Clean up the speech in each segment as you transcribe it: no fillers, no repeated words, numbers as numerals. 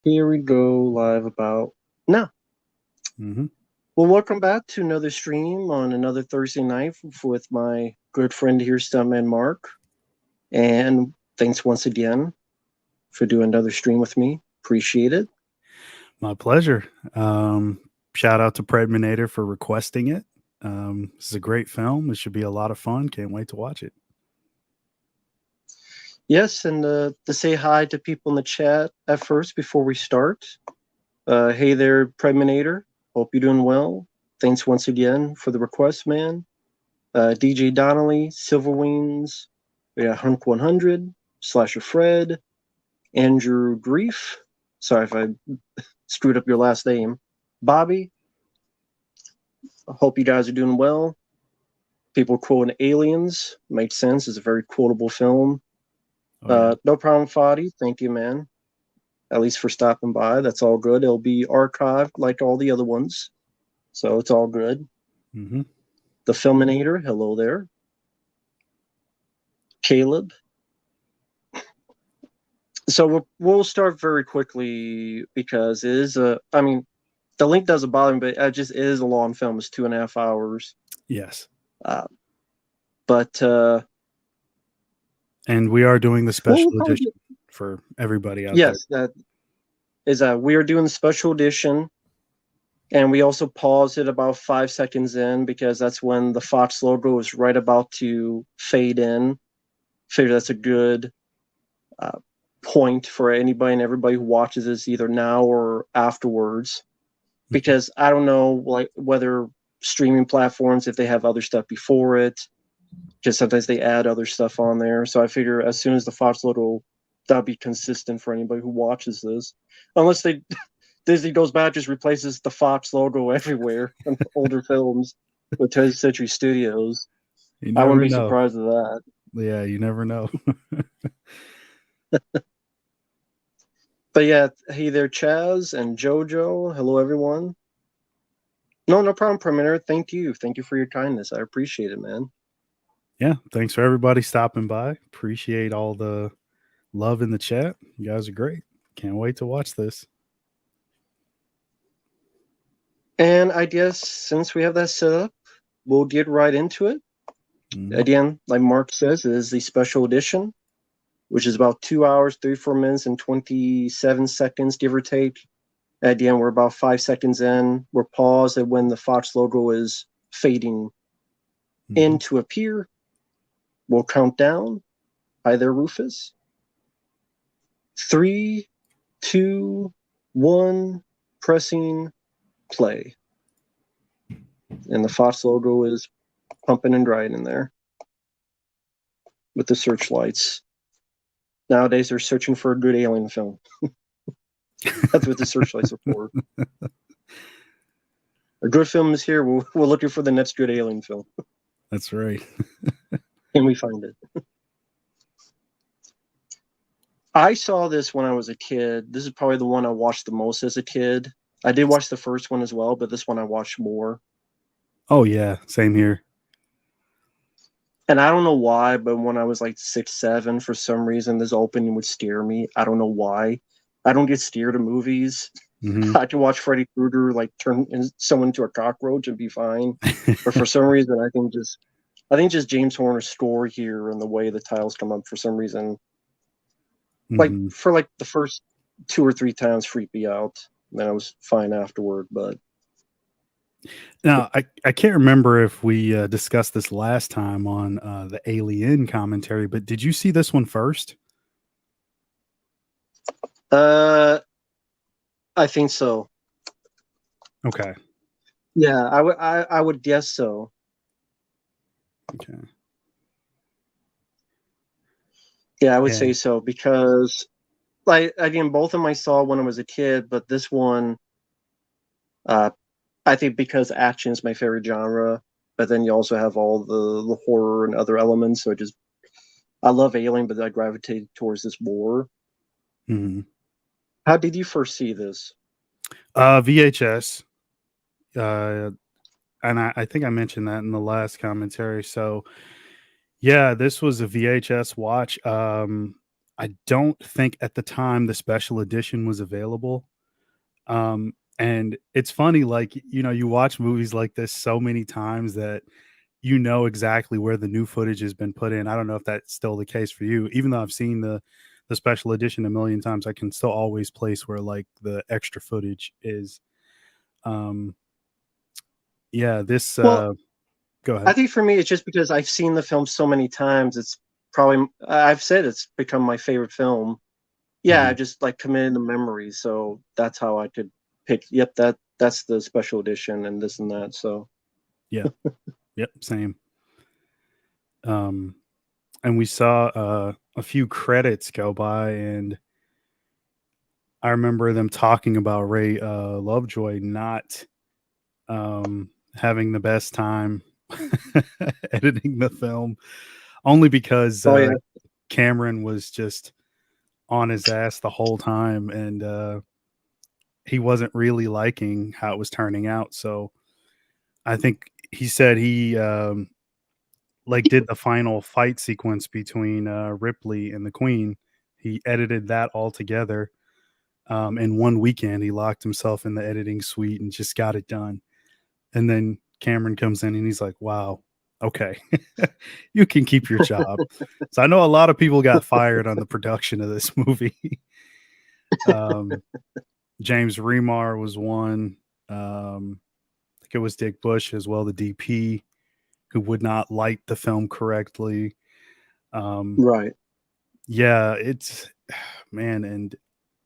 Here we go live about now. Mm-hmm. Well, welcome back to another stream on another Thursday night with my good friend here, Stuntman Marq. And thanks once again for doing another stream with me. Appreciate it. My pleasure. Shout out to Predminator for requesting it. This is a great film. It should be a lot of fun. Can't wait to watch it. Yes, and to say hi to people in the chat at first before we start. Hey there, Predminator. Hope you're doing well. Thanks once again for the request, man. DJ Donnelly, Silverwings, we got Hunk 100, Slasher Fred, Andrew Grief. Sorry if I screwed up your last name. Bobby. I hope you guys are doing well. People quoting Aliens. Makes sense. It's a very quotable film. Oh yeah. No problem, Fadi. Thank you, man. At least for stopping by. That's all good. It'll be archived like all the other ones. So it's all good. Mm-hmm. The Filminator. Hello there. Caleb. So we'll start very quickly because it is I mean, the link doesn't bother me, but it just is a long film. It's 2.5 hours. Yes. Uh, but And we are doing the what we'll special probably edition do, for everybody out there. yes, that is we are doing the special edition, and we also pause it about 5 seconds in because that's when the Fox logo is right about to fade in. Figure that's a good uh, point for anybody and everybody who watches this either now or afterwards. Mhm. Because I don't know like whether streaming platforms if they have other stuff before it, because sometimes they add other stuff on there. So I figure as soon as the Fox logo, that'll be consistent for anybody who watches this, unless they Disney goes back just replaces the Fox logo everywhere in older films with 20th Century Studios. You I wouldn't never be know. surprised at that. Yeah, you never know. But yeah, hey there, Chaz and Jojo. Hello, everyone. No, no problem, Premier. Thank you. Thank you for your kindness. I appreciate it, man. Yeah. Thanks for everybody stopping by. Appreciate all the love in the chat. You guys are great. Can't wait to watch this. And I guess since we have that set up, we'll get right into it. Mm-hmm. Again, like Mark says, it is the special edition, which is about 2 hours, 34 minutes, and 27 seconds, give or take. At the end, we're about 5 seconds in. We're paused at when the Fox logo is fading Mm-hmm. in to appear. We'll count down. Hi there, Rufus. 3, 2, 1, pressing play. And the Fox logo is pumping and drying in there with the searchlights. Nowadays, they're searching for a good alien film. That's what the searchlights are for. A good film is here. We're looking for the next good alien film. That's right. Can we find it? I saw this when I was a kid. This is probably the one I watched the most as a kid. I did watch the first one as well, but this one I watched more. Oh yeah. Same here. And I don't know why, but when I was like 6, 7, for some reason, this opening would scare me. I don't know why. I don't get scared of movies. Mm-hmm. I can watch Freddy Krueger like turn someone into a cockroach and be fine. But for some reason, I think just James Horner's score here and the way the tiles come up for some reason, like Mm-hmm. for like the first 2 or 3 times, freaked me out. Then I was fine afterward. But Now, I can't remember if we discussed this last time on the Alien commentary, but did you see this one first? uh, I think so. Okay. Yeah, I would guess so. Okay. Yeah, I would Yeah. say so because like again, both of them I saw when I was a kid, but this one, uh, I think because action is my favorite genre, but then you also have all the horror and other elements. So I love Alien, but I gravitated towards this more. Hmm. How did you first see this? VHS. Uh, and I think I mentioned that in the last commentary. So, yeah, this was a VHS watch. I don't think at the time the special edition was available. And it's funny, like, you know, you watch movies like this so many times that you know exactly where the new footage has been put in. I don't know if that's still the case for you. Even though I've seen the special edition a million times, I can still always place where like the extra footage is. Um, yeah, this Well, go I ahead. think for me, it's just because I've seen the film so many times. It's probably I've said it's become my favorite film. Yeah, I Mhm. just like committed to memory, so that's how I could pick. Yep, that's the special edition and this and that. So Yeah. Yep, same. Um, and we saw a few credits go by, and I remember them talking about Ray Lovejoy not having the best time editing the film, only because oh yeah, Cameron was just on his ass the whole time, and he wasn't really liking how it was turning out. So I think he said he like did the final fight sequence between Ripley and the Queen. He edited that all together in one weekend. He locked himself in the editing suite and just got it done. And then Cameron comes in and he's like, "Wow, okay, you can keep your job." So I know a lot of people got fired on the production of this movie. um, James Remar was one. I think it was Dick Bush as well, the DP, who would not light the film correctly. Um, right. yeah, it's man, and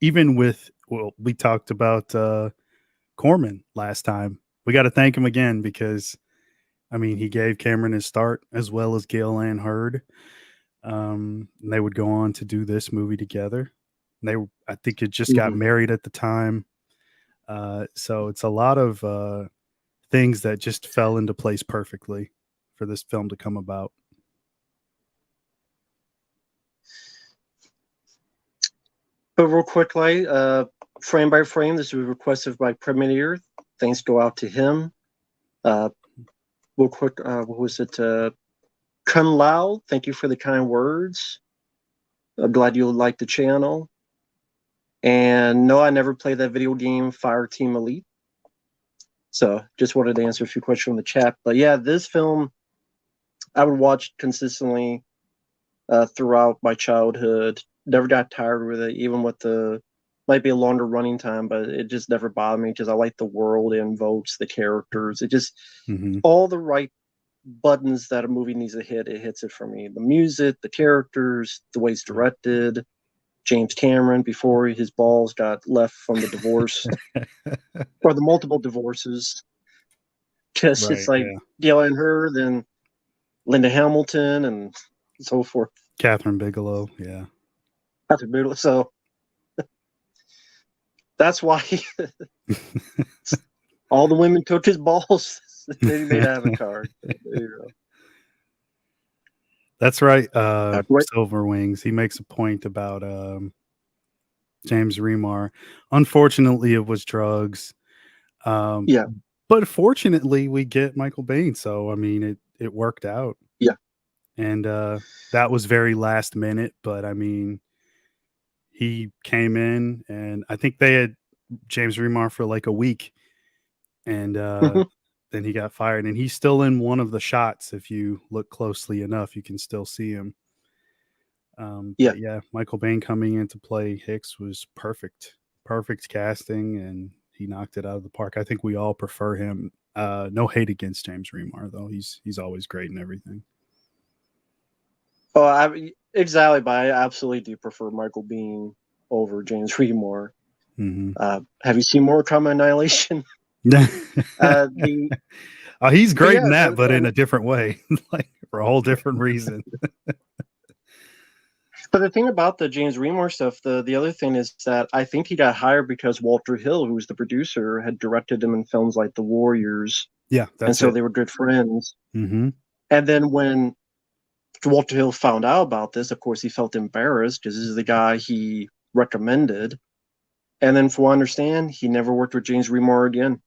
even with well, we talked about Corman last time. We got to thank him again because I mean he gave Cameron his start as well as Gail Ann Hurd. And they would go on to do this movie together. They, I think, it just got Hmm. married at the time. So it's a lot of things that just fell into place perfectly for this film to come about. But real quickly, frame by frame, this was requested by Predminator. Thanks go out to him. Uh, real quick, what was it? Kun Lao, thank you for the kind words. I'm glad you liked the channel. And no, I never played that video game, Fire Team Elite. So just wanted to answer a few questions from the chat. But yeah, this film I would watch consistently throughout my childhood. Never got tired with it, even with the might be a longer running time, but it just never bothered me because I like the world it invokes, the characters. It just Mm-hmm. all the right buttons that a movie needs to hit, it hits it for me. The music, the characters, the way it's directed. James Cameron before his balls got left from the divorce or the multiple divorces. Because it's Right. like Yeah. Gail and her, then Linda Hamilton, and so forth. Catherine Bigelow. Yeah. So that's why all the women took his balls. They made Avatar. There you go. That's right. Right. Silver Wings. He makes a point about James Remar. Unfortunately, it was drugs. Um, Yeah. but fortunately, we get Michael Bain. So I mean, it worked out. Yeah. And that was very last minute. But I mean, he came in, and I think they had James Remar for like a week, and Mhm. then he got fired. And he's still in one of the shots. If you look closely enough, you can still see him. Yeah. But yeah, Michael Bain coming in to play Hicks was perfect, perfect casting, and he knocked it out of the park. I think we all prefer him. No hate against James Remar though; he's always great in everything. Oh, exactly. But I absolutely do prefer Michael Bean over James Remore. Mm-hmm. Have you seen Mortal Kombat Annihilation? The He's but great yeah, in that, but in a different way, like for a whole different reason. but the thing about the James Remore stuff, the other thing is that I think he got hired because Walter Hill, who was the producer, had directed him in films like The Warriors, Yeah, and that's so it. they were good friends. Mm-hmm. And then when Walter Hill found out about this, of course, he felt embarrassed because this is the guy he recommended. And then, from what I understand, he never worked with James Remore again.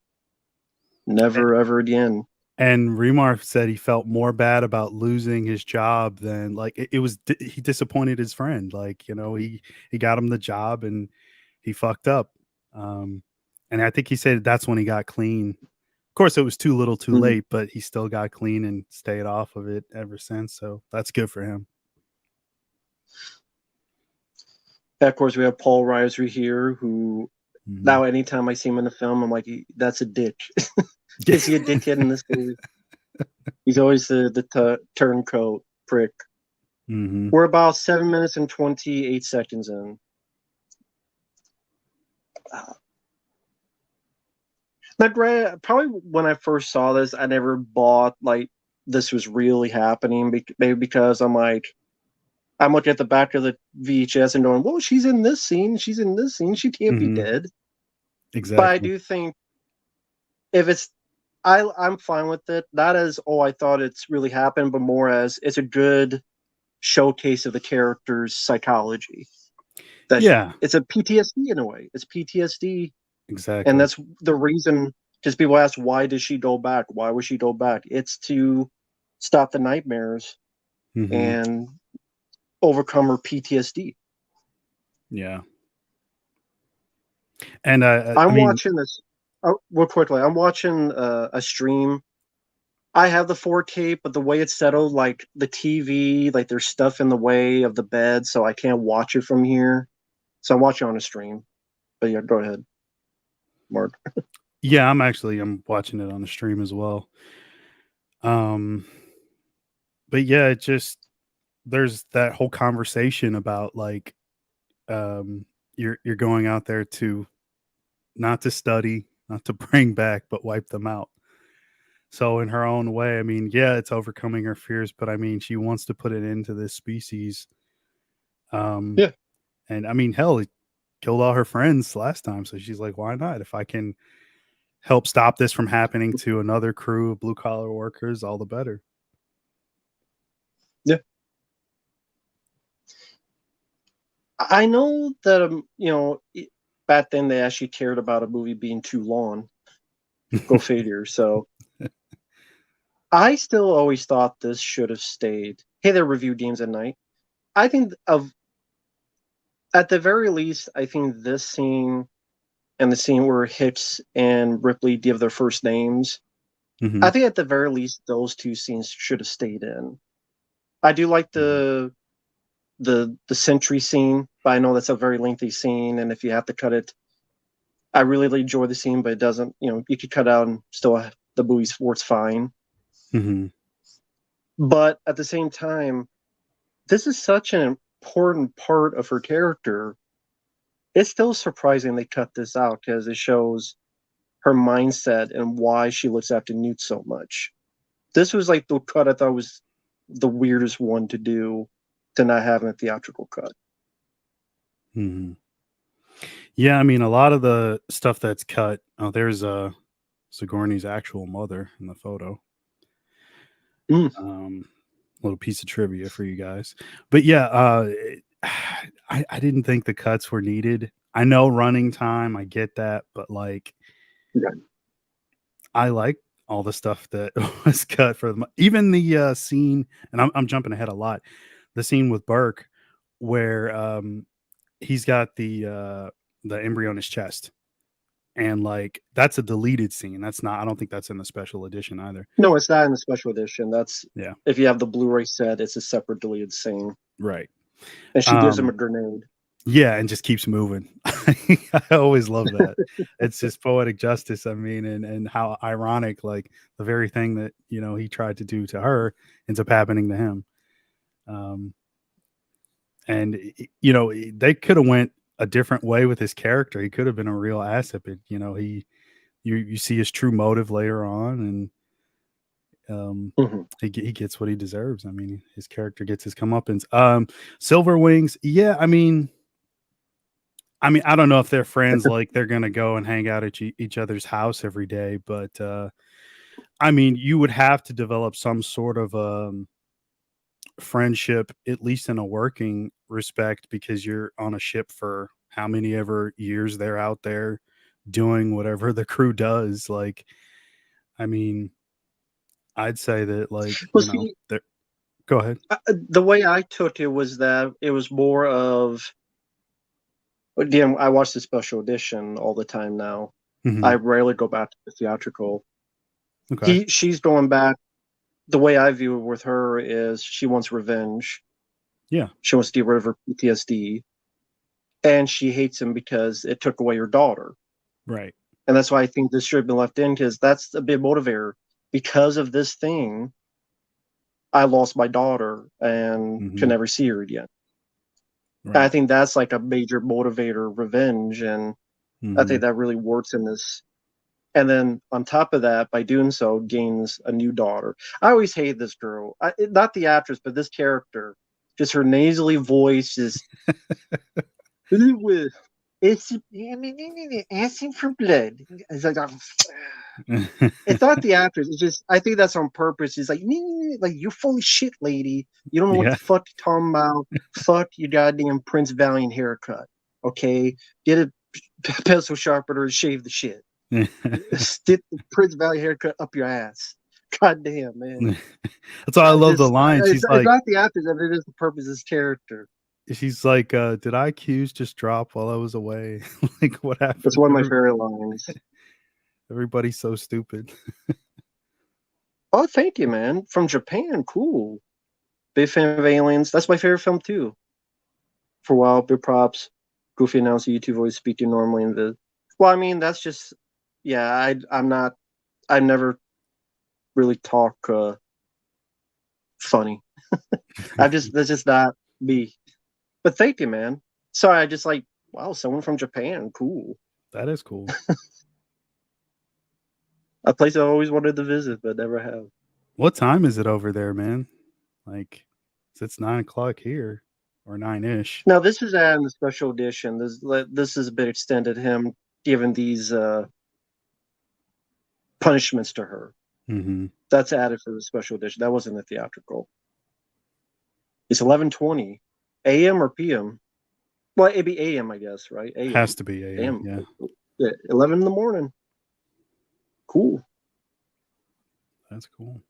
Never, ever again. And Remar said he felt more bad about losing his job than like it was. He disappointed his friend. Like, you know, he got him the job and he fucked up. Um, and I think he said that's when he got clean. Of course, it was too little, too Mhm. late, but he still got clean and stayed off of it ever since. So that's good for him. Of course, we have Paul Reiser here, who Mhm. now anytime I see him in a film, I'm like, that's a dick. Is he a dickhead in this movie? He's always the turncoat prick. Mhm. We're about 7 minutes and 28 seconds in. Now, granted, probably when I first saw this, I never bought like this was really happening. Maybe because I'm looking at the back of the VHS and going, "Well, she's in this scene. She's in this scene. She can't be Mhm. dead." But I Exactly. do think if it's, I'm fine with it. Not as I thought it's really happened, but more as it's a good showcase of the character's psychology. That Yeah, it's a PTSD in a way. It's PTSD, and exactly. that's the reason. Because people ask, why does she go back? Why would she go back? It's to stop the nightmares Mhm. and overcome her PTSD. Yeah. And I I'm mean, watching this real quickly. I'm watching a stream. I have the 4K, but the way it's settled, like the TV, like there's stuff in the way of the bed, so I can't watch it from here. So I'm watching on a stream. But yeah, go ahead, Mark. yeah, I'm watching it on the stream as well. Um, but yeah, it just there's that whole conversation about like you're going out there to not to study, not to bring back, but wipe them out. So in her own way, I mean, yeah, it's overcoming her fears, but I mean, she wants to put it into this species. Um, Yeah, and I mean, hell, it killed all her friends last time, so she's like, why not? If I can help stop this from happening to another crew of blue collar workers, all the better. yeah. I know that back then they actually cared about a movie being too long. Go figure. So I still always thought this should have stayed. Hey there, review games at night. I think of at the very least, I think this scene and the scene where Hicks and Ripley give their first names. Hmm. I think at the very least, those two scenes should have stayed in. I do like Yeah. the Sentry scene, but I know that's a very lengthy scene, and if you have to cut it, I really enjoy the scene, but it doesn't. You could cut out and still have the movie's works fine. Hmm. But at the same time, this is such an important part of her character. It's still surprising they cut this out because it shows her mindset and why she looks after Newt so much. This was like the cut I thought was the weirdest one to do to not have in a theatrical cut. Hmm. Yeah, I mean, a lot of the stuff that's cut. Oh, there's Sigourney's actual mother in the photo. Mm, Um, little piece of trivia for you guys. But yeah, I didn't think the cuts were needed. I know running time, I get that, but like right. I like all the stuff that was cut for them. Even the scene, and I'm jumping ahead a lot. The scene with Burke, where he's got the embryo in his chest, and like that's a deleted scene. That's not. I don't think that's in the special edition either. No, it's not in the special edition. That's Yeah, if you have the Blu-ray set, it's a separate deleted scene. right. And she gives him a Um, grenade. yeah, and just keeps moving. I always love that. It's just poetic justice. I mean, and how ironic, like the very thing that he tried to do to her ends up happening to him. Um, and they could have went a different way with his character. He could have been a real asset, but you see his true motive later on, and Hmm. he gets what he deserves. I mean, his character gets his comeuppance. Silver Wings, yeah. I mean, I don't know if they're friends, like they're gonna go and hang out at each other's house every day, but I mean, you would have to develop some sort of friendship, at least in a working respect, because you're on a ship for how many ever years they're out there doing whatever the crew does. Like, I mean, I'd say that, like, Well, see, go ahead. the way I took it was that it was more of, again, I watch the special edition all the time now. I Mhm. rarely go back to the theatrical. Okay. She's going back. The way I view it with her is she wants revenge. Yeah. She wants to get rid of her PTSD, and she hates him because it took away her daughter. Right. And that's why I think this should have been left in, because that's a big motivator. Because of this thing, I lost my daughter and can Mhm. never see her again. I Right. think that's like a major motivator, revenge, and I think Mhm. that really works in this. And then on top of that, by doing so, gains a new daughter. I always hate this girl, not the actress, but this character. Just her nasally voice is with it's asking for blood. It's like it's not the actress. It's just I think that's on purpose. It's like you're full of shit, lady. You don't know what Yeah. the fuck you're talking about. Fuck your goddamn Prince Valiant haircut. Okay, get a pencil sharpener and shave the shit. Stick the Prince Valiant haircut up your ass. God damn, man. That's why I love the line. It's not the actors, it is the purpose of this character. She's like, did IQs just drop while I was away? Like, what That's happened? one of my favorite lines. Everybody's so stupid. Oh, thank you, man. From Japan, cool. Big fan of Aliens. That's my favorite film too. For a while, big props. Goofy announced the YouTube voice speaking normally in the. Well, I mean, that's just. Yeah, I'm not. I never really talk funny. That's just not me. But thank you, man. Sorry, I just like, wow, someone from Japan, cool. That is cool. A place I always wanted to visit but never have. What time is it over there, man? Like, it's 9 o'clock here, or 9-ish. Now this is adding the special edition. This is a bit extended. Him giving these punishments to her. Mm-hmm. That's added for the special edition. That wasn't the theatrical. It's 11:20 a.m. or p.m. Well, it'd be a.m. I guess, right? A.m. Has to be AM. A.m. Yeah, Yeah, 11 in the morning. Cool. that's cool.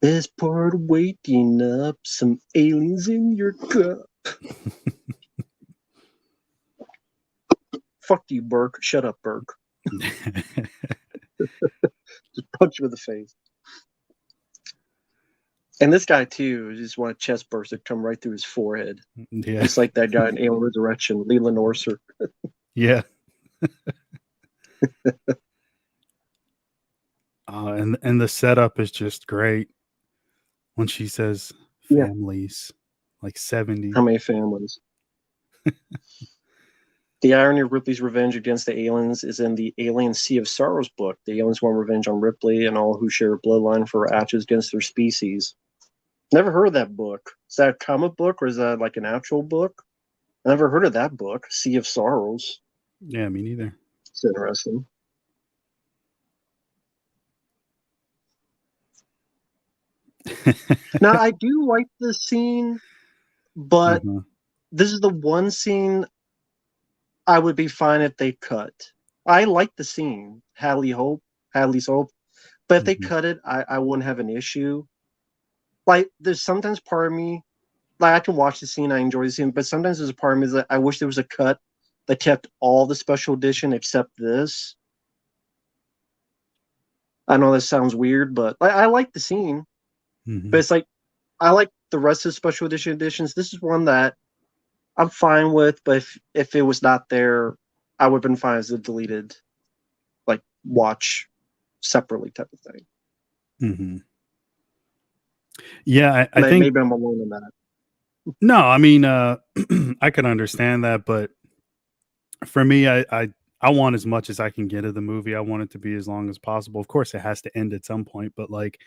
Best part of waking up, some aliens in your cup. Fuck you, Burke. Shut up, Burke. Just punch him in the face. And this guy too, just want a chest burst to come right through his forehead. Yeah, Just like that guy in Alien Resurrection, Leland Orser. yeah. And the setup is just great when she says Yeah. families, like 70. How many families? The irony of Ripley's revenge against the aliens is in the Alien Sea of Sorrows book. The aliens want revenge on Ripley and all who share a bloodline for actions against their species. Never heard of that book. Is that a comic book or is that like an actual book? I never heard of that book, Sea of Sorrows. Yeah, me neither. It's interesting. Now, I do like this scene, but Uh-huh. this is the one scene I would be fine if they cut. I like the scene, Hadley's Hope, but if they Mm-hmm. cut it, I wouldn't have an issue. Like, there's sometimes part of me, like I can watch the scene, I enjoy the scene, but sometimes there's a part of me that I wish there was a cut that kept all the special edition except this. I know this sounds weird, but I like the scene. But Mm-hmm. it's like I like the rest of the special edition editions. This is one that I'm fine with, but if it was not there, I would have been fine as a deleted, like watch separately type of thing. Mm-hmm. Yeah, I think Maybe I'm alone in that. no, I mean, I can understand that, but for me, I want as much as I can get of the movie. I want it to be as long as possible. Of course, it has to end at some point, but like,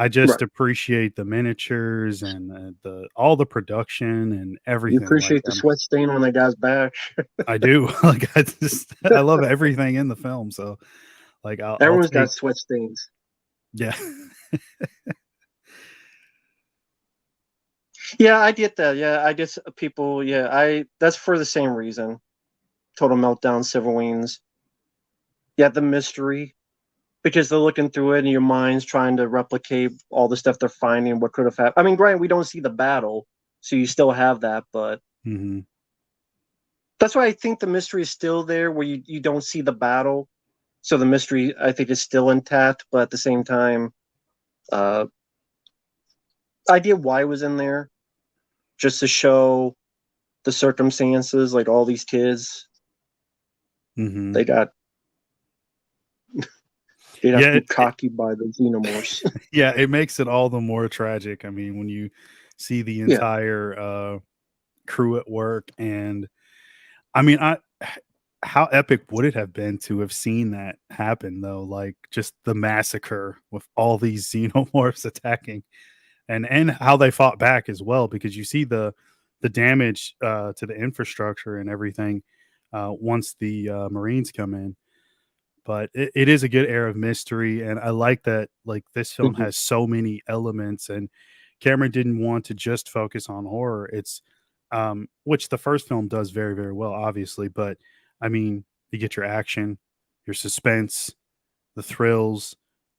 I just Right. appreciate the miniatures and the all the production and You everything. Like, appreciate the sweat stain on that guy's back. I do. Like, I love everything in the film. So, like, I'll Everyone's take. got sweat stains. Yeah. Yeah, I get that. Yeah, I guess people. Yeah, that's for the same reason. Total meltdown, Civil Wings. Yeah, the mystery. because they're looking through it and your mind's trying to replicate all the stuff they're finding, what could have happened. I mean, granted, we don't see the battle, so you still have that, but that's why I think the mystery is still there, where you don't see the battle. So the mystery, I think, is still intact, but at the same time, idea why was in there, just to show the circumstances, like all these kids, they got they'd have to be cocky by the xenomorphs. Yeah, it makes it all the more tragic. I mean, when you see the entire crew at work, and I mean, how epic would it have been to have seen that happen though? Like just the massacre with all these xenomorphs attacking, and how they fought back as well, because you see the damage to the infrastructure and everything once the Marines come in. But it is a good air of mystery, and I like that. Like this film has so many elements, and Cameron didn't want to just focus on horror. It's which the first film does very, very well, obviously. But I mean, you get your action, your suspense, the thrills.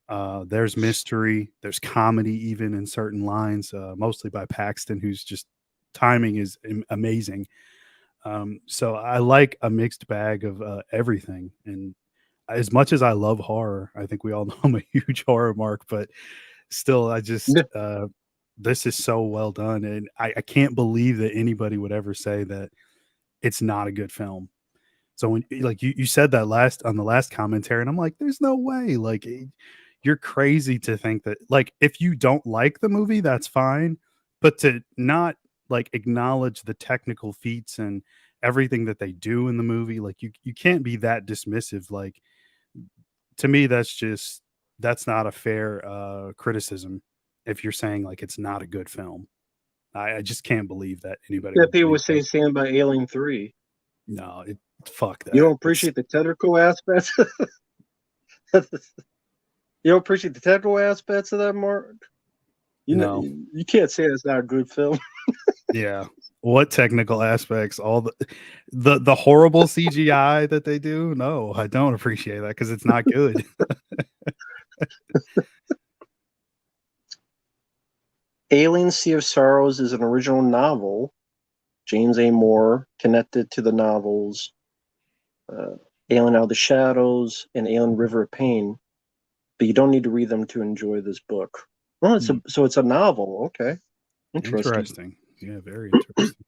There's mystery, there's comedy, even in certain lines, mostly by Paxton, who's just timing is amazing. So I like a mixed bag of everything. And as much as I love horror, I think we all know I'm a huge horror mark, but still, I just this is so well done, and I can't believe that anybody would ever say that it's not a good film. So when like you said that last on the last commentary, and I'm like, there's no way. Like you're crazy to think that. Like if you don't like the movie, that's fine, but to not like acknowledge the technical feats and everything that they do in the movie, like you can't be that dismissive. Like to me, that's not a fair criticism if you're saying like it's not a good film. I just can't believe that anybody Yeah, would people think would say that. the same about Alien 3. No, fuck You that. don't appreciate the technical aspects. You don't appreciate the technical aspects of that, Mark. You know, No. you can't say it's not a good film. Yeah. What technical aspects? All the horrible CGI that they do? No, I don't appreciate that because it's not good. Alien Sea of Sorrows is an original novel. James A. Moore connected to the novels uh, Alien Out of the Shadows and Alien River of Pain, but you don't need to read them to enjoy this book. Well, so it's a novel. Okay, Interesting. Yeah, very interesting.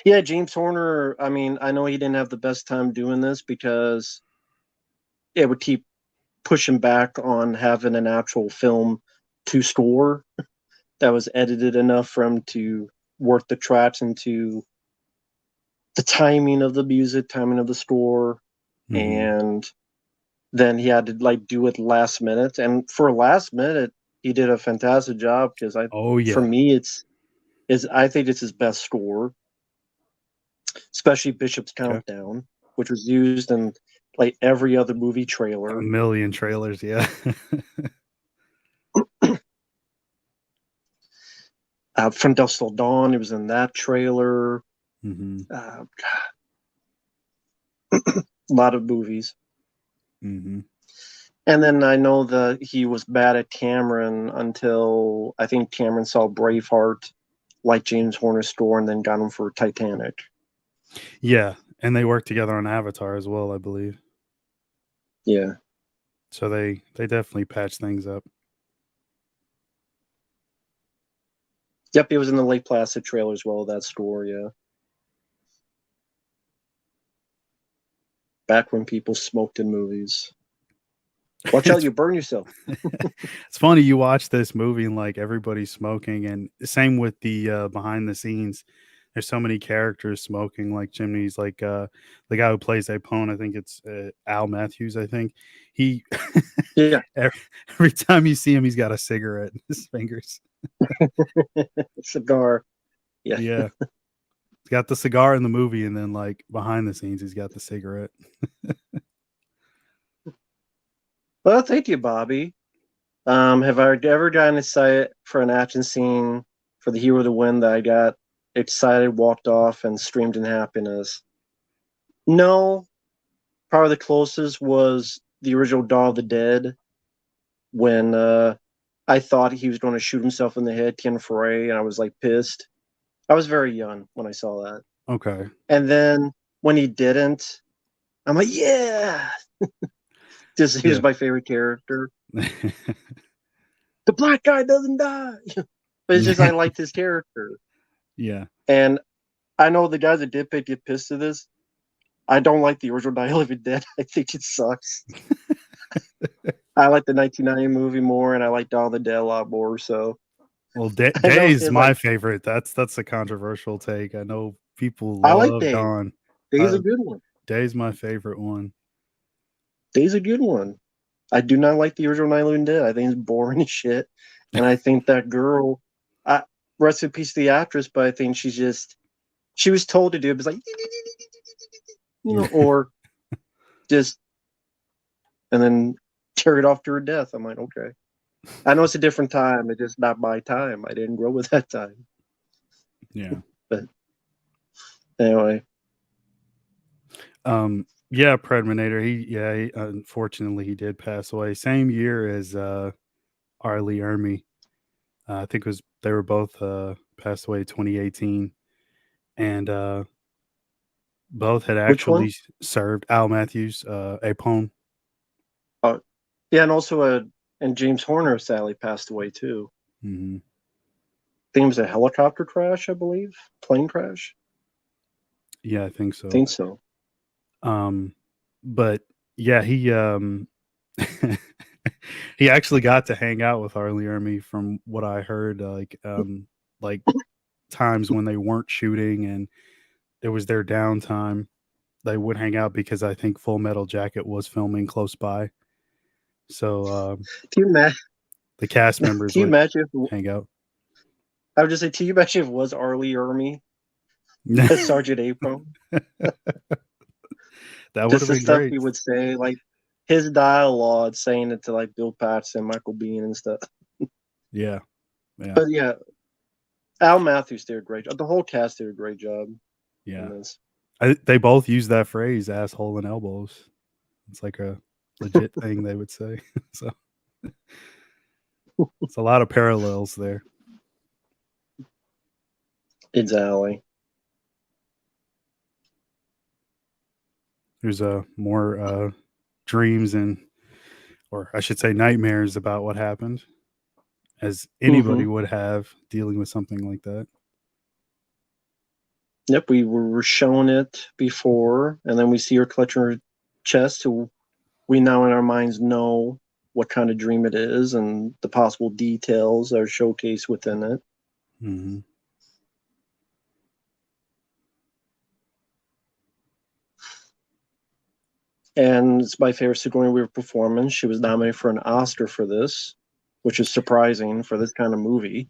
Yeah, James Horner. I mean, I know he didn't have the best time doing this because it would keep pushing back on having an actual film to score that was edited enough for him to work the tracks into the timing of the music, timing of the score, and then he had to like do it last minute. And for last minute, he did a fantastic job because for me, I think it's his best score, especially Bishop's Countdown, which was used in like every other movie trailer. A million trailers, yeah. From Dusk Till Dawn, it was in that trailer. A lot of movies. And then I know that he was bad at Cameron until I think Cameron saw Braveheart, like James Horner's score, and then got him for Titanic. Yeah, and they worked together on Avatar as well, I believe. Yeah. So they definitely patched things up. Yep, he was in the Lake Placid trailer as well, that score, yeah. Back when people smoked in movies. Watch out, you burn yourself. It's funny, you watch this movie and like everybody's smoking, and same with the behind the scenes. There's so many characters smoking, like Chimney's, like the guy who plays Apone, I think it's Al Matthews, I think. He yeah. every time you see him, he's got a cigarette in his fingers. Cigar. Yeah. Yeah. He's got the cigar in the movie, and then like behind the scenes, he's got the cigarette. Well, thank you, Bobby. Have I ever gotten excited for an action scene for the hero to win that I got excited, walked off, and screamed in happiness? No. Probably the closest was the original Dawn of the Dead when I thought he was going to shoot himself in the head, Ken Foray, and I was like pissed. I was very young when I saw that. Okay. And then when he didn't, I'm like, yeah. Just he was Yeah. my favorite character. The black guy doesn't die. But it's just I liked his character. Yeah. And I know the guys that did pick get pissed at this. I don't like the original Night of the Living Dead. I think it sucks. I like the 1990 movie more, and I like Dawn of the Dead a lot more. So, Well, I know Day's it's my like favorite. That's a controversial take. I know people I like love Day. Dawn. Day's a good one. Day's my favorite one. Day's a good one. I do not like the original Night of the Living Dead. I think it's boring as shit, and I think that girl, rest in peace to the actress, but I think she was told to do it. It's like, or just and then carried off to her death. I'm like, okay. I know it's a different time. It's just not my time. I didn't grow with that time. Yeah. But anyway. Yeah, Predminator. He unfortunately he did pass away. Same year as R. Lee Ermey. I think they were both passed away 2018. And both had Which one? actually served. Al Matthews, Apone. Yeah, and also and James Horner sadly passed away too. Mm-hmm. I think it was a helicopter crash, I believe. Plane crash. Yeah, I think so. I think so. But yeah, he he actually got to hang out with R. Lee Ermey from what I heard, like times when they weren't shooting and it was their downtime. They would hang out because I think Full Metal Jacket was filming close by. So Do you imagine? the cast members Can you would imagine? hang out. I would just say, can you imagine if it was R. Lee Ermey as Sergeant April? That would Just have the been stuff great. he would say, like his dialogue, saying it to like Bill Paxton, Michael Biehn, and stuff. Yeah. But yeah, Al Matthews did a great job. The whole cast did a great job. Yeah. They both use that phrase, asshole and elbows. It's like a legit thing they would say. So it's a lot of parallels there. Exactly. There's more dreams or I should say nightmares about what happened, as anybody would have dealing with something like that. Yep, we were shown it before, and then we see her clutching her chest, so we now in our minds know what kind of dream it is and the possible details are showcased within it. Mm-hmm. And it's my favorite Sigourney Weaver performance. She was nominated for an Oscar for this, which is surprising for this kind of movie.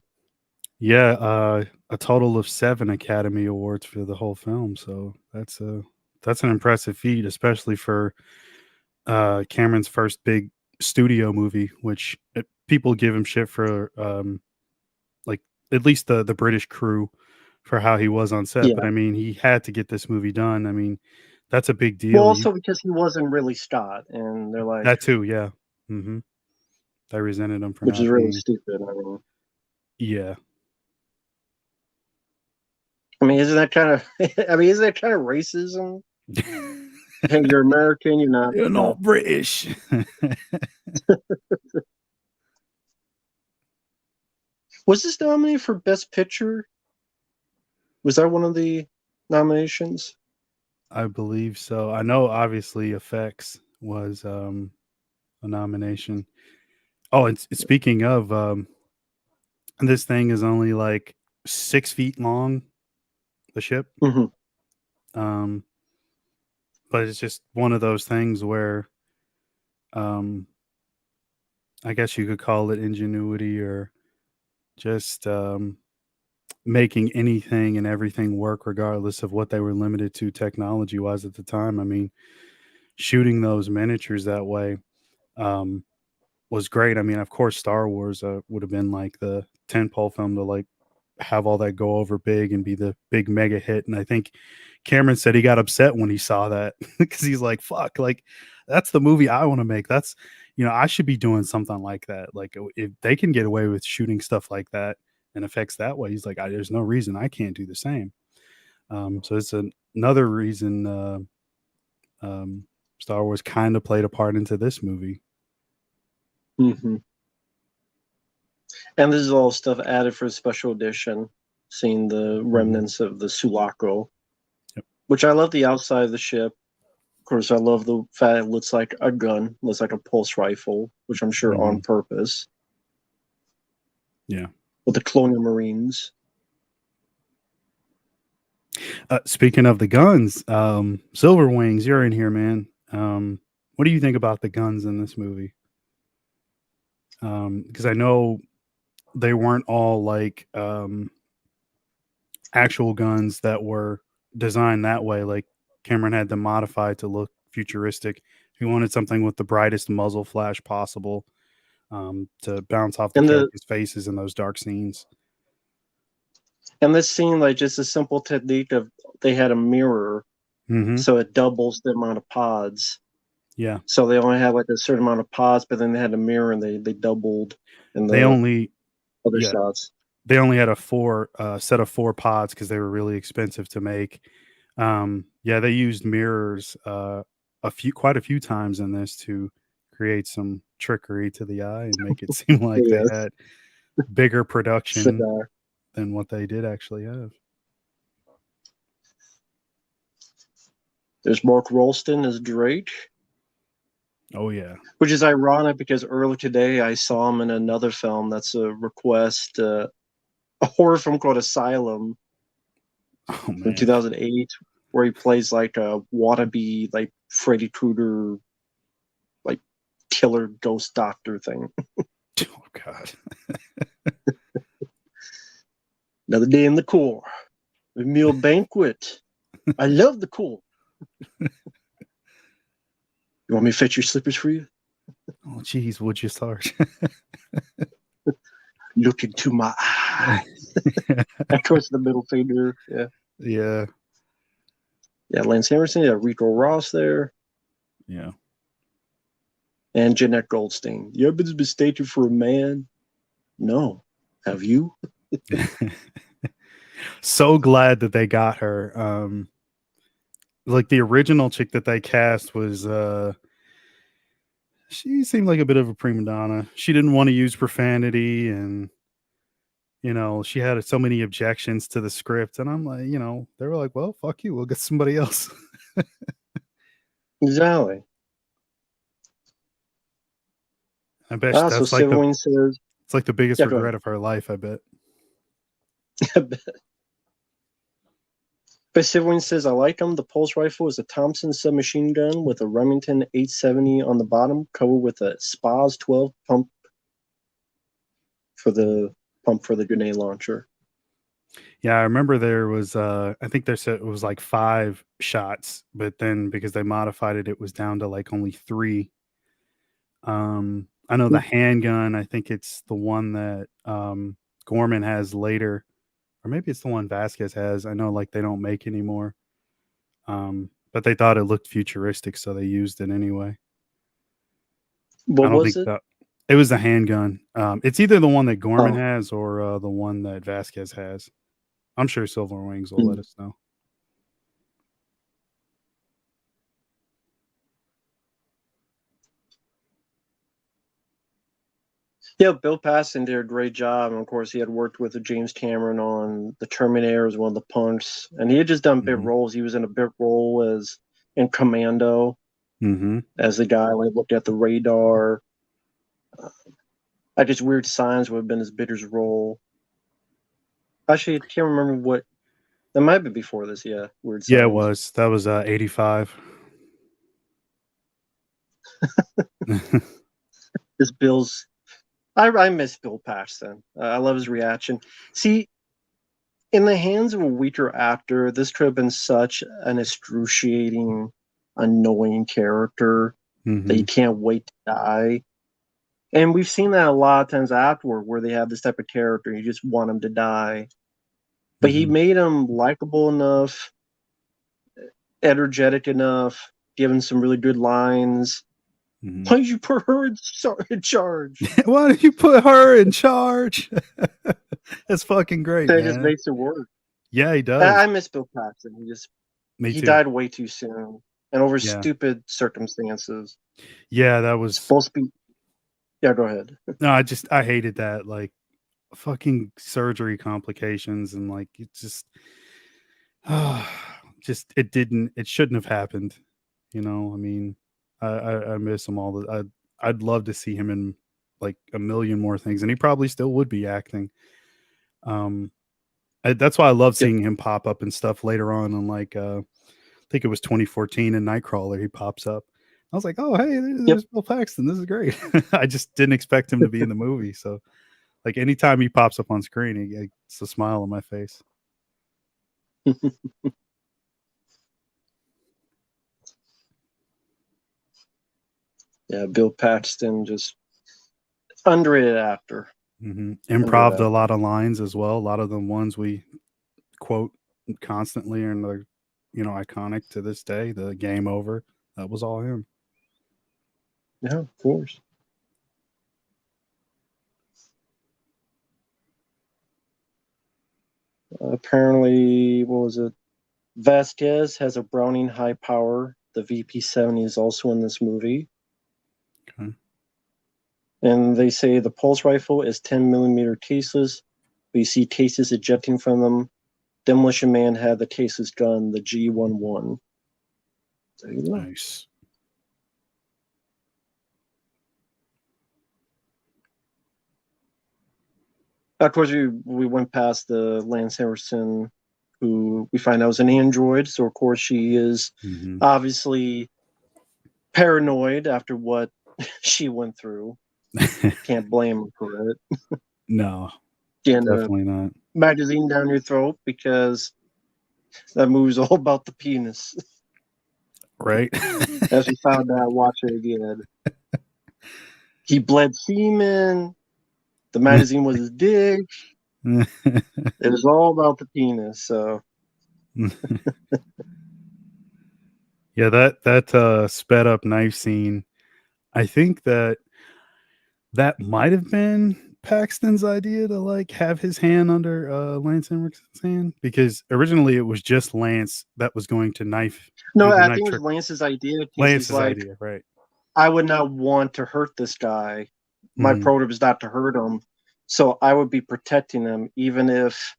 Yeah, a total of 7 Academy Awards for the whole film. So that's an impressive feat, especially for Cameron's first big studio movie, which people give him shit for, like at least the British crew for how he was on set. Yeah. But I mean, he had to get this movie done. I mean, that's a big deal. Well, also because he wasn't really Scott, and they're like that too. Yeah. Mm-hmm. They resented him for which not is really being. stupid. I mean, Yeah. isn't that kind of? Isn't that kind of racism? Hey, you're American. You're not. You're not British. Was this nominated for Best Picture? Was that one of the nominations? I believe so. I know, obviously, Effects was a nomination. Oh, and speaking of, this thing is only like 6 feet long. The ship. Mm-hmm. But it's just one of those things where, I guess you could call it ingenuity or just making anything and everything work regardless of what they were limited to technology wise at the time. I mean, shooting those miniatures that way was great. I mean, of course, Star Wars would have been like the tentpole film to like have all that go over big and be the big mega hit. And I think Cameron said he got upset when he saw that because he's like, fuck, like that's the movie I want to make. That's, I should be doing something like that. Like if they can get away with shooting stuff like that and effects that way, he's like, there's no reason I can't do the same. So it's another reason Star Wars kind of played a part into this movie. Mm-hmm. And this is all stuff added for a special edition, seeing the remnants of the Sulaco, which I love the outside of the ship. Of course, I love the fact it looks like a gun, looks like a pulse rifle, which I'm sure on purpose. Yeah. With the Colonial Marines. Speaking of the guns, Silver Wings, you're in here, man. What do you think about the guns in this movie? Because I know they weren't all like actual guns that were designed that way. Like Cameron had them modified to look futuristic. He wanted something with the brightest muzzle flash possible to bounce off the characters' faces in those dark scenes. And this scene, like just a simple technique of they had a mirror, so it doubles the amount of pods. Yeah. So they only had like a certain amount of pods, but then they had a mirror and they doubled in the other shots. They only had a set of 4 pods because they were really expensive to make. They used mirrors quite a few times in this to create some trickery to the eye and make it seem like they had bigger production than what they did actually have. There's Mark Rolston as Drake. Oh yeah, which is ironic because earlier today I saw him in another film that's a request, a horror film called Asylum from 2008, where he plays like a wannabe like Freddy Krueger, like killer ghost doctor thing. Oh God. Another day in the Corps, a meal banquet. I love the Corps. You want me to fetch your slippers for you? Oh, geez, would you start? Look into my eyes. Of course, the middle finger. Yeah. Yeah. Yeah, Lance Henriksen. Yeah, Rico Ross there. Yeah. And Jeanette Goldstein. You ever been mistaken for a man? No. Have you? So glad that they got her. Like the original chick that they cast was she seemed like a bit of a prima donna. She didn't want to use profanity, and she had so many objections to the script, and I'm like, they were like, well, fuck you, we'll get somebody else. Exactly. I bet that's so like says, it's like the biggest regret of her life, I bet. But Sivwin says, I like them. The pulse rifle is a Thompson submachine gun with a Remington 870 on the bottom, covered with a SPAS 12 pump for the grenade launcher. Yeah, I remember there was I think they said it was like 5 shots, but then because they modified it, it was down to like only 3. I know the handgun, I think it's the one that Gorman has later. Or maybe it's the one Vasquez has. I know like they don't make anymore. But they thought it looked futuristic, so they used it anyway. What was it? It was the handgun. It's either the one that Gorman has or the one that Vasquez has. I'm sure Silver Wings will let us know. Yeah, Bill Paxton did a great job. And of course, he had worked with James Cameron on The Terminator as one of the punks. And he had just done bit roles. He was in a bit role as in Commando as the guy when he looked at the radar. I just Weird Signs would have been his Bitter's role. Actually, I can't remember what. That might be before this, yeah. Weird Signs. Yeah, it was. That was 85. This Bill's... I miss Bill Paxton. I love his reaction. See, in the hands of a weaker actor, this could have been such an excruciating, annoying character that you can't wait to die. And we've seen that a lot of times afterward, where they have this type of character, you just want him to die. But he made him likable enough, energetic enough, giving some really good lines. Why did you put her in charge? Why did you put her in charge? That's fucking great, That man. just makes it work. Yeah, he does. I miss Bill Paxton. Me he too. died way too soon and over Yeah. stupid circumstances. Yeah, that was Supposed to be. Yeah, go ahead. No, I hated that, like, fucking surgery complications, and like it just it shouldn't have happened. You know, I mean, I miss him all the I'd love to see him in like a million more things, and he probably still would be acting. That's why I love seeing him pop up and stuff later on like I think it was 2014 in Nightcrawler. He pops up. I was like, oh hey, there's Bill Paxton. This is great. I just didn't expect him to be in the movie, so like anytime he pops up on screen, it's a smile on my face. Yeah, Bill Paxton, just underrated actor. Improved a lot of lines as well. A lot of the ones we quote constantly and they're, iconic to this day. The Game Over, that was all him. Yeah, of course. Apparently, what was it? Vasquez has a Browning high power. The VP-70 is also in this movie. Okay. And they say the pulse rifle is 10 millimeter caseless. We see cases ejecting from them. Demolition Man had the caseless gun, the G11. There you go. Nice. Of course, we went past the Lance Henriksen, who we find out was an android. So, of course, she is obviously paranoid after what she went through. Can't blame her for it. No, Getting definitely not. Magazine down your throat because that movie's all about the penis. Right? As we found out watching it again. He bled semen. The magazine was his dick. It was all about the penis. So yeah, that sped up knife scene. I think that might have been Paxton's idea to like have his hand under Lance Henriksen's hand, because originally it was just Lance that was going to knife. No, I think it was Lance's idea. Lance's idea, right? I would not want to hurt this guy. My prototype is not to hurt him, so I would be protecting him. Even if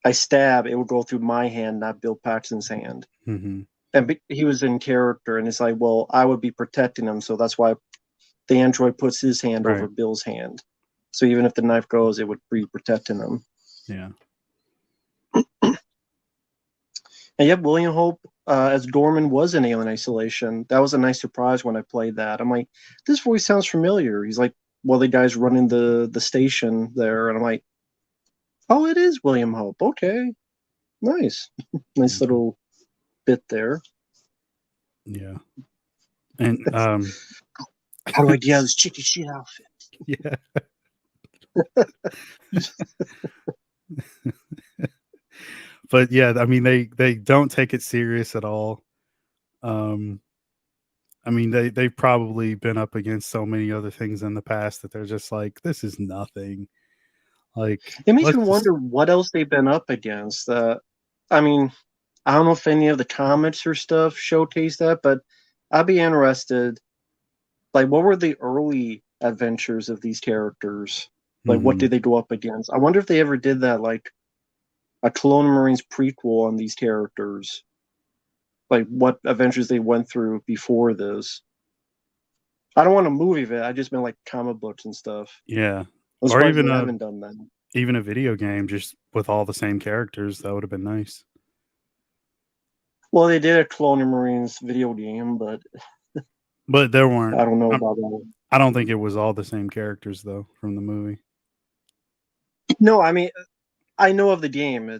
I stab, it would go through my hand, not Bill Paxton's hand. And he was in character, and it's like, well, I would be protecting him, so that's why the android puts his hand over Bill's hand. So even if the knife goes, it would be protecting him. Yeah. And yep, William Hope as Dorman was in Alien Isolation. That was a nice surprise when I played that. I'm like, this voice sounds familiar. He's like, well, the guy's running the station there. And I'm like, oh, it is William Hope. Okay. Nice. Nice little bit there. Yeah. And how do I get out of this chicken shit outfit? Yeah. But yeah, I mean they don't take it serious at all. I mean they've probably been up against so many other things in the past that they're just like, this is nothing. Like, it makes me wonder what else they've been up against. I mean, I don't know if any of the comics or stuff showcase that, but I'd be interested. Like, what were the early adventures of these characters? Like, what did they go up against? I wonder if they ever did that, like a Colonial Marines prequel on these characters. Like, what adventures they went through before this. I don't want a movie of it. I just meant like comic books and stuff. Yeah. Or even I haven't done that. Even a video game just with all the same characters, that would have been nice. Well, they did a Colonial Marines video game, but there weren't. I don't know about that. I don't think it was all the same characters though from the movie. No, I mean, I know of the game.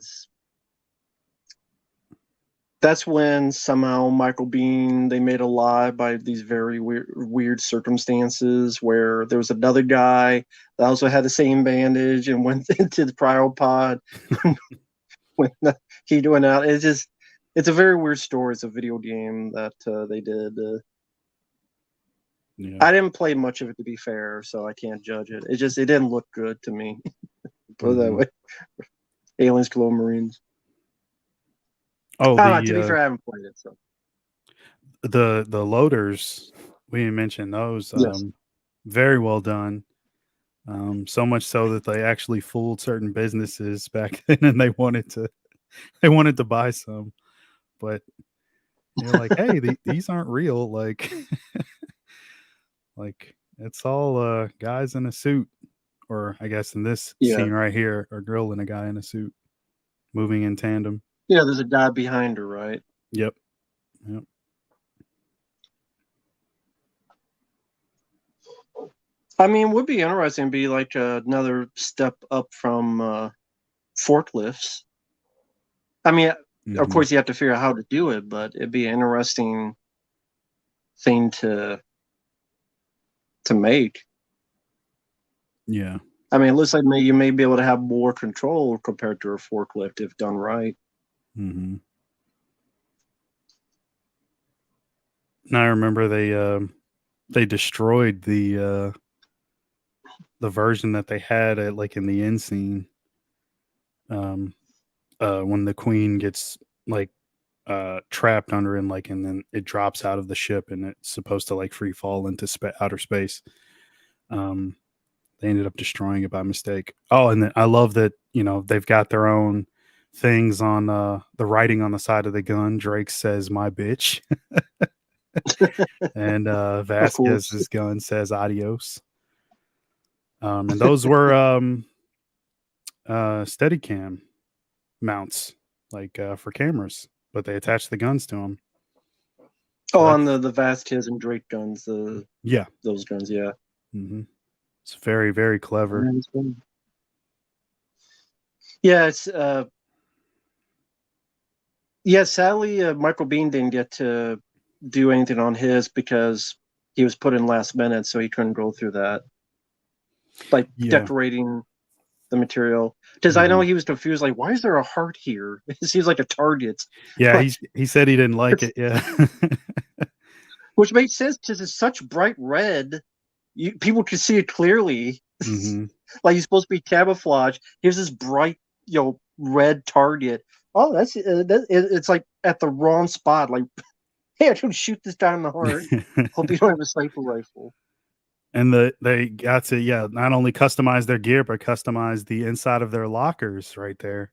That's when somehow Michael Biehn, they made a lie by these very weird circumstances where there was another guy that also had the same bandage and went into the cryopod when he went out. It's just, It's a very weird story. It's a video game that they did. Yeah. I didn't play much of it, to be fair, so I can't judge it. It didn't look good to me. Put it that way. Aliens, Clone Marines. Oh, To be fair, I haven't played it, so the loaders, we didn't mention those. yes. Very well done. So much so that they actually fooled certain businesses back then, and they wanted to buy some, but they're like, "Hey, these aren't real." Like, like it's all guys in a suit, or I guess in this Yeah. scene right here, a girl and a guy in a suit moving in tandem. Yeah, there's a guy behind her, right? Yep. I mean, it would be interesting to be like another step up from forklifts. I mean, of course, you have to figure out how to do it, but it'd be an interesting thing to make. Yeah. I mean, it looks like you may be able to have more control compared to a forklift if done right. And I remember they destroyed the version that they had at, like, in the end scene. When the queen gets like trapped under and then it drops out of the ship and it's supposed to like free fall into outer space. They ended up destroying it by mistake. Oh, and then I love that, they've got their own things on the writing on the side of the gun. Drake says "my bitch," and Vasquez's gun says "adios." And those were Steadicam mounts, like for cameras, but they attached the guns to them. So on the Vasquez and Drake guns, yeah, those guns, yeah. It's very, very clever. Yeah, it's sadly, Michael Biehn didn't get to do anything on his because he was put in last minute, so he couldn't go through that, like decorating the material. Because I know he was confused, like, why is there a heart here? It seems like a target. Yeah, he said he didn't like it. Yeah, which makes sense because it's such bright red. People can see it clearly. Like he's supposed to be camouflage. Here's this bright, red target. Oh, it's like at the wrong spot. Like, hey, I should shoot this guy in the heart. Hope you don't have a sniper rifle. And they got to not only customize their gear but customize the inside of their lockers right there,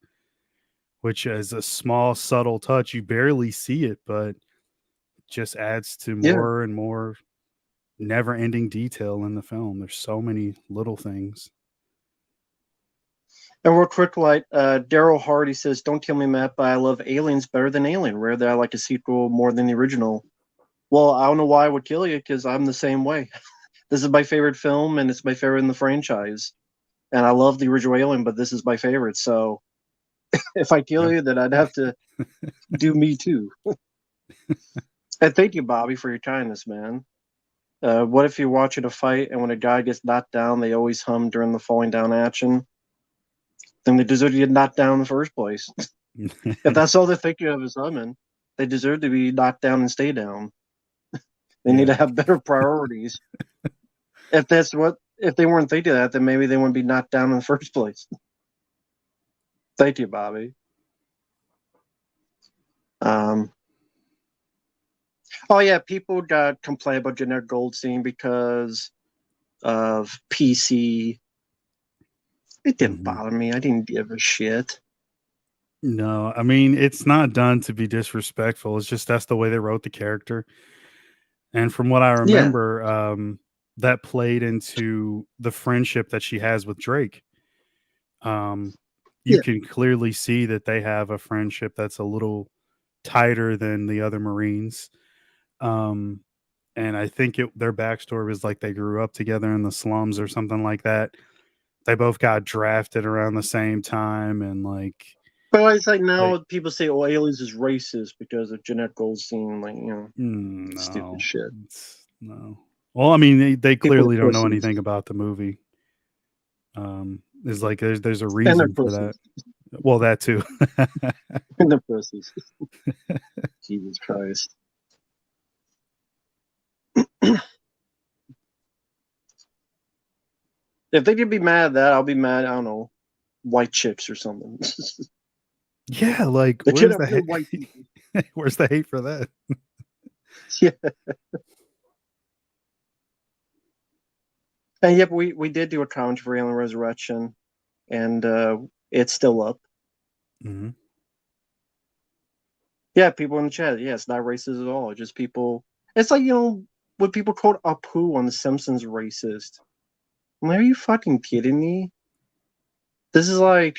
which is a small subtle touch. You barely see it, but just adds to more and more never-ending detail in the film. There's so many little things. And real quick, like Daryl Hardy says, "Don't kill me, Matt, but I love Aliens better than Alien. Rare that I like a sequel more than the original." Well, I don't know why I would kill you because I'm the same way. This is my favorite film, and it's my favorite in the franchise. And I love the original Alien, but this is my favorite. So if I kill you, then I'd have to do me too. And thank you, Bobby, for your kindness, man. What if you're watching a fight and when a guy gets knocked down, they always hum during the falling down action? Then they deserve to get knocked down in the first place. If that's all they're thinking of is humming, they deserve to be knocked down and stay down. They need to have better priorities. If they weren't thinking of that, then maybe they wouldn't be knocked down in the first place. Thank you, Bobby. Oh yeah, people got complained about Jeanette Goldstein because of PC. It didn't bother me. I didn't give a shit. No, I mean, it's not done to be disrespectful. It's just that's the way they wrote the character. And from what I remember, that played into the friendship that she has with Drake. You can clearly see that they have a friendship that's a little tighter than the other Marines. And I think their backstory was like they grew up together in the slums or something like that. They both got drafted around the same time, and like. But it's like now people say, "Oh, Aliens is racist because of Jeanette Goldstein." Like, stupid shit. No. Well, I mean, they clearly don't know anything about the movie. There's a reason for that. Well, that too. The pussies. Jesus Christ. If they could be mad at that, I'll be mad. I don't know, white chicks or something. Yeah, like They where's can't the have white people. where's the hate for that? Yeah. And yep, we did do a commentary on the resurrection, and it's still up. Mm-hmm. Yeah, people in the chat. Yeah, it's not racist at all. Just people. It's like, when people quote Apu on The Simpsons racist. I'm like, are you fucking kidding me? This is like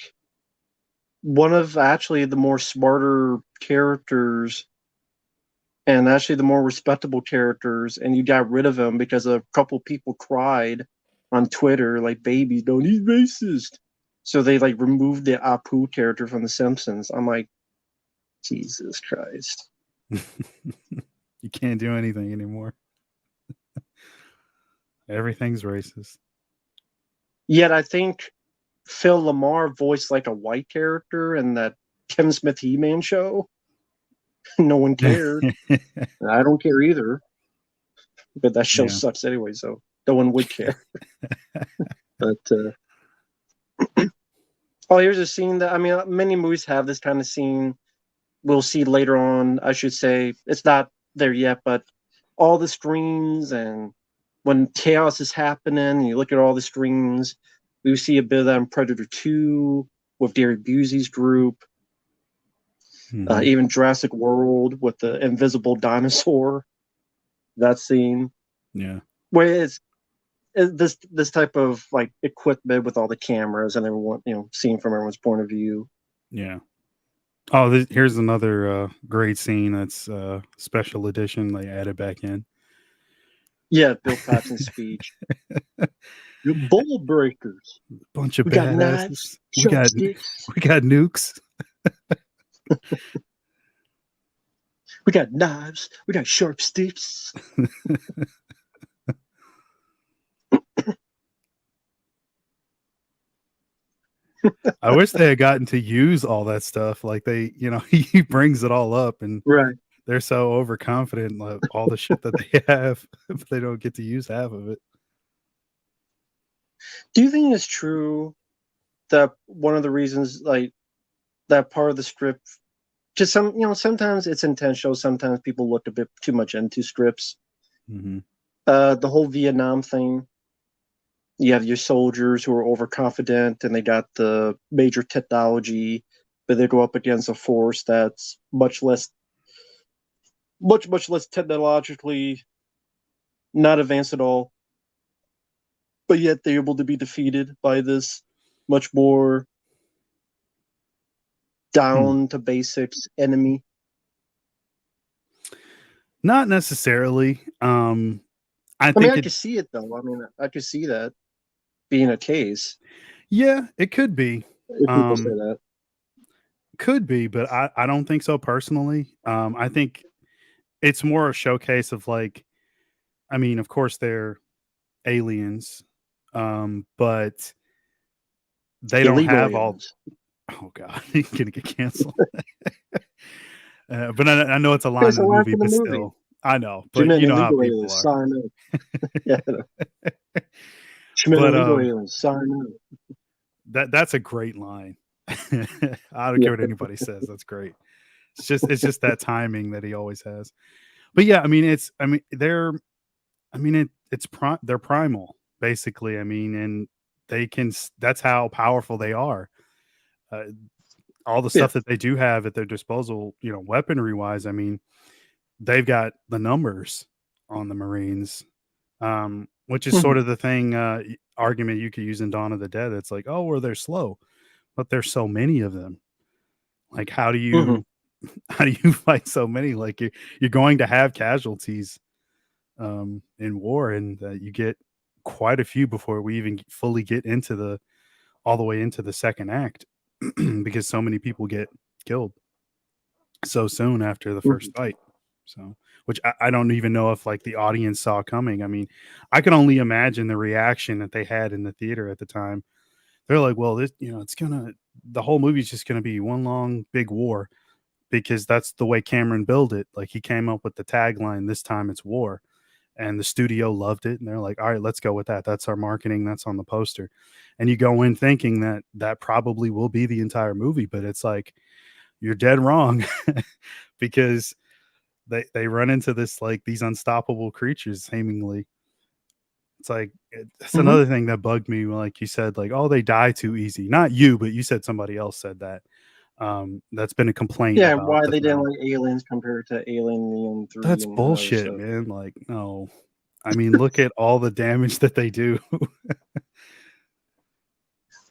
one of actually the more smarter characters and actually the more respectable characters, and you got rid of him because a couple people cried on Twitter like, babies, don't, he's racist. So they like removed the Apu character from The Simpsons. I'm like, Jesus Christ. You can't do anything anymore. Everything's racist. Yet I think Phil Lamar voiced like a white character in that Kevin Smith He-Man show. No one cared. I don't care either. But that show Yeah. sucks anyway, so no one would care. But here's a scene that, I mean, many movies have this kind of scene. We'll see later on. I should say it's not there yet, but all the streams, and when chaos is happening, you look at all the streams. We see a bit of that in Predator 2 with Gary Busey's group. Mm-hmm. Even Jurassic World with the invisible dinosaur. That scene. Yeah. Where it's this type of like equipment with all the cameras and everyone, seeing from everyone's point of view. Yeah. Oh, here's another great scene that's special edition. They added back in. Yeah, Bill Paxton's speech. You're ball breakers. Bunch of We got knives, we got chopsticks. we got nukes. We got knives. We got sharp sticks. I wish they had gotten to use all that stuff. Like he brings it all up, and Right. they're so overconfident in all the shit that they have, but they don't get to use half of it. Do you think it's true that one of the reasons, like, that part of the script, just sometimes it's intentional, sometimes people look a bit too much into scripts. Mm-hmm. The whole Vietnam thing, you have your soldiers who are overconfident and they got the major technology, but they go up against a force that's much less technologically not advanced at all, but yet they're able to be defeated by this much more down to basics enemy. Not necessarily. I mean, I could see it though. I mean, I could see that being a case. Yeah, it could be. If people say that. Could be, but I don't think so personally. I think it's more a showcase of like, I mean, of course they're aliens, but they don't have aliens. Oh God, you're gonna get canceled. But I know it's a line in the movie, but still, I know. But you know how people are. Sign up. Yeah. Illegal aliens. Sign up. That's a great line. I don't care what anybody says. That's great. It's just that timing that he always has. But yeah, I mean, they're primal basically. I mean, and that's how powerful they are. All the stuff that they do have at their disposal, weaponry wise, I mean, they've got the numbers on the Marines, which is sort of the thing, argument you could use in Dawn of the Dead. It's like, oh, well, they're slow, but there's so many of them. Like, how do you fight so many? Like, you're going to have casualties in war, and you get quite a few before we even fully get into all the way into the second act. Because so many people get killed so soon after the first fight. So, which I don't even know if like the audience saw coming. I mean, I can only imagine the reaction that they had in the theater at the time. They're like, well, this, it's the whole movie is just going to be one long big war because that's the way Cameron built it. Like he came up with the tagline, "This time it's war," and the studio loved it, and they're like, "All right, let's go with that. That's our marketing. That's on the poster." And you go in thinking that that probably will be the entire movie, but it's like you're dead wrong because they run into this like these unstoppable creatures seemingly. It's like that's Hmm. another thing that bugged me. Like you said, like, oh, they die too easy. Not you, but you said somebody else said that. That's been a complaint Yeah, about why the they didn't film. like Aliens compared to Alien 3 That's and other bullshit, stuff. man. Like, no. I mean, look at all the damage that they do.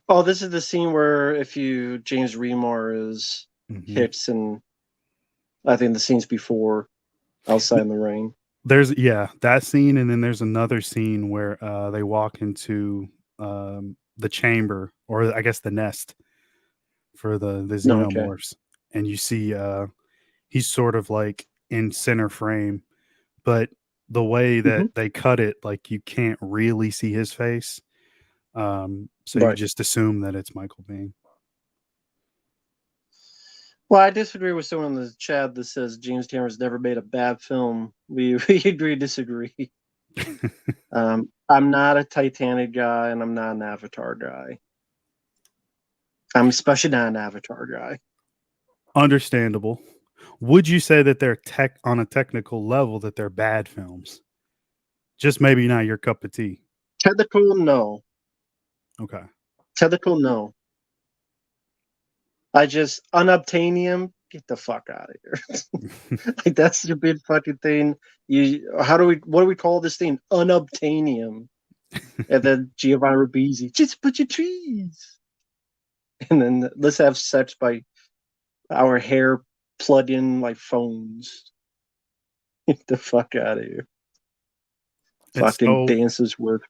Oh, this is the scene where if you James Remar is Mhm. hits, and I think the scenes before outside in the rain. There's that scene, and then there's another scene where they walk into the chamber, or I guess the nest for the No, okay. xenomorphs, and you see he's sort of like in center frame, but the way that Hmm. they cut it, like you can't really see his face. So you Right. just assume that it's Michael Biehn. Well, I disagree with someone in the chat that says James Cameron's never made a bad film. We agree, disagree. I'm not a Titanic guy, and I'm not an Avatar guy. I'm especially not an Avatar guy. Understandable. Would you say that they're tech on a technical level that they're bad films? Just maybe not your cup of tea. Technical, no. Okay. Technical, no. I just unobtainium. Get the fuck out of here! Like that's the big fucking thing. What do we call this thing? Unobtainium. And then Giovanni Ribisi, just put your trees. And then let's have sex by our hair plugged in like phones. Get the fuck out of here. It's Fucking so dances with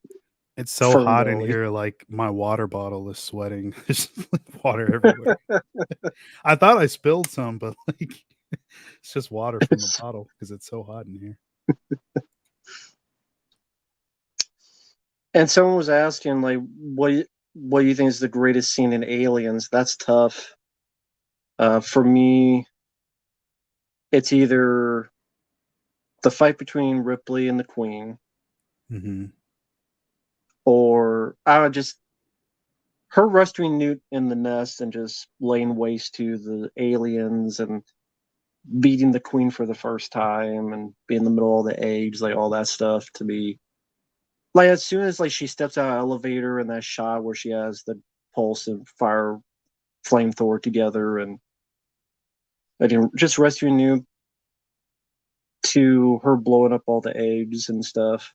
it's so Fern hot in Gully. here, like my water bottle is sweating. There's like water everywhere. I thought I spilled some, but like it's just water from the bottle because it's so hot in here. And someone was asking, like, what do you think is the greatest scene in Aliens? That's tough. For me, it's either the fight between Ripley and the Queen, Hmm. or I would just her rescuing Newt in the nest and just laying waste to the aliens and beating the Queen for the first time and being in the middle of the eggs, like all that stuff. To be like as soon as like she steps out of the elevator and that shot where she has the pulse and fire flamethrower together and again just rescuing Newt to her blowing up all the eggs and stuff.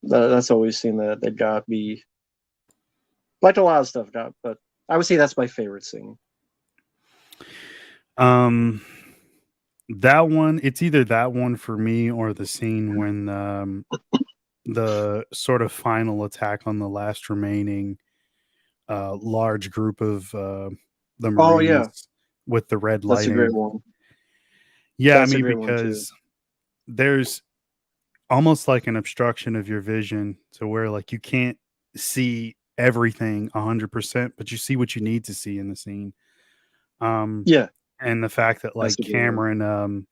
That's always seen that got me like a lot of stuff got, but I would say that's my favorite scene. Um, that one, it's either that one for me or the scene when the sort of final attack on the last remaining large group of the Oh yeah, Marines with the red that's a great lighting. one. Yeah, I That's a mean, great one too. because there's almost like an obstruction of your vision to where like you can't see everything 100%, but you see what you need to see in the scene. Um, Yeah, and the fact that that's like a great one. Cameron,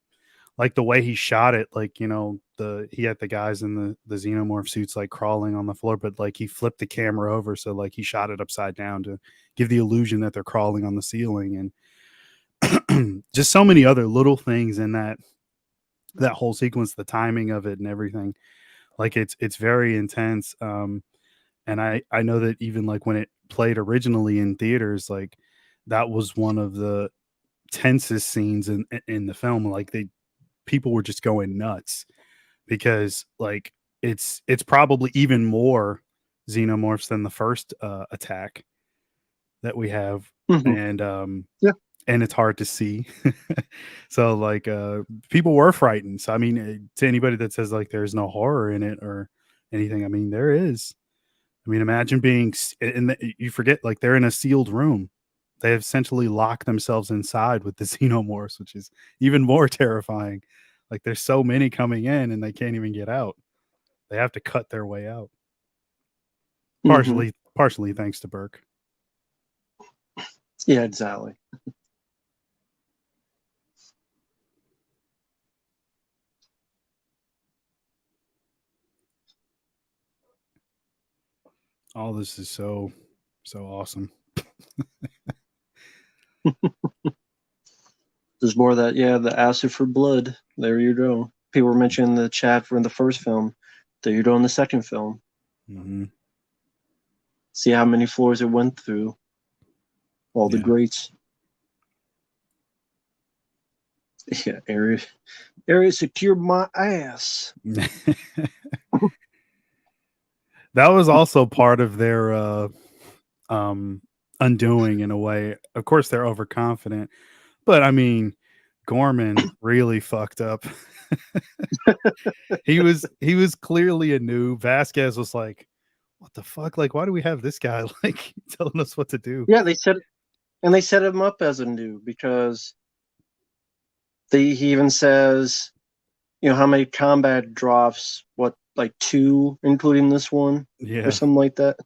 like the way he shot it, like he had the guys in the xenomorph suits like crawling on the floor, but like he flipped the camera over, so like he shot it upside down to give the illusion that they're crawling on the ceiling, and just so many other little things in that whole sequence, the timing of it and everything. Like it's very intense. And I know that even like when it played originally in theaters, like that was one of the tensest scenes in the film. Like people were just going nuts because like it's probably even more xenomorphs than the first attack that we have, Hmm. and Yeah. and it's hard to see. So like people were frightened. So I mean, to anybody that says like there's no horror in it or anything, I mean there is. I mean, imagine being you forget like they're in a sealed room. They have essentially locked themselves inside with the xenomorphs, which is even more terrifying. Like there's so many coming in and they can't even get out. They have to cut their way out. Hmm. Partially thanks to Burke. Yeah, exactly. All this is so awesome. There's more of that. Yeah, the acid for blood. There you go. People were mentioning the chat for the first film. There you go in the second film. Mm-hmm. See how many floors it went through. All the greats. Yeah, area secure my ass. That was also part of their undoing in a way. Of course, they're overconfident, but I mean, Gorman really fucked up. He was clearly a noob. Vasquez was like, "What the fuck? Like, why do we have this guy like telling us what to do?" Yeah, they set him up as a noob because he even says, how many combat drops? What, like 2, including this one, or Yeah, something like that.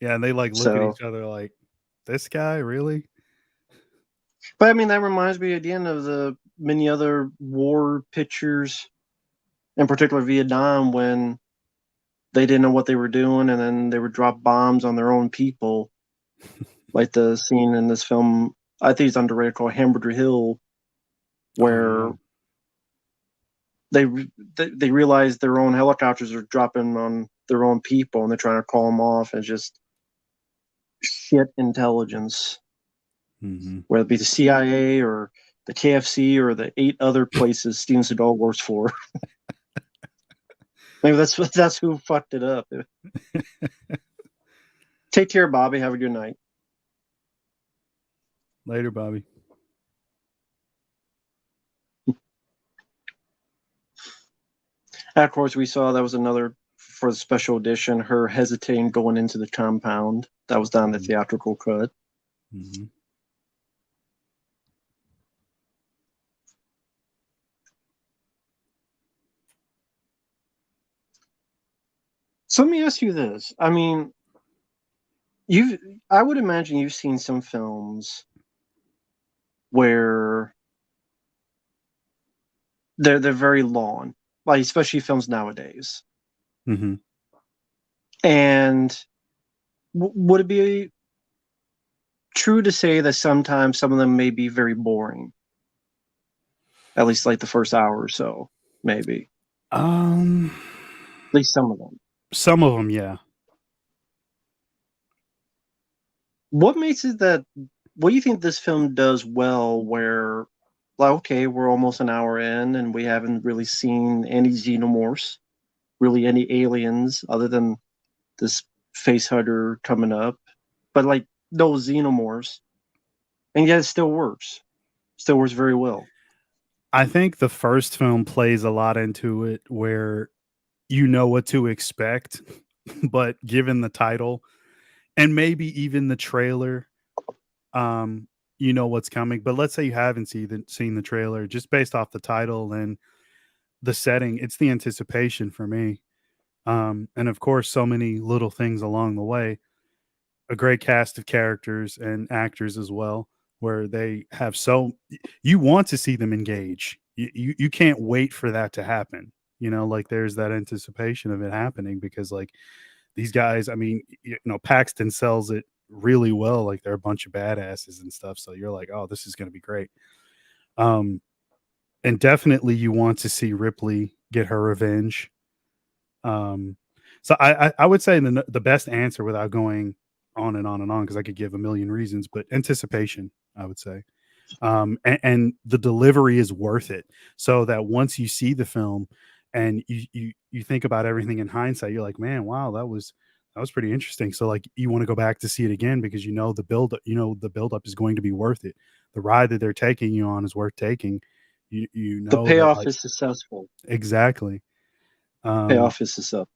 yeah, and they like look at So, each other like, "This guy really?" but I mean, that reminds me again of the many other war pictures, in particular Vietnam, when they didn't know what they were doing, and then they would drop bombs on their own people, like the scene in this film. I think it's underrated, called Hamburger Hill, Oh where yeah. they they realize their own helicopters are dropping on their own people, and they're trying to call them off. And just shit intelligence, Mm-hmm. whether it be the CIA or the KFC or the 8 other places Steven Seagal works for. Maybe that's who fucked it up. Take care, Bobby. Have a good night. Later, Bobby. And of course, we saw that was another for the special edition. Her hesitating going into the compound. That was down the Mm-hmm. theatrical cut. Mm-hmm. So let me ask you this. I mean, I would imagine you've seen some films where they're very long, like especially films nowadays. Mm-hmm. And would it be true to say that sometimes some of them may be very boring? At least like the first hour or so, maybe. Um, At least some of them. some of them, yeah. What makes it that? What do you think this film does well? Where, like, okay, we're almost an hour in, and we haven't really seen any xenomorphs, really any aliens, other than this face hugger coming up, but like no xenomorphs, and yet it still works. Still works very well. I think the first film plays a lot into it where you know what to expect, but given the title and maybe even the trailer, um, you know what's coming. But let's say you haven't seen the trailer, just based off the title and the setting, it's the anticipation for me. And of course, so many little things along the way. A great cast of characters and actors as well, where they have you want to see them engage. You can't wait for that to happen. Like there's that anticipation of it happening because like these guys, I mean, Paxton sells it really well. Like they're a bunch of badasses and stuff. So you're like, oh, this is going to be great. Um, and definitely you want to see Ripley get her revenge. Um, so I would say the best answer without going on and on and on because I could give a million reasons, but anticipation, I would say, and the delivery is worth it. So that once you see the film and you think about everything in hindsight, you're like, man, wow, that was pretty interesting. So like you want to go back to see it again because the build up is going to be worth it. The ride that they're taking you on is worth taking. You The know that payoff like is successful. exactly. Payoff is successful.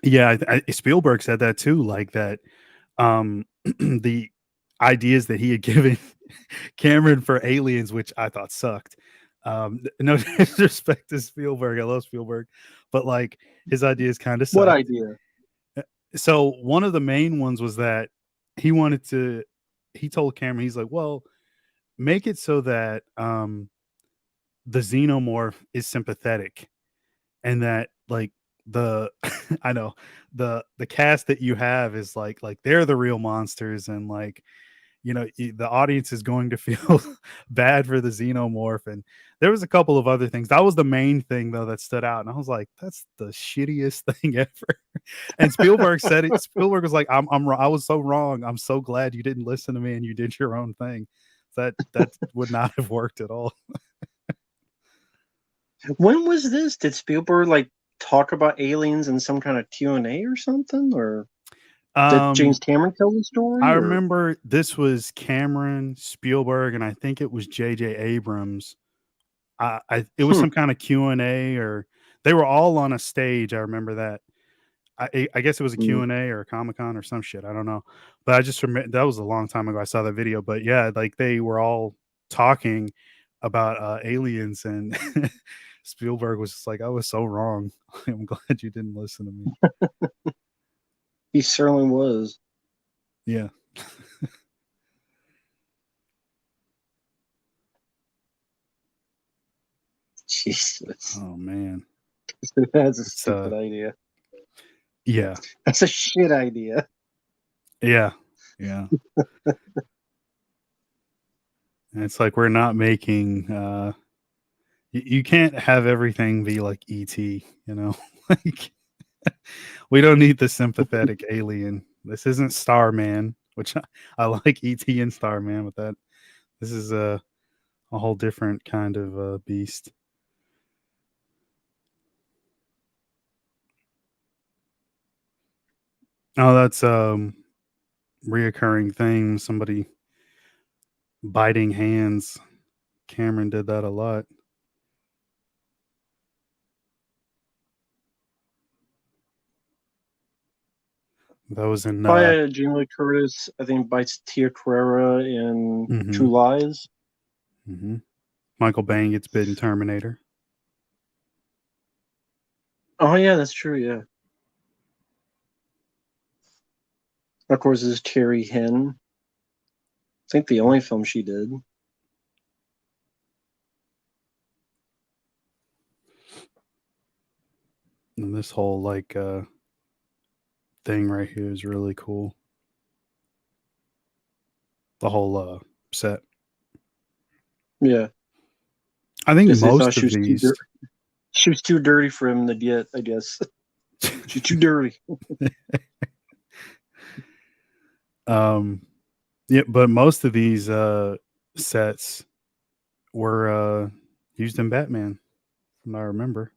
Yeah, Spielberg said that too, like that the ideas that he had given Cameron for Aliens, which I thought sucked. No disrespect to Spielberg, I love Spielberg, but like his ideas kind of What sucked. idea? So one of the main ones was that he wanted to he told Cameron, he's like, well, make it so that the xenomorph is sympathetic, and that like the I know the cast that you have is like they're the real monsters, and like the audience is going to feel bad for the xenomorph. And there was a couple of other things. That was the main thing though that stood out, and I was like, that's the shittiest thing ever. And Spielberg said it. Spielberg was like, I was so wrong. I'm so glad you didn't listen to me and you did your own thing. That would not have worked at all. When was this? Did Spielberg like talk about aliens in some kind of Q&A or something, or did James um Cameron tell the I story? Or remember this was Cameron, Spielberg, and I think it was J.J. Abrams. It was hmm. some kind of Q&A, or they were all on a stage. I remember that. I guess it was a Q&A or a Comic-Con or some shit. I don't know. But I just remember that was a long time ago I saw that video. But yeah, like they were all talking about aliens, and Spielberg was just like, I was so wrong. I'm glad you didn't listen to me. He certainly was. Yeah. Jesus. Oh man. That's a It's stupid idea. yeah. That's a shit idea. Yeah. Yeah. And it's like we're not making you can't have everything be like ET, like we don't need the sympathetic alien. This isn't Starman, which I like ET and Starman, but this is a whole different kind of beast. Oh, that's reoccurring thing. Somebody biting hands. Cameron did that a lot. That was in Oh yeah, Jamie Lee Curtis, I think, bites Tia Carrera in mm-hmm, True Lies. mm-hmm. Michael Bain gets bitten Terminator. Oh yeah, that's true. Yeah, of course, this is Terry Henn. I think the only film she did. And this whole like thing right here is really cool. The whole set. Yeah, I think guess they thought most of these. she was too dirty for him to get. I guess she's too dirty. Yeah, but most of these sets were used in Batman, from what I remember.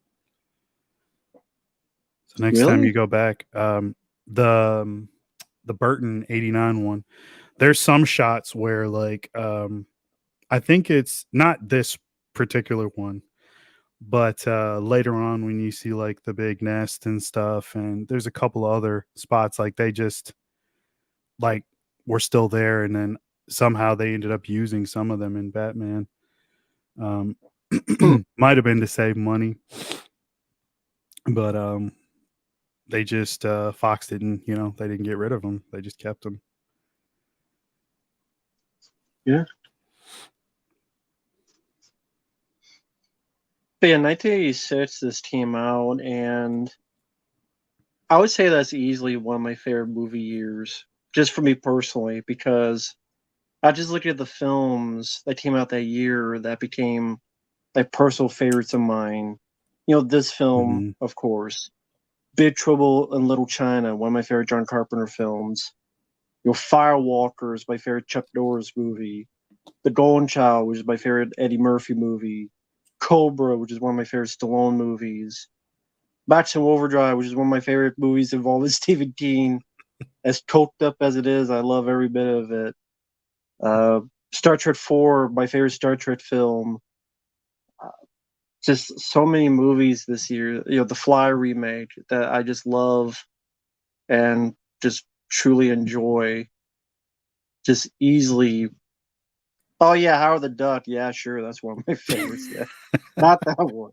So next time Really? you go back, the the Burton '89 one, there's some shots where like I think it's not this particular one, but later on when you see like the big nest and stuff, and there's a couple other spots like they just like were still there, and then somehow they ended up using some of them in Batman. Um, Hmm. might have been to save money, but they just Fox didn't, they didn't get rid of them. They just kept them. Yeah. But yeah, 1986, this came out, and I would say that's easily one of my favorite movie years, just for me personally, because I just looked at the films that came out that year that became like personal favorites of mine. This film, Mm-hmm. of course, Big Trouble in Little China, one of my favorite John Carpenter films. Firewalkers, my favorite Chuck Norris movie. The Golden Child, which is my favorite Eddie Murphy movie. Cobra, which is one of my favorite Stallone movies. Maximum Overdrive, which is one of my favorite movies involving Stephen King. As coked up as it is, I love every bit of it. Uh, Star Trek 4, my favorite Star Trek film. Uh, just so many movies this year. The Fly remake that I just love and just truly enjoy. Just easily. Oh yeah, Howard the Duck. Yeah, sure, that's one of my favorites. Yeah, not that one.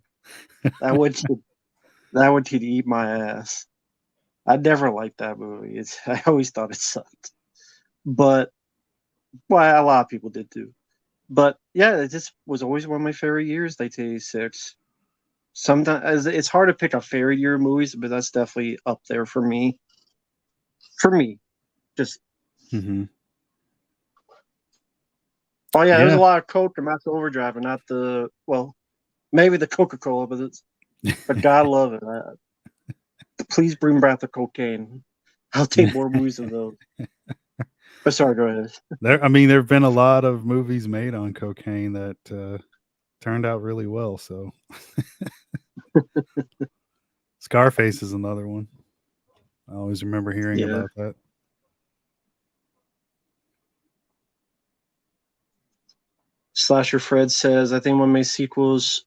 That would that would eat my ass. I never liked that movie. I always thought it sucked. But Well, a lot of people did too. But yeah, it just was always one of my favorite years, 1986. Sometimes it's hard to pick a favorite year of movies, but that's definitely up there for me. For me, just Mm-hmm. oh yeah, there's a Yeah. lot of Coke and Master Overdrive, and not maybe the Coca-Cola, but God love it. Please bring back the cocaine. I'll take more movies of those. But sorry, go ahead. I mean, there have been a lot of movies made on cocaine that turned out really well. So Scarface is another one. I always remember hearing Yeah. about that. Slasher Fred says, I think one of my sequels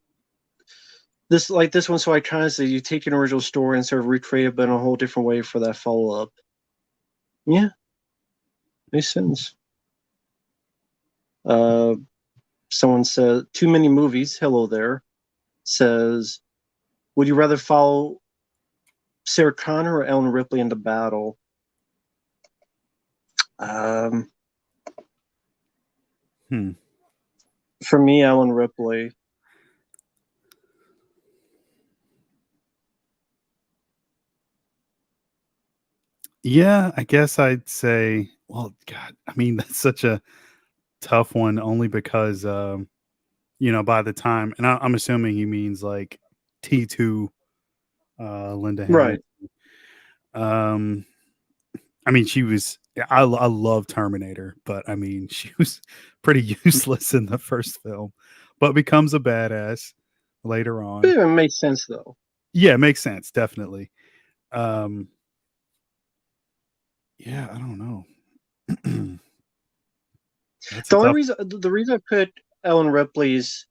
this one so I kind of say you take an original story and sort of recreate it but in a whole different way for that follow up. Yeah, makes sense. Uh Someone said too many movies, hello there, says, would you rather follow Sarah Connor or Ellen Ripley into battle? Um Hmm. for me, Ellen Ripley. Yeah, I guess I'd say, well, God, I mean, that's such a tough one only because, by the time, and I'm assuming he means like T2, Linda Right. Hamilton. Um, I mean, I love Terminator, but I mean, she was pretty useless in the first film, but becomes a badass later But on. it makes sense though. Yeah, it makes sense, definitely. Um, yeah, I don't know. That's a The only tough. reason the reason I put Ellen Ripley's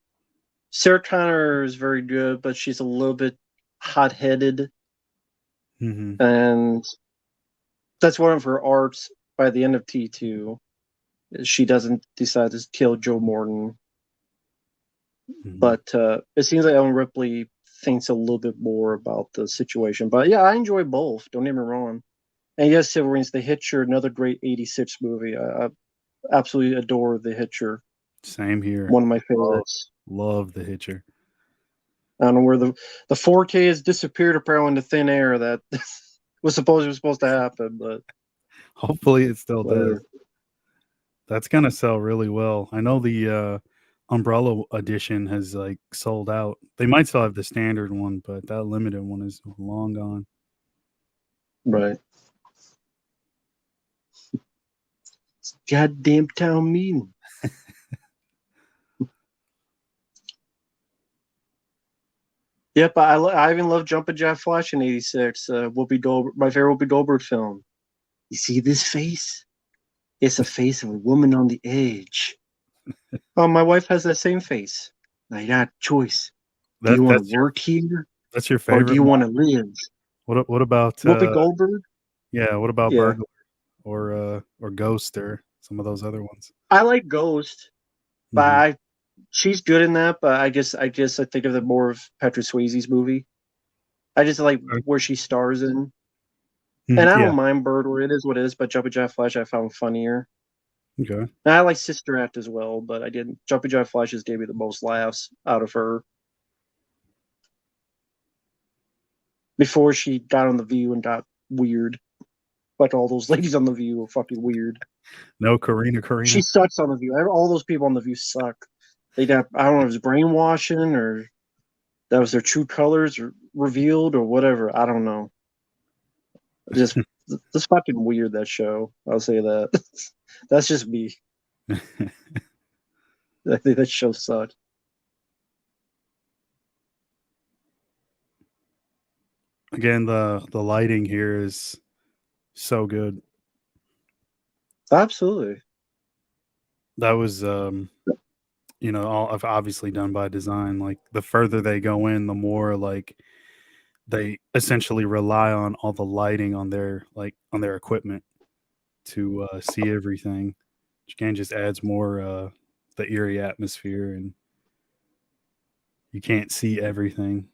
Sarah Connor is very good, but she's a little bit hot headed, Hmm. and that's one of her arcs by the end of T2. She doesn't decide to kill Joe Morton, Hmm. but it seems like Ellen Ripley thinks a little bit more about the situation. But yeah, I enjoy both. Don't get me wrong. And yes, Silverines, The Hitcher, another great '86 movie. I absolutely adore The Hitcher. Same here. One of my Love, favorites. love the Hitcher. I don't know where the 4K has disappeared apparently into thin air. That was supposed to happen, but Hopefully, it still yeah. does. That's gonna sell really well. I know the Umbrella edition has like sold out. They might still have the standard one, but that limited one is long gone. Right. Goddamn town meeting. Yep, I even love Jumpin' Jack Flash in '86. Whoopi Goldberg, my favorite Whoopi Goldberg film. You see this face? It's a face of a woman on the edge. Oh, my wife has that same face. Now you got a choice. Do That you want to that's your work here that's your or do favorite you one. want to live? What about Whoopi Goldberg? yeah? What about Yeah, Burglar or Ghost or some of those other ones? I like Ghost, but Hmm. she's good in that. But I think of it more of Patrick Swayze's movie. I just like where she stars in. And I Yeah. don't mind Burglar. It is what it is, but Jumpin' Jack Flash I found funnier. Okay. And I like Sister Act as well, but I didn't. Jumpin' Jack Flash just gave me the most laughs out of her before she got on The View and got weird. Like all those ladies on The View are fucking weird. No, Karina. She Karina. sucks on The View. All those people on The View suck. They got, I don't know if it's brainwashing or that was their true colors or revealed or whatever. I don't know. Just this fucking weird, that show. I'll say that. That's just me. I think that show sucked. Again, the lighting here is so good. Absolutely. That was all obviously done by design. Like the further they go in, the more like they essentially rely on all the lighting on their equipment to see everything, which again just adds more the eerie atmosphere, and you can't see everything.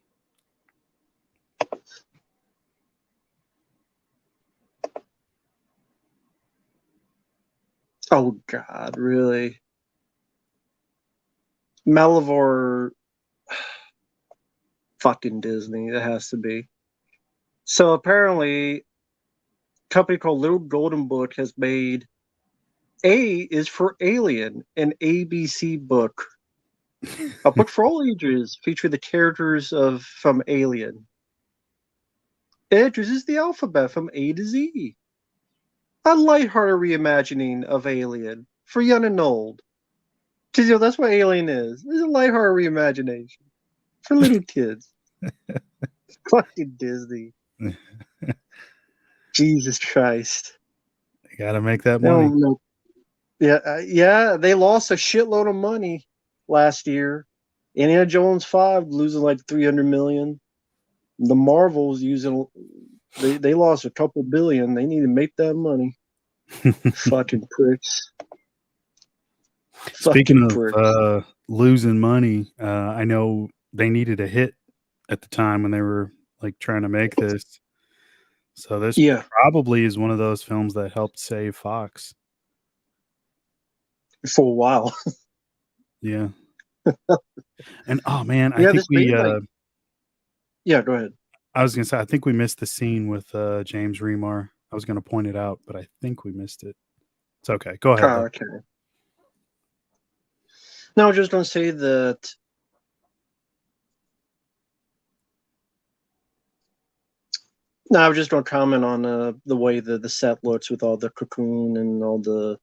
Oh God, really? Malivore, fucking Disney. It has to be. So apparently, a company called Little Golden Book has made A is for Alien, an ABC book, a book for all ages featuring the characters of from Alien. It introduces the alphabet from A to Z. A lighthearted reimagining of Alien for young and old. Because that's what Alien is. It's a lighthearted reimagination for little kids. Fucking Disney. Jesus Christ. You got to make that I money. don't know. Yeah, they lost a shitload of money last year. Indiana Jones 5 losing like 300 million. The Marvels using they lost a couple billion. They need to make that money. Fucking pricks. Speaking Fucking of pricks. losing money, I know they needed a hit at the time when they were like trying to make this. So this Yeah, probably is one of those films that helped save Fox. for a while. Yeah. And oh man, I Yeah, think this made like yeah. Go ahead. I was gonna say I think we missed the scene with James Remar. I was gonna point it out, but I think we missed it. It's okay. Go ahead though. Okay. No, I was just gonna say that. No, I was just gonna comment on the way the set looks with all the cocoon and all the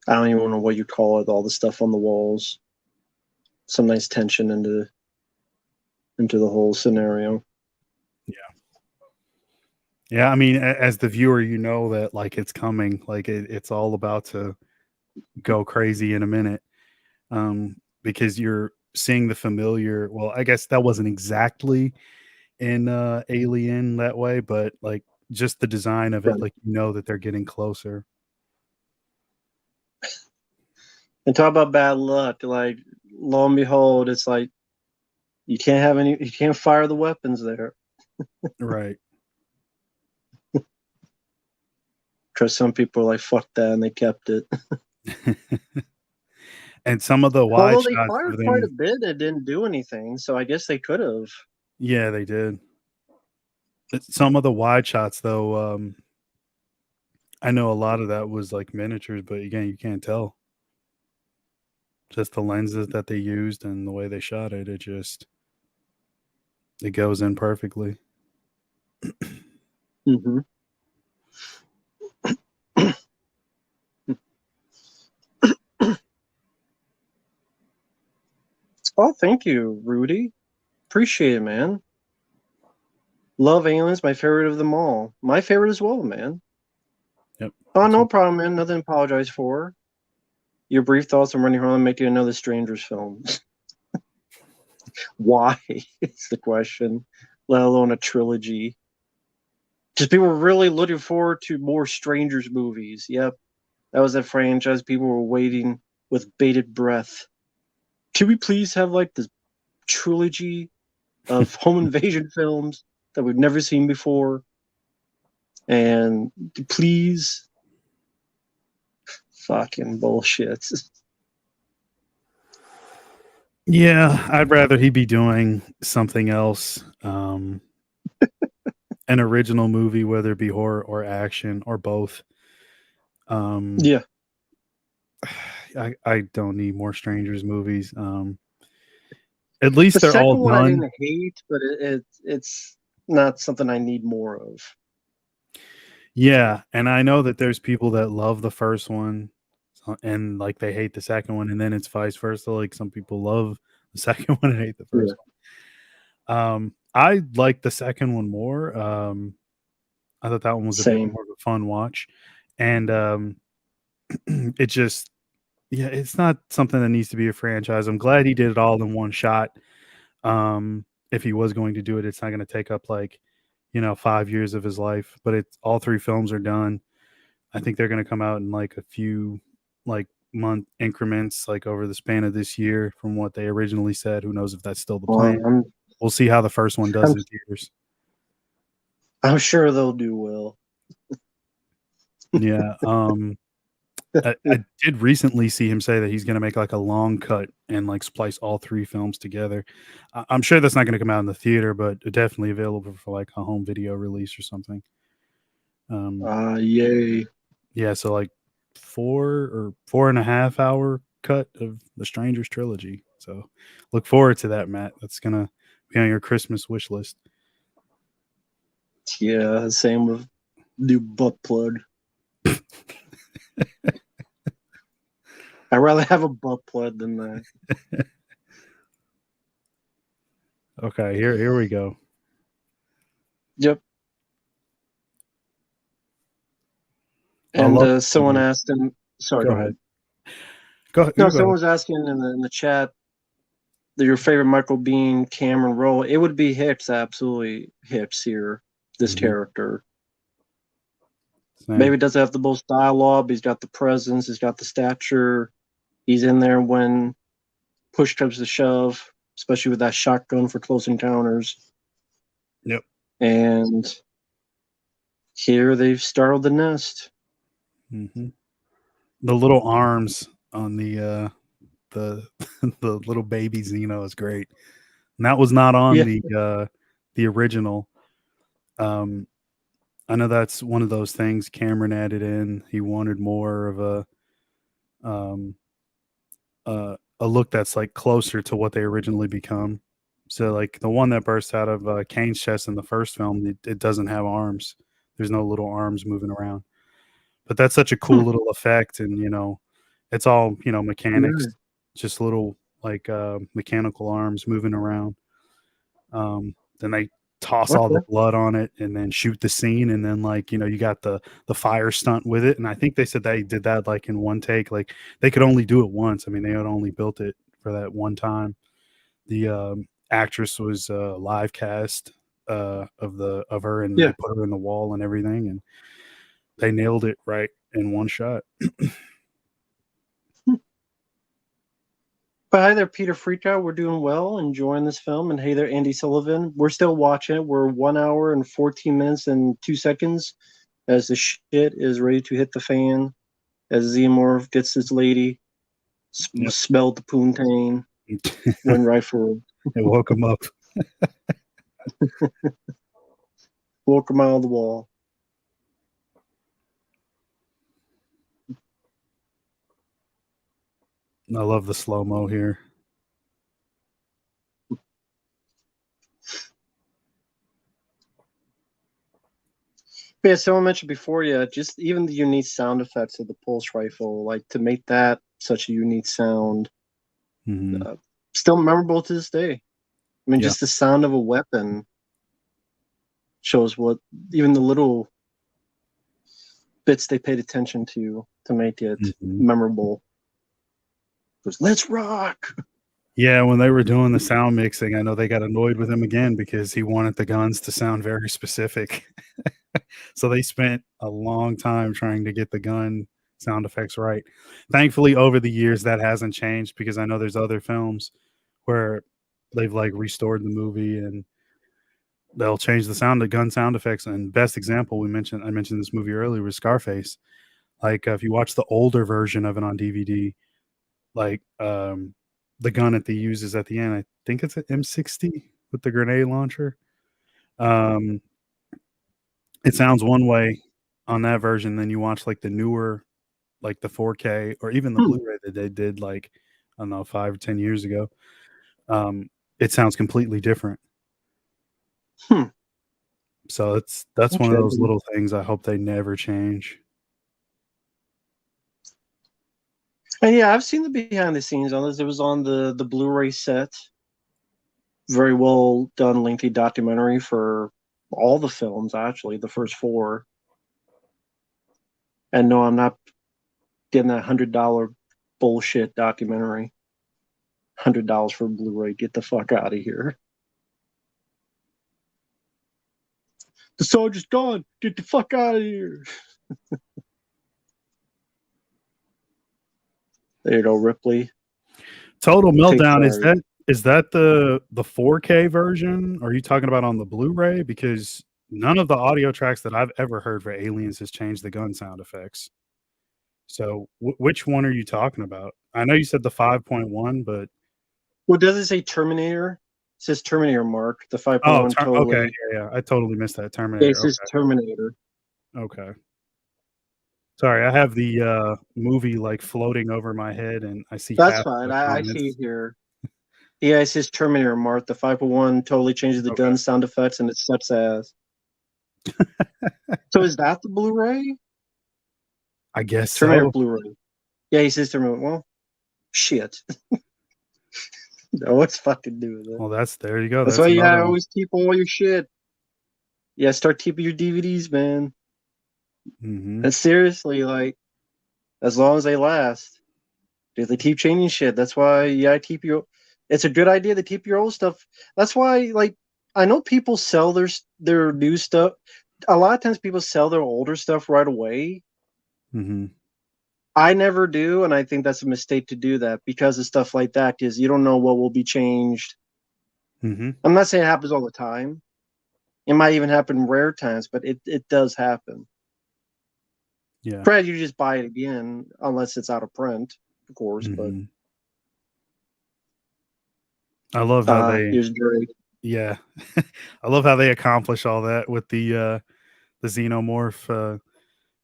I don't even know what you call it, all the stuff on the walls. Some nice tension into the whole scenario. Yeah, I mean, as the viewer, you know that like it's coming, like it's all about to go crazy in a minute, because you're seeing the familiar. Well, I guess that wasn't exactly in Alien that way, but like just the design of it, Right. like you know that they're getting closer. And talk about bad luck. Like lo and behold, it's like you can't fire the weapons there. Right. Because some people are like, fuck that, and they kept it. And some of the wide Although they shots fired of quite a them, bit, it didn't do anything. So I guess they could have. yeah, they did. Some of the wide shots, though, I know a lot of that was like miniatures, but again, you can't tell. Just the lenses that they used and the way they shot it, it goes in perfectly. Mm-hmm. Oh, thank you, Rudy. Appreciate it, man. Love Aliens, my favorite of them all. My favorite as well, man. Yep. Oh, no problem, man. Nothing to apologize for. Your brief thoughts on running around and making another Strangers film. Why? It's the question. Let alone a trilogy. Just people were really looking forward to more Strangers movies. Yep. That was a franchise people were waiting with bated breath. Can we please have like this trilogy of home invasion films that we've never seen before? And please, fucking bullshit. Yeah, I'd rather he be doing something else. An original movie, whether it be horror or action or both. Um, Yeah. I don't need more Strangers movies. At least The they're all second one I done. didn't hate, but it's not something I need more of. Yeah, and I know that there's people that love the first one and like they hate the second one, and then it's vice versa. Like some people love the second one and hate the Yeah. first one. I like the second one more. I thought that one was a bit Same. more of a fun watch, and it just yeah, it's not something that needs to be a franchise. I'm glad he did it all in one shot. If he was going to do it, it's not going to take up like 5 years of his life. But it's all three films are done. I think they're going to come out in like a few like month increments, like over the span of this year, from what they originally said. Who knows if that's still the Well, plan? We'll see how the first one does I'm in theaters. I'm sure they'll do well. Yeah. I did recently see him say that he's going to make like a long cut and like splice all three films together. I'm sure that's not going to come out in the theater, but definitely available for like a home video release or something. Yay. Yeah, so like 4.5 hour cut of the Strangers trilogy. So look forward to that, Matt. That's gonna be on your Christmas wish list. Yeah, same with new butt plug. I'd rather have a butt plug than that. Okay, here we go. Yep. I love And someone asked him. Sorry, go ahead. Go No, ahead. someone was asking in the chat your favorite Michael Biehn Cameron role. It would be Hicks, absolutely Hicks here. This character. Same. Maybe doesn't have the most dialogue, but he's got the presence, he's got the stature. He's in there when push comes to shove, especially with that shotgun for close encounters. Yep. And here they've startled the nest. Mm-hmm. The little arms on the the little baby Xeno is great. And that was not on the original. I know that's one of those things Cameron added in. He wanted more of a look that's like closer to what they originally become. So like the one that bursts out of Kane's chest in the first film, it doesn't have arms. There's no little arms moving around. But that's such a cool little effect, and it's all mechanics, just little like mechanical arms moving around. Then they toss all the blood on it and then shoot the scene, and then like you got the fire stunt with it. And I think they said they did that like in one take. Like they could only do it once. I mean, they had only built it for that one time. The actress was live cast of her, and they put her in the wall and everything, and they nailed it right in one shot. But hi there, Peter Freakout. We're doing well, enjoying this film. And hey there, Andy Sullivan. We're still watching it. We're 1 hour and 14 minutes and 2 seconds as the shit is ready to hit the fan. As Xenomorph gets his lady, smelled the poontang, went right for him. It woke him up. Woke him out of the wall. I love the slow-mo here. Yeah, someone mentioned before, just even the unique sound effects of the pulse rifle, like to make that such a unique sound, still memorable to this day. I mean, just the sound of a weapon shows what even the little bits they paid attention to make it memorable. It was, let's rock. Yeah, when they were doing the sound mixing, I know they got annoyed with him again because he wanted the guns to sound very specific. So they spent a long time trying to get the gun sound effects right. Thankfully, over the years, that hasn't changed because I know there's other films where they've like restored the movie and they'll change the gun sound effects. And best example I mentioned this movie earlier was Scarface. Like if you watch the older version of it on DVD, like the gun that they uses at the end, I think it's an M60 with the grenade launcher. It sounds one way on that version. Then you watch like the newer, like the 4K or even the Blu-ray that they did like, I don't know, 5 or 10 years ago. It sounds completely different. So that's one of those little things I hope they never change. And yeah, I've seen the behind the scenes on this. It was on the Blu-ray set. Very well done, lengthy documentary for all the films, actually, the first 4. And no, I'm not getting that $100 bullshit documentary. $100 for Blu-ray. Get the fuck out of here. The soldier's gone. Get the fuck out of here. There you go, Ripley. Total Meltdown, is that the 4K version? Or are you talking about on the Blu-ray? Because none of the audio tracks that I've ever heard for Aliens has changed the gun sound effects. So which one are you talking about? I know you said the 5.1, but Well, does it say Terminator? It says Terminator, Marq. The oh, 5.1 okay, totally. yeah, I totally missed that Yeah, it Terminator. says Terminator. Okay. Sorry, I have the movie like floating over my head, and I see That's half fine. the I see it comments. here. Yeah, it says Terminator, Marq. The 5.1 totally changes the Okay. gun sound effects and it sucks ass. So is that the Blu-ray? I guess Terminator so. Blu-ray. Yeah, he says Terminator. Well, shit. No, what's fucking doing it? Well, there you go. That's why That's you another gotta one. always keep all your shit. Yeah, start keeping your DVDs, man. Hmm. And seriously, like, as long as they last. Dude, they keep changing shit. That's why keep your. It's a good idea to keep your old stuff. That's why, like, I know people sell their new stuff. A lot of times, people sell their older stuff right away. Hmm. I never do, and I think that's a mistake to do that because of stuff like that. Because you don't know what will be changed. Hmm. I'm not saying it happens all the time. It might even happen rare times, but it does happen. Yeah. Fred, you just buy it again unless it's out of print, of course. But Hmm. I love how they, here's Drake. yeah, I love how they accomplish all that with the xenomorph.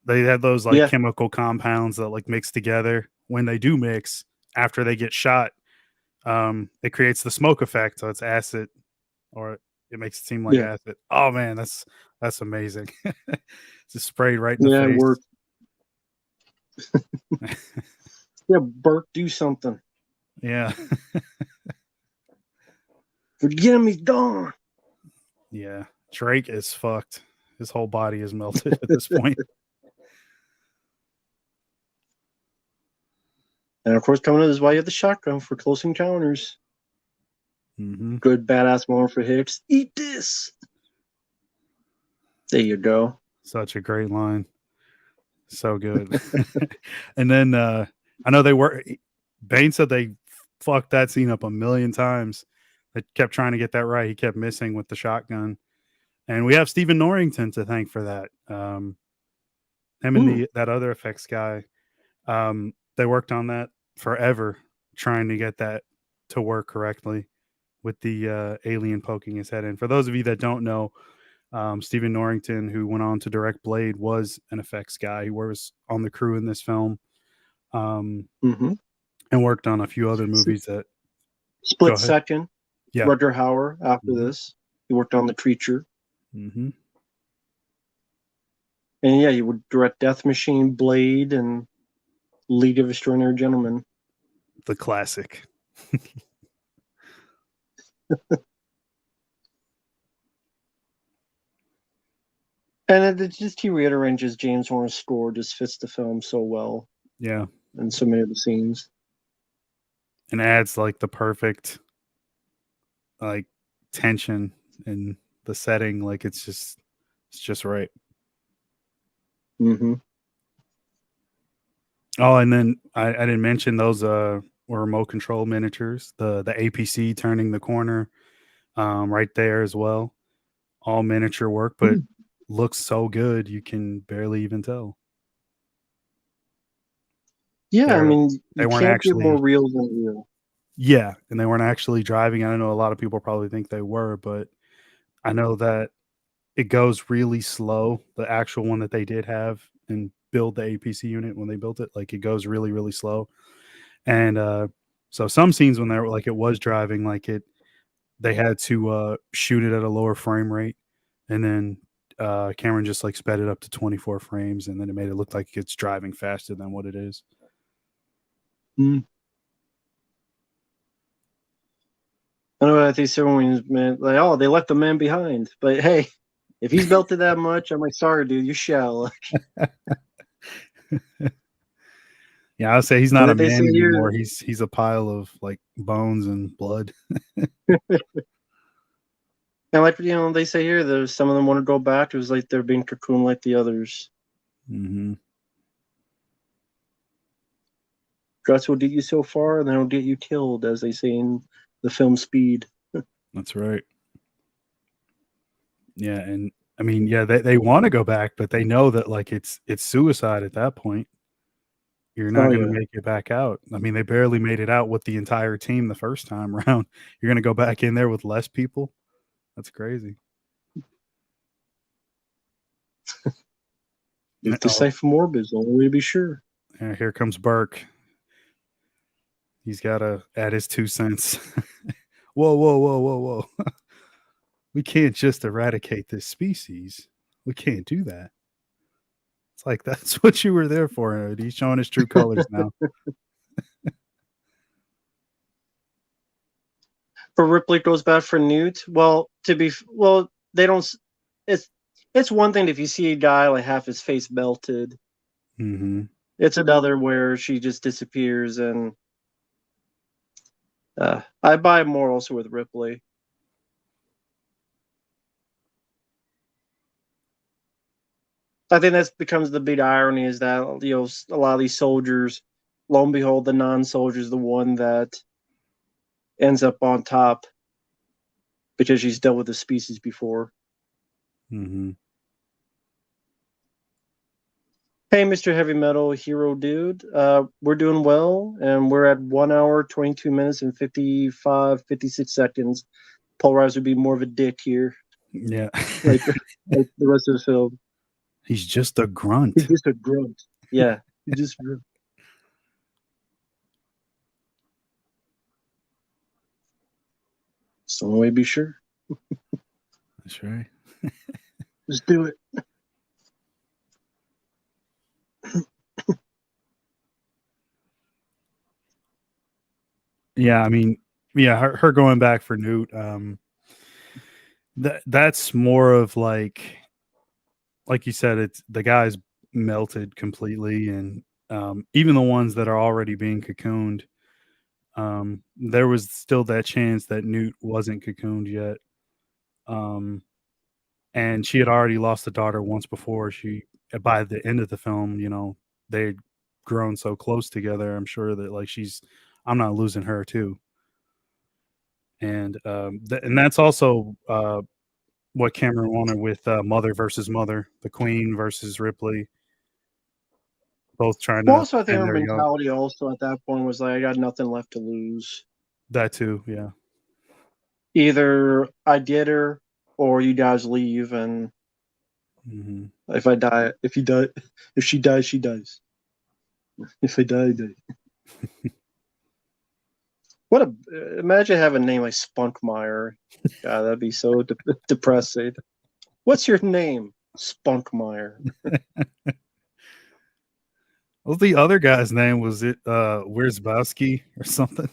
They had those like Yeah, chemical compounds that like mix together. When they do mix after they get shot, it creates the smoke effect. So it's acid, or it makes it seem like yeah, acid. Oh man, that's amazing. Just sprayed right in the yeah. It face. worked. Yeah, Burke, do something. Yeah, Forget him, he's gone. yeah. Drake is fucked. His whole body is melted at this point. And of course, coming up is why you have the shotgun for close encounters. Hmm. Good badass moment for Hicks. Eat this. There you go. Such a great line. So good. And then I know Bane said they fucked that scene up a million times. They kept trying to get that right. He kept missing with the shotgun. And we have Stephen Norrington to thank for that. Him and Hmm. that other effects guy. They worked on that forever, trying to get that to work correctly with the alien poking his head in. For those of you that don't know, Stephen Norrington, who went on to direct Blade, was an effects guy. He was on the crew in this film, um, Mm-hmm. and worked on a few other movies. That Go Split ahead. second. Yeah. Roger Hauer after Hmm. this. He worked on The Creature. Hmm. And yeah, he would direct Death Machine, Blade, and League of Extraordinary Gentlemen. The classic. And he rearranges James Horner's score, just fits the film so well Yeah, in so many of the scenes. and adds like the perfect like tension in the setting. Like it's just right. Mm-hmm. Oh, and then I didn't mention those were remote control miniatures. The APC turning the corner, right there as well. All miniature work, but looks so good you can barely even tell. Yeah, I They're mean, they you weren't can't get more actually, real than real. yeah, and they weren't actually driving. I know a lot of people probably think they were, but I know that it goes really slow. The actual one that they did have and build the APC unit when they built it, like it goes really, really slow. And so some scenes when they were like it was driving, like they had to shoot it at a lower frame rate, and then Cameron just like sped it up to 24 frames, and then it made it look like it's driving faster than what it is. Mm. I know I think everyone's man like, oh, they left the man behind. But hey, if he's belted that much, I'm like, sorry, dude, you shall. Yeah, I'll say he's And not a that they say man here, anymore. He's a pile of like bones and blood. and like they say here, there's some of them want to go back. It was like they're being cocooned like the others. Hmm. Guts will get you so far, and then it'll get you killed, as they say in the film Speed. That's right. Yeah, and I mean, yeah, they want to go back, but they know that like it's suicide at that point. you're not going to make it back out. I mean, they barely made it out with the entire team the first time around. You're going to go back in there with less people? That's crazy. If the Cinephile Morbid is the only way to be sure. And here comes Burke. He's got to add his 2 cents. Whoa, whoa, whoa, whoa, whoa. We can't just eradicate this species. We can't do that. It's like, that's what you were there for. He's showing his true colors now. But Ripley goes back for Newt. Well, they don't. It's one thing if you see a guy like half his face melted. Mm-hmm. It's another where she just disappears, and I buy more also with Ripley. I think that becomes the big irony is that a lot of these soldiers, lo and behold, the non-soldier is the one that ends up on top because she's dealt with the species before. Mm-hmm. Hey, Mr. Heavy Metal Hero Dude. We're doing well, and we're at 1 hour, 22 minutes, and 56 seconds. Paul Reiser would be more of a dick here. Yeah. like the rest of the film. He's just a grunt. He's just a grunt. Yeah, he's just a grunt. It's the only way to be sure. That's right. Just do it. Yeah, I mean, yeah, her going back for Newt, that's more of like you said, it's the guy's melted completely, and even the ones that are already being cocooned, there was still that chance that Newt wasn't cocooned yet. And she had already lost a daughter once before. By the end of the film, they'd grown so close together. I'm sure that I'm not losing her too. And and that's also what Cameron wanted with Mother versus Mother, the Queen versus Ripley, both trying to. Also, I think her mentality also at that point was like, I got nothing left to lose. That too, yeah. Either I get her, or you guys leave, and if I die, if she dies, she dies. If I die, I die. Imagine having a name like Spunkmeyer. God, that'd be so depressing. What's your name? Spunkmeyer. Well, the other guy's name was it Wierzbowski or something?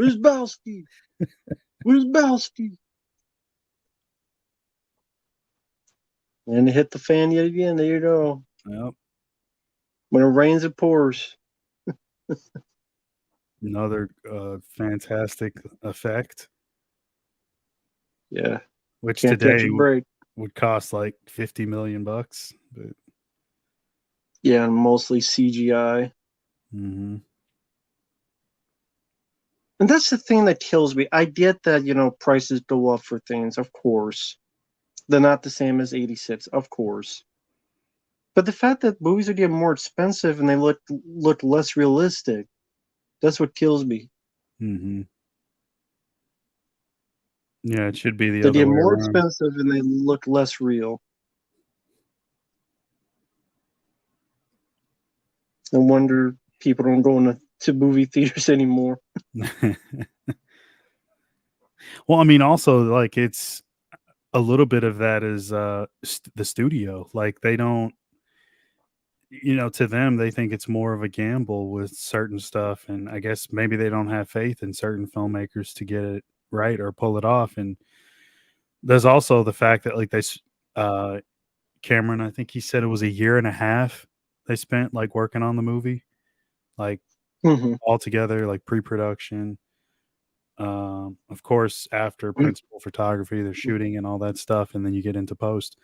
Wierzbowski. Wierzbowski. And it hit the fan yet again. There you go. Yep. When it rains, it pours. Another fantastic effect. Yeah. Which today would cost like $50 million, but yeah, and mostly CGI. Mm-hmm. And that's the thing that kills me. I get that, prices go up for things, of course. They're not the same as 86, of course. But the fact that movies are getting more expensive and they look less realistic, that's what kills me. Mm-hmm. Yeah, it should be the they other way get more around. Expensive and they look less real. No wonder people don't go to movie theaters anymore. Well, I mean, also, like, it's a little bit of that is the studio. Like, they don't, to them, they think it's more of a gamble with certain stuff. And I guess maybe they don't have faith in certain filmmakers to get it right or pull it off. And there's also the fact that, like, Cameron, I think he said it was 1.5 years they spent, like, working on the movie, like, all together, like, pre-production. Of course, after principal photography, they're shooting and all that stuff, and then you get into post.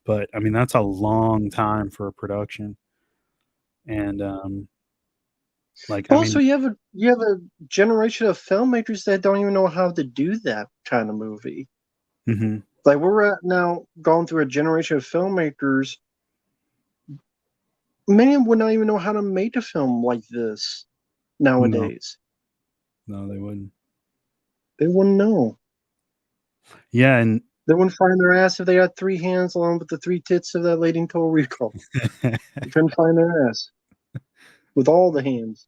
But I mean, that's a long time for a production. And also, you have a generation of filmmakers that don't even know how to do that kind of movie. Mm-hmm. Like, we're now going through a generation of filmmakers Many would not even know how to make a film like this No, nowadays. no, they wouldn't. They wouldn't know. Yeah, and They wouldn't find their ass if they had 3 hands along with the 3 tits of that lady in Total Recall. They couldn't find their ass with all the hands.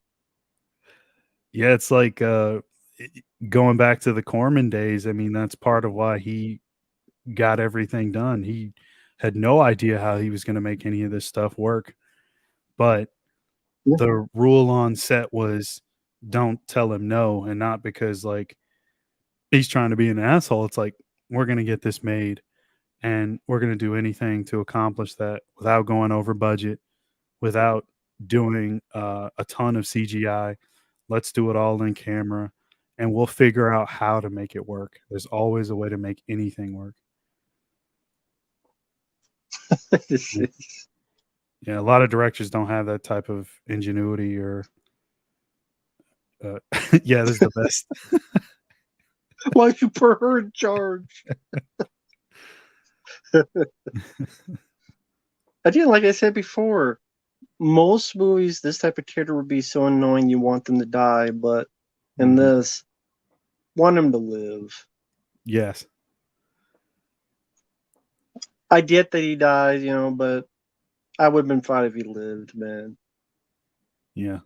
yeah, it's like going back to the Corman days. I mean, that's part of why he got everything done. He had no idea how he was going to make any of this stuff work, but Yeah. the rule on set was don't tell him no, and not because like he's trying to be an asshole. It's like we're going to get this made, and we're going to do anything to accomplish that without going over budget, without doing a ton of CGI. Let's do it all in camera, and we'll figure out how to make it work. There's always a way to make anything work. Yeah, yeah, a lot of directors don't have that type of ingenuity or. Yeah, this is the best. Why you put her in charge? Again, like I said before, most movies, this type of character would be so annoying you want them to die, but in this, want them to live. Yes. I get that he dies, but I would have been fine if he lived, man. Yeah.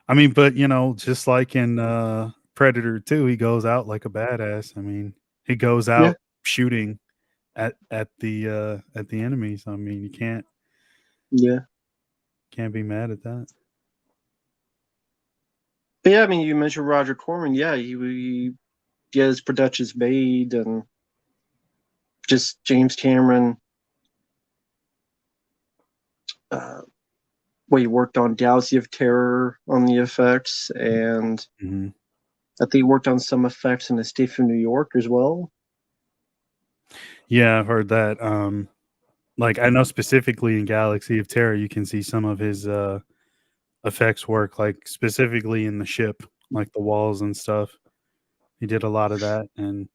I mean, but just like in Predator 2, he goes out like a badass. I mean, he goes out shooting at the enemies. I mean, you can't be mad at that. But yeah, I mean, you mentioned Roger Corman. Yeah, he get his productions made, and just James Cameron. He worked on Galaxy of Terror on the effects, and I think he worked on some effects in Escape from New York as well. Yeah, I've heard that. Like I know specifically in Galaxy of Terror, you can see some of his effects work, like specifically in the ship, like the walls and stuff. He did a lot of that, and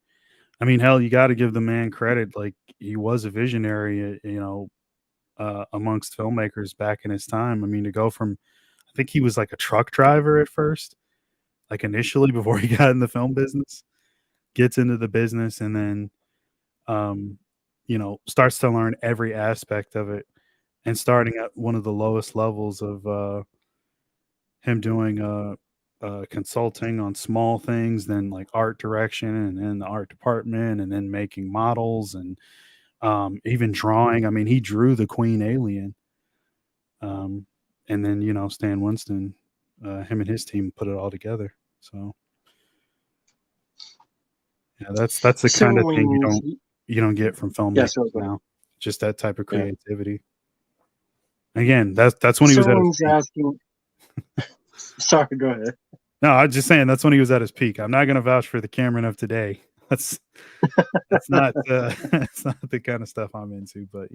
I mean, hell, you got to give the man credit. Like he was a visionary, amongst filmmakers back in his time. I mean, to go from, I think he was like a truck driver at first, like initially before he got in the film business, gets into the business, and then, starts to learn every aspect of it, and starting at one of the lowest levels of him doing consulting on small things, then like art direction, and then the art department, and then making models and even drawing. I mean, he drew the Queen alien. And then Stan Winston, him and his team put it all together. So yeah, that's the kind of thing you don't get from filmmakers now. Just that type of creativity. Again, that's when he was at his peak. Asking. Sorry, go ahead. No, I'm just saying that's when he was at his peak. I'm not going to vouch for the Cameron of today. That's not that's not the kind of stuff I'm into. But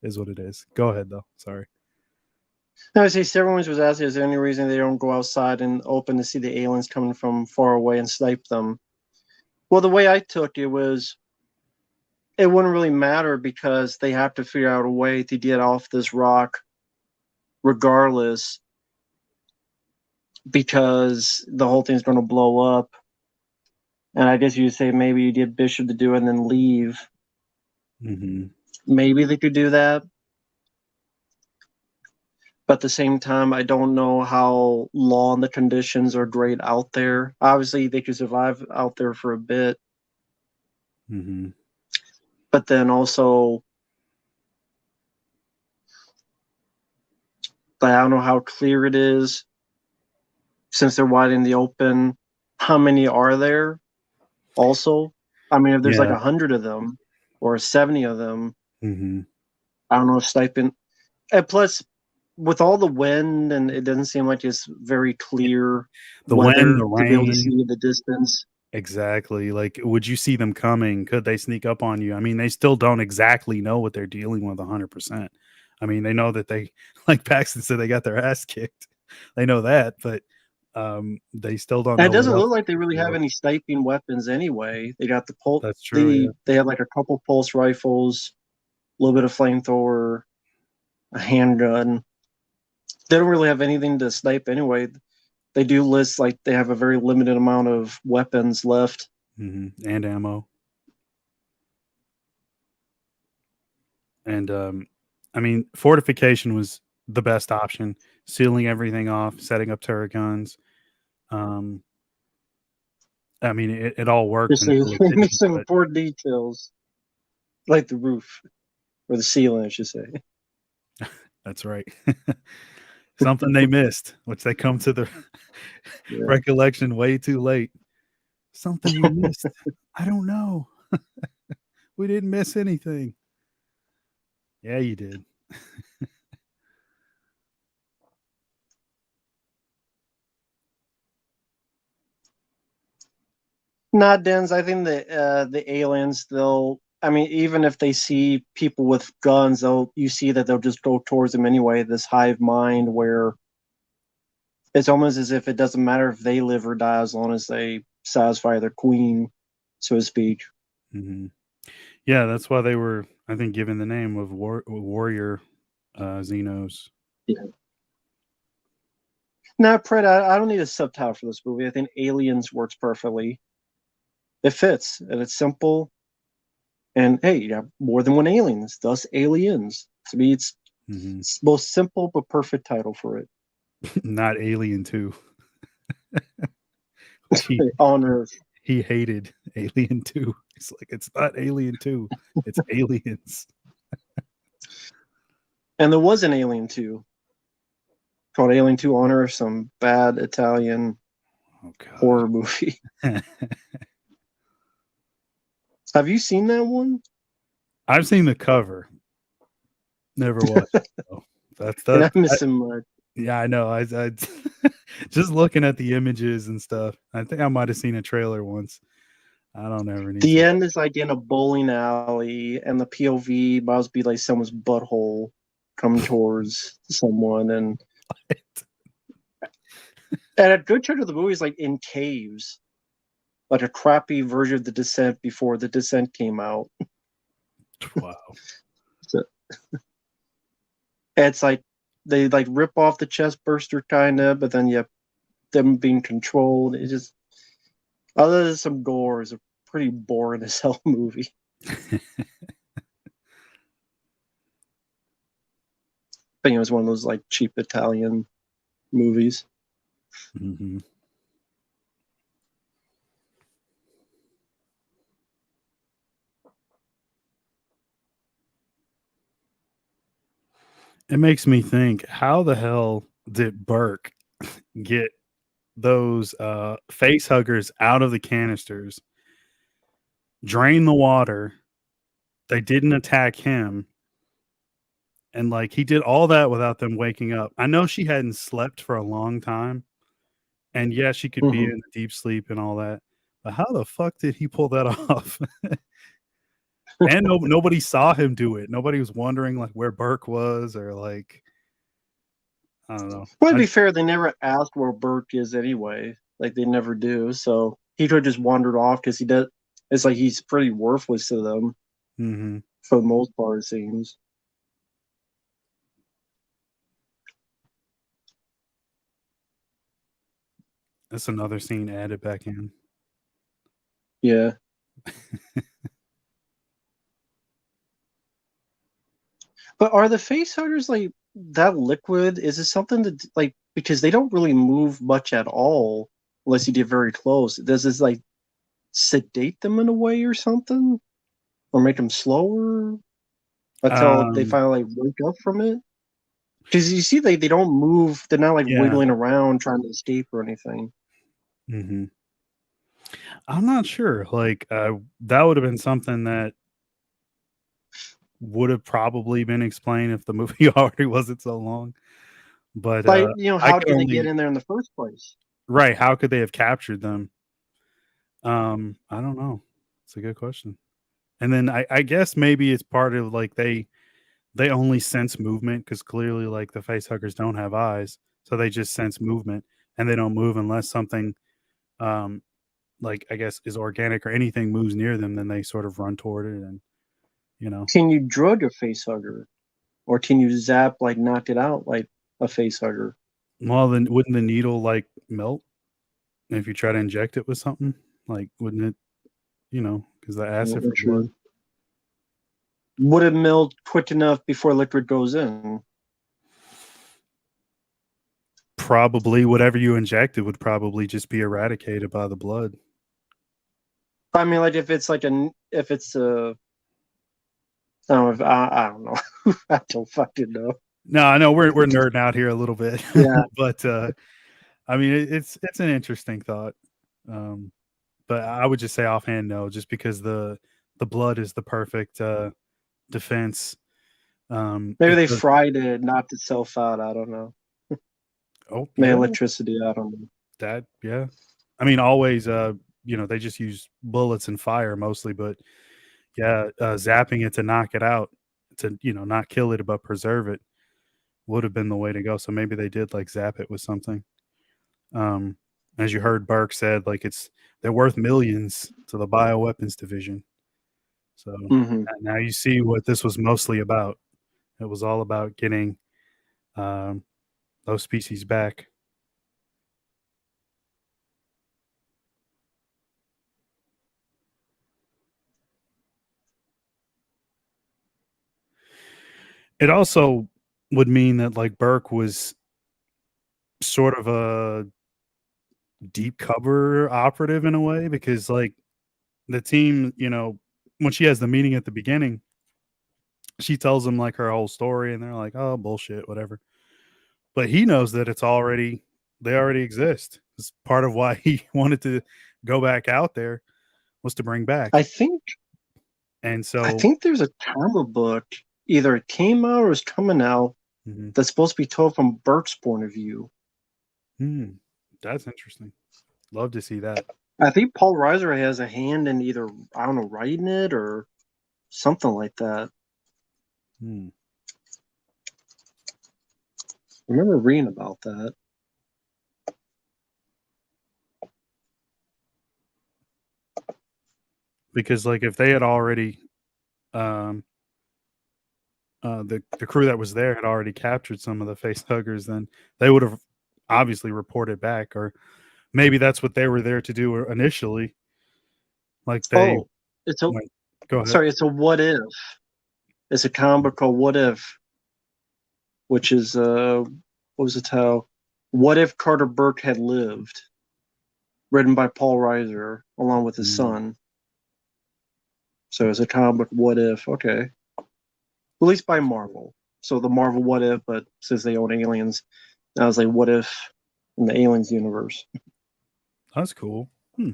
is what it is. Go ahead though. Sorry. No, I say Severin was asking, is there any reason they don't go outside and open to see the aliens coming from far away and snipe them? Well, the way I took it was, it wouldn't really matter because they have to figure out a way to get off this rock regardless, because the whole thing's going to blow up. And I guess you'd say maybe you get Bishop to do it and then leave. Maybe they could do that. But at the same time, I don't know how long the conditions are great out there. Obviously, they could survive out there for a bit. But then also, I don't know how clear it is since they're wide in the open. How many are there? Also, I mean, if there's like 100 of them or 70 of them, I don't know if sniping. And plus, with all the wind, and it doesn't seem like it's very clear weather to be able to see the distance. Exactly. Like, would you see them coming? Could they sneak up on you? I mean, they still don't exactly know what they're dealing with 100%. I mean, they know that they, like Paxton said, they got their ass kicked. They know that, but they still don't know. It doesn't look like they really have any sniping weapons anyway. They got the pulse. That's true. They have like a couple pulse rifles. little bit of flamethrower, a handgun. They don't really have anything to snipe anyway. They do list like they have a very limited amount of weapons left. And ammo. And I mean, fortification was the best option. Sealing everything off, setting up turret guns. Um, I mean, it all worked Just they until it didn't. miss some But important details, like the roof or the ceiling, I should say. that's right. Something they missed, which they come to the Yeah. recollection way too late. Something we missed. I don't know. We didn't miss anything. Yeah, you did. Not Dens. I think the aliens, they'll. I mean, even if they see people with guns, you see that they'll just go towards them anyway. This hive mind where it's almost as if it doesn't matter if they live or die as long as they satisfy their queen, so to speak. Mm-hmm. Yeah, that's why they were, I think, given the name of warrior Xenos. Yeah. Now, Pred, I don't need a subtitle for this movie. I think Aliens works perfectly. It fits, and it's simple. And hey, you have more than one aliens, thus aliens. To me, it's most simple but perfect title for it. Not Alien 2. On Earth. He hated Alien 2. It's like, it's not Alien 2. It's Aliens. And there was an Alien 2 called Alien 2 on Earth, some bad Italian horror movie. Have you seen that one? I've seen the cover. Never watched it. So that's and I'm missing much. Yeah, I know. I just looking at the images and stuff. I think I might have seen a trailer once. I don't ever need. The end is like in a bowling alley, and the POV must be like someone's butthole coming towards someone, and a good chunk of the movie is like in caves, like a crappy version of The Descent before The Descent came out. Wow. So, it's like they like rip off the chest burster kind of, but then you have them being controlled. It just, other than some gore, is a pretty boring as hell movie. I think it was one of those like cheap Italian movies. Mm-hmm. It makes me think, how the hell did Burke get those face huggers out of the canisters, drain the water? They didn't attack him. And like, he did all that without them waking up. I know she hadn't slept for a long time. And yeah, she could be in deep sleep and all that. But how the fuck did he pull that off? And nobody saw him do it. Nobody was wondering like where Burke was, or like, I don't know. Well, to be fair, they never asked where Burke is anyway. Like they never do. So he could have just wandered off because he does. It's like he's pretty worthless to them for the most part, it seems. That's another scene added back in. Yeah. But are the face huggers like that liquid? Is it something that like, because they don't really move much at all unless you get very close? Does this like sedate them in a way or something, or make them slower until they finally like, wake up from it? Because you see, they don't move. They're not like wiggling around trying to escape or anything. I'm not sure. Like that would have been something that would have probably been explained if the movie already wasn't so long. But like, how did they get in there in the first place? Right? How could they have captured them? I don't know. It's a good question. And then I guess maybe it's part of like they only sense movement, because clearly like the face huggers don't have eyes, so they just sense movement, and they don't move unless something like, I guess, is organic or anything moves near them, then they sort of run toward it. And you know. Can you drug a face hugger, or can you zap like knock it out like a face hugger? Well, then wouldn't the needle like melt if you try to inject it with something? Like, wouldn't it? You know, because the acid for blood. True. Would it melt quick enough before liquid goes in? Probably whatever you injected would probably just be eradicated by the blood. I mean, like if it's like if it's a, I don't know. I don't know. I don't fucking know. No, I know we're nerding out here a little bit, Yeah. but I mean it's an interesting thought. Um, but I would just say offhand no, just because the blood is the perfect defense. Maybe It they does, fried it, knocked itself out. I don't know. oh Maybe yeah, electricity. I don't know. that yeah. I mean always you know they just use bullets and fire mostly, but yeah, zapping it to knock it out to you know not kill it but preserve it would have been the way to go. So maybe they did like zap it with something. Um, as you heard Burke said, like they're worth millions to the bioweapons division. So Hmm. now you see what this was mostly about. It was all about getting um, those species back. It also would mean that like Burke was sort of a deep cover operative in a way because like the team, you know, when she has the meeting at the beginning, she tells them like her whole story and they're like, "Oh, bullshit, whatever." But he knows that they already exist. It's part of why he wanted to go back out there was to bring back. I think And I so think there's a comic book, either it came out or is coming out, mhm. that's supposed to be told from Burke's point of view. Hmm, that's interesting. Love to see that. I think Paul Reiser has a hand in either, I don't know, writing it or something like that. Hmm. I remember reading about that. Because like if they had already um the crew that was there had already captured some of the face huggers, then they would have obviously reported back, or maybe that's what they were there to do initially. Like they Oh, it's a went, go ahead. sorry, it's a what if. It's a comic book called What If, which is what was the title? What if Carter Burke had lived? Written by Paul Reiser along with his Hmm. son. So it's a comic book What If. Okay. Released by Marvel. So the Marvel What If, but since they own aliens, I was like, what if in the aliens universe? That's cool. Hmm.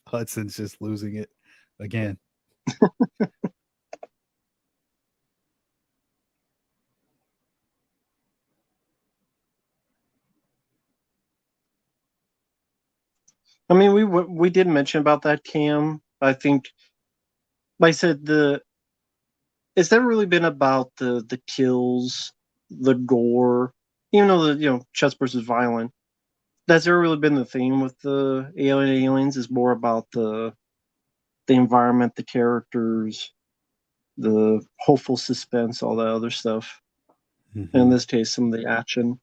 Hudson's just losing it again. I mean, we did mention about that, Cam. I think, like I said, the it's never really been about the kills, the gore, even though the chess versus violent. That's never really been the theme with the aliens. Is more about the environment, the characters, the hopeful suspense, all that other stuff. And in Hmm. this case, some of the action.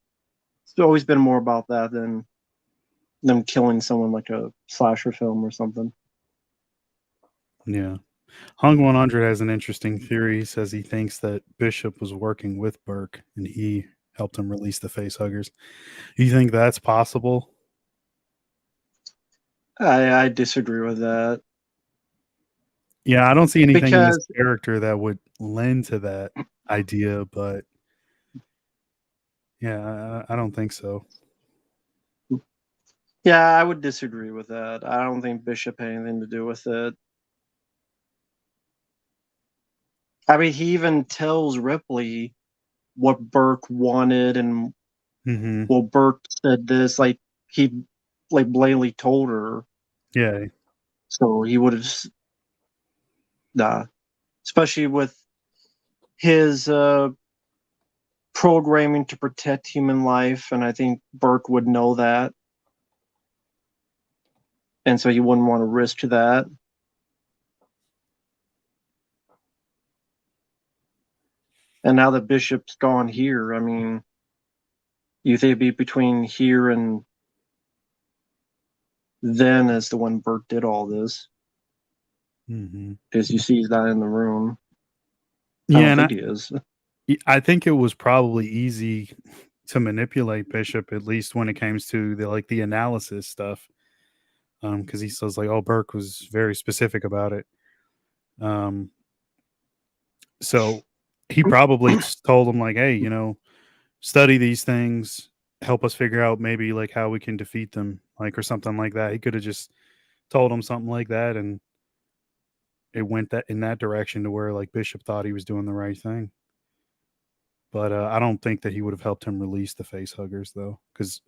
It's always been more about that than them killing someone like a slasher film or something. Yeah. Hung 100 has an interesting theory. He says he thinks that Bishop was working with Burke and he helped him release the face huggers. You think that's possible? I disagree with that Yeah, I don't see anything in this because character that would lend to that idea, but yeah, I don't think so. yeah, I would disagree with that. I don't think Bishop had anything to do with it. I mean, he even tells Ripley what Burke wanted, and Hmm. well, Burke said this. Like he, like blatantly told her, Yeah. so he would have, nah. Especially with his programming to protect human life, and I think Burke would know that. and so he wouldn't want to risk that. And now the bishop's gone here. I mean, you think it'd be between here and then as the when Bert did all this, because you see he's not in the room. I don't think he is. I think it was probably easy to manipulate Bishop, at least when it comes to the analysis stuff, because he says like, "Oh, Burke was very specific about it." So he probably just told him like, "Hey, study these things, help us figure out maybe like how we can defeat them, like or something like that." He could have just told him something like that, and it went in that direction to where like Bishop thought he was doing the right thing. But I don't think that he would have helped him release the face huggers, though, because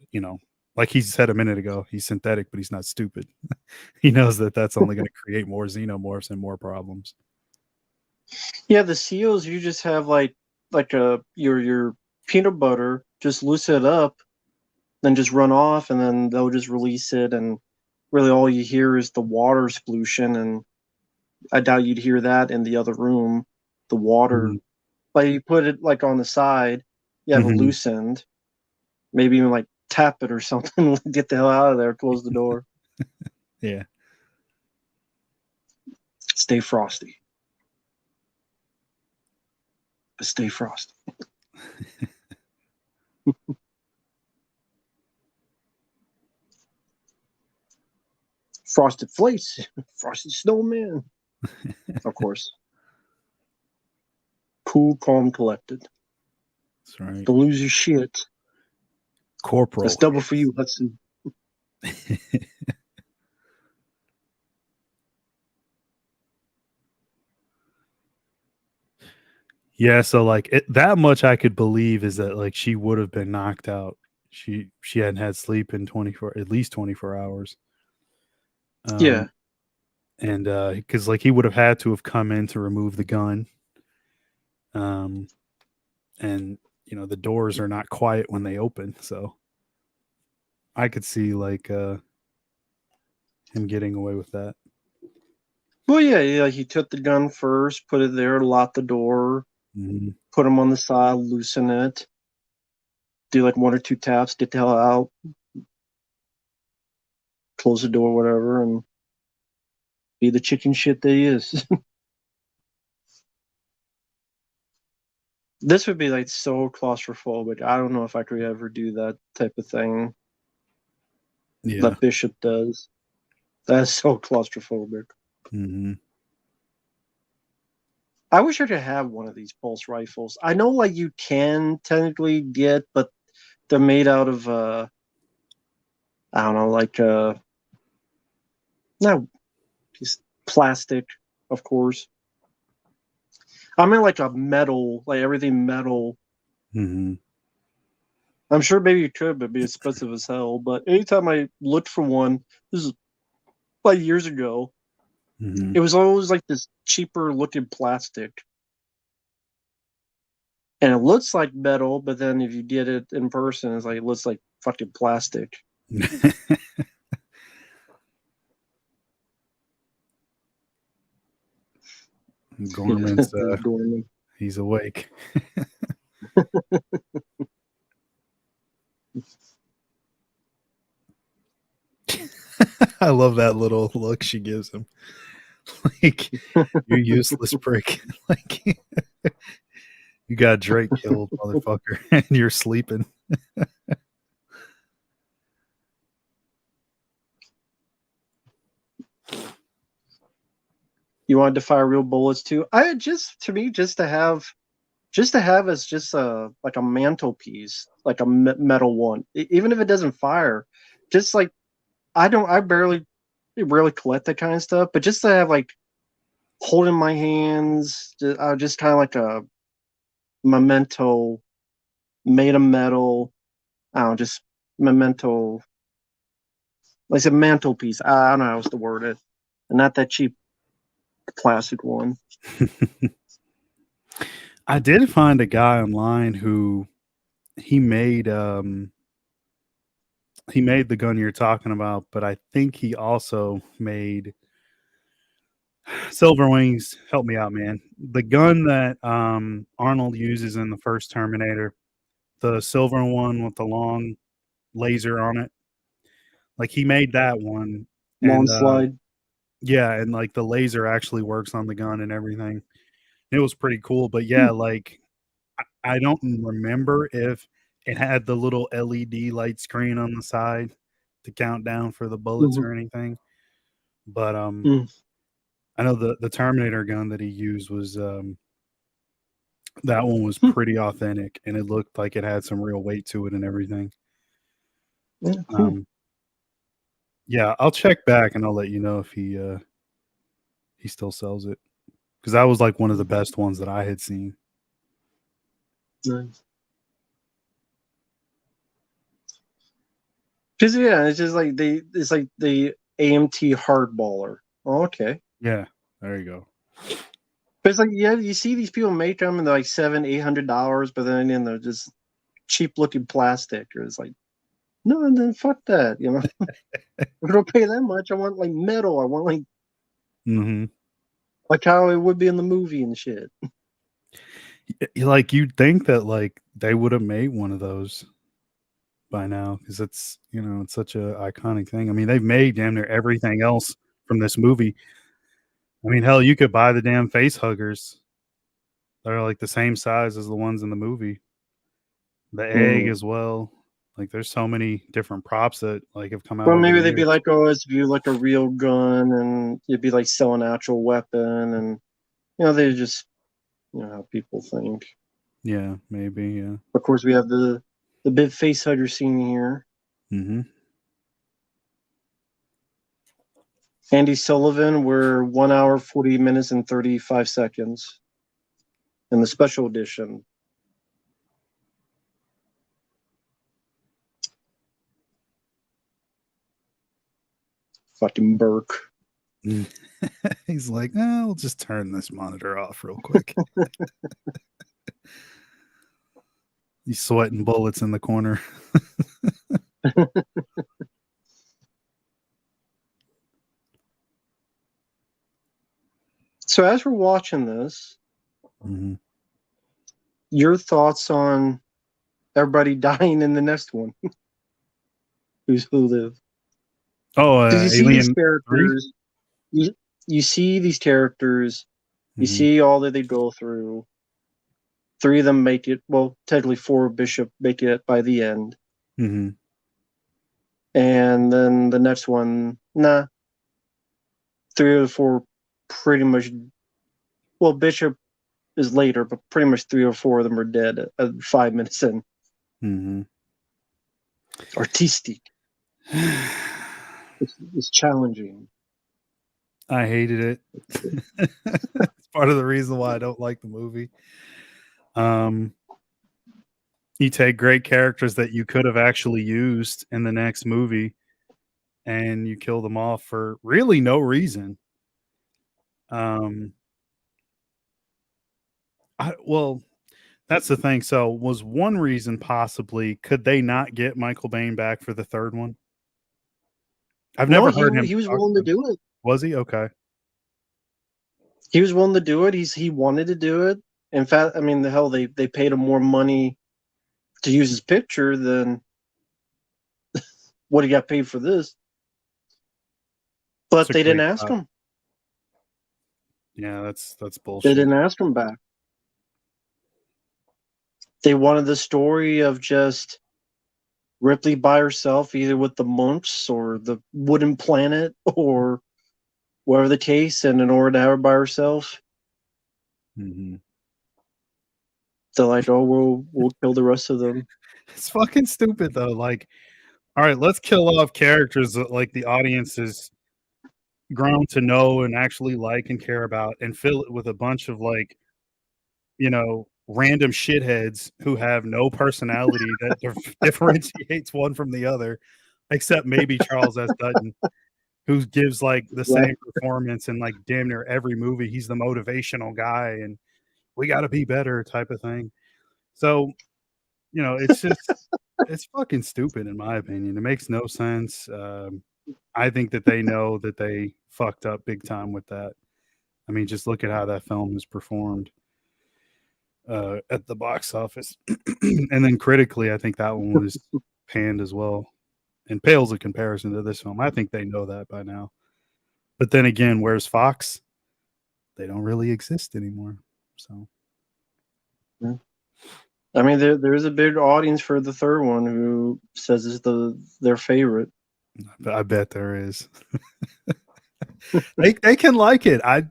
like he said a minute ago, he's synthetic, but he's not stupid. He knows that that's only going to create more xenomorphs and more problems. Yeah, the seals, you just have like your peanut butter, just loosen it up, then just run off, and then they'll just release it, and really all you hear is the water splution, and I doubt you'd hear that in the other room. The water, like you put it like on the side, you have it loosened, maybe even like tap it or something, get the hell out of there, close the door. Yeah. Stay frosty. But stay frosty. Frosted Flakes, Frosted Snowman. Of course. Cool, calm, collected. That's right. Don't lose your shit. Corporal. That's double for you, Hudson. Yeah, so like that much I could believe is that like she would have been knocked out. She hadn't had sleep in at least 24 hours. Yeah. And because like he would have had to have come in to remove the gun. And the doors are not quiet when they open, so I could see like him getting away with that. Well, yeah, he took the gun first, put it there, locked the door, put him on the side, loosen it, do like 1 or 2 taps, get the hell out, close the door, whatever, and be the chicken shit that he is. This would be like so claustrophobic. I don't know if I could ever do that type of thing. Yeah. That Bishop does. That's so claustrophobic. I wish I could have one of these pulse rifles. I know like you can technically get, but they're made out of I don't know, like no, just plastic, of course. I mean like a metal, like everything metal. I'm sure maybe you could, but it'd be expensive as hell. But anytime I looked for one, this is like years ago, it was always like this cheaper looking plastic. And it looks like metal, but then if you get it in person, it's like it looks like fucking plastic. Gorman's he's awake. I love that little look she gives him. Like, you useless prick. Like, you got Drake killed, motherfucker, and you're sleeping. You wanted to fire real bullets too? Just to have as just a like a mantelpiece, like a metal one, even if it doesn't fire, just like I rarely collect that kind of stuff, but just to have like holding my hands, just kind of like a memento made of metal. I don't know, just memento, like a mantelpiece. I don't know how else to word it, and not that cheap plastic one. I did find a guy online who he made he made the gun you're talking about, but I think he also made Silver Wings. Help me out, man. The gun that Arnold uses in the first Terminator, the silver one with the long laser on it. Like he made that one, Long and slide. yeah, and like the laser actually works on the gun and everything. It was pretty cool, but Hmm. yeah, like I don't remember if it had the little LED light screen on the side to count down for the bullets Mhm. or anything. But Mm. I know the Terminator gun that he used was that one was Hmm. pretty authentic, and it looked like it had some real weight to it and everything. Yeah, cool. Um, yeah, I'll check back and I'll let you know if he still sells it, because that was like one of the best ones that I had seen. Nice. Cause yeah, it's just like it's like the AMT hardballer. Oh, okay. Yeah, there you go. But it's like, yeah, you see these people make them and they're like $700-800, but then they're just cheap looking plastic. Or it's like, no, and then fuck that. If I don't pay that much, I want like metal. I want Mm-hmm. like how it would be in the movie and shit. Like you'd think that like they would have made one of those by now, because it's it's such a iconic thing. I mean, they've made damn near everything else from this movie. I mean, hell, you could buy the damn face huggers. They're like the same size as the ones in the movie. The egg Mm. as well. Like there's so many different props that like have come out Or over the maybe they'd be years. like, oh, it's view like a real gun, and you'd be like selling an actual weapon, and they just how people think. Yeah, maybe, yeah. Of course, we have the big face hugger scene here. Mm-hmm. Andy Sullivan, we're 1 hour 40 minutes and 35 seconds in the special edition. Fucking Burke. He's like, I'll just turn this monitor off real quick. He's sweating bullets in the corner. So as we're watching this, Mm-hmm. your thoughts on everybody dying in the next one? Who live? Oh, Because you see these Alien 3? characters, you see these characters, you Mm-hmm. see all that they go through. 3 of them make it. Well, technically 4 Bishop make it by the end, Mm-hmm. and then the next one, nah. 3 of the 4 pretty much. Well, Bishop is later, but pretty much 3 or 4 of them are dead at 5 minutes in. Mm-hmm. Artistic. It's challenging. I hated it. It's part of the reason why I don't like the movie. You take great characters that you could have actually used in the next movie and you kill them off for really no reason. Well, that's the thing. So, was one reason possibly could they not get Michael Bain back for the third one? I've No, never he heard him he was talk willing to about it. do it. Was he? Okay. He was willing to do it. He wanted to do it. In fact, I mean, the hell, they paid him more money to use his picture than what he got paid for this. It's But a they didn't great ask shot. him. Yeah, that's They bullshit. didn't ask him back. They wanted the story of just Ripley by herself, either with the monks or the wooden planet or whatever the case. And in order to have her by herself, Mm-hmm. they're like, "Oh, we'll kill the rest of them." It's fucking stupid though. Like, all right, let's kill off characters that like the audience has grown to know and actually like and care about, and fill it with a bunch of like, random shitheads who have no personality that differentiates one from the other, except maybe Charles S. Dutton, who gives like the Right. same performance in like damn near every movie. He's the motivational guy and we got to be better type of thing. So it's fucking stupid in my opinion. It makes no sense. I think that they know that they fucked up big time with that. I mean, just look at how that film has performed at the box office, and then critically, I think that one was panned as well, and pales in comparison to this film. I think they know that by now. But then again, where's Fox? They don't really exist anymore. So, I mean, there's a big audience for the third one who says it's their favorite. I bet there is. They can like it. I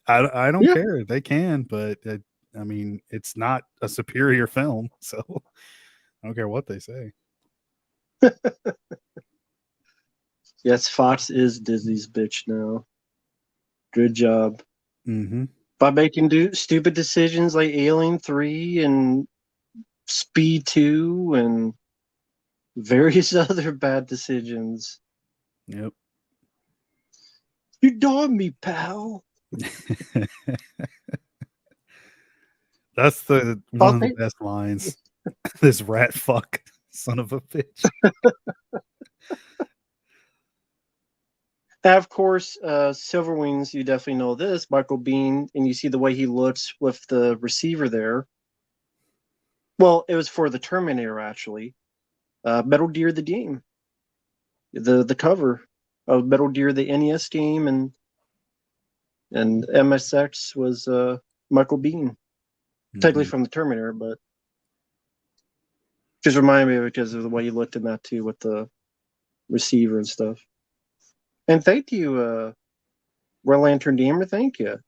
don't care. They can, but I mean, it's not a superior film, so I don't care what they say. Yes, Fox is Disney's bitch now. Good job. Mm-hmm. By making stupid decisions like Alien 3 and Speed 2 and various other bad decisions. Yep. You dogged me, pal. That's one of the best lines. This rat fuck, son of a bitch. And of course, Silver Wings, you definitely know this, Michael Biehn, and you see the way he looks with the receiver there. Well, it was for the Terminator, actually. Metal Gear the game. The cover of Metal Gear the NES game and MSX was Michael Biehn. Technically from the Terminator, but just reminded me of it because of the way he looked in that too with the receiver and stuff. And thank you, Red Lantern Gamer. Thank you.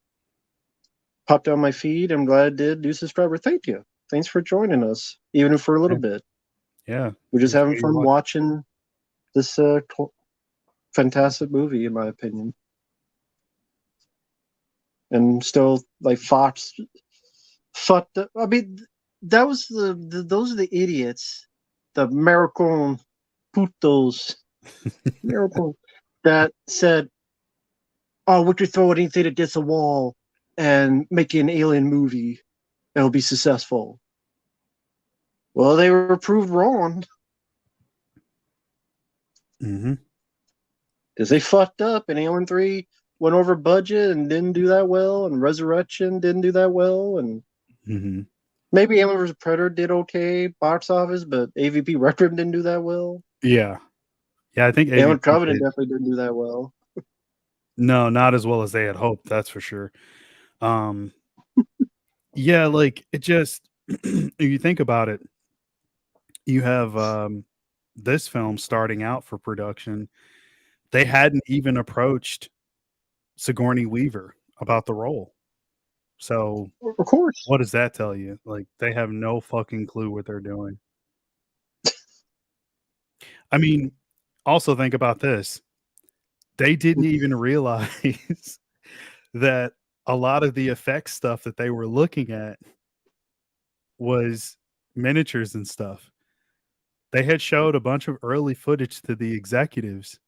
Popped on my feed. I'm glad it did. New subscriber. Thank you. Thanks for joining us, even for a little bit. Yeah. We're just having fun watching this fantastic movie, in my opinion. And still, like, Fox fucked up. I mean, that was those are the idiots, the Maricon putos, Maricon, that said, "Oh, we could throw anything against a wall and make an alien movie. It'll be successful." Well, they were proved wrong. Mm-hmm. Because they fucked up, and Alien 3 went over budget and didn't do that well, and Resurrection didn't do that well, and maybe Alien vs. Predator did okay box office, but AVP Requiem didn't do that well. Yeah. Yeah, I think Alien Covenant definitely didn't do that well. No, not as well as they had hoped, that's for sure. Yeah, like, it just if you think about it, you have this film starting out for production. They hadn't even approached Sigourney Weaver about the role. So, of course, what does that tell you? Like, they have no fucking clue what they're doing. I mean, also think about this. They didn't even realize that a lot of the effects stuff that they were looking at was miniatures and stuff. They had showed a bunch of early footage to the executives,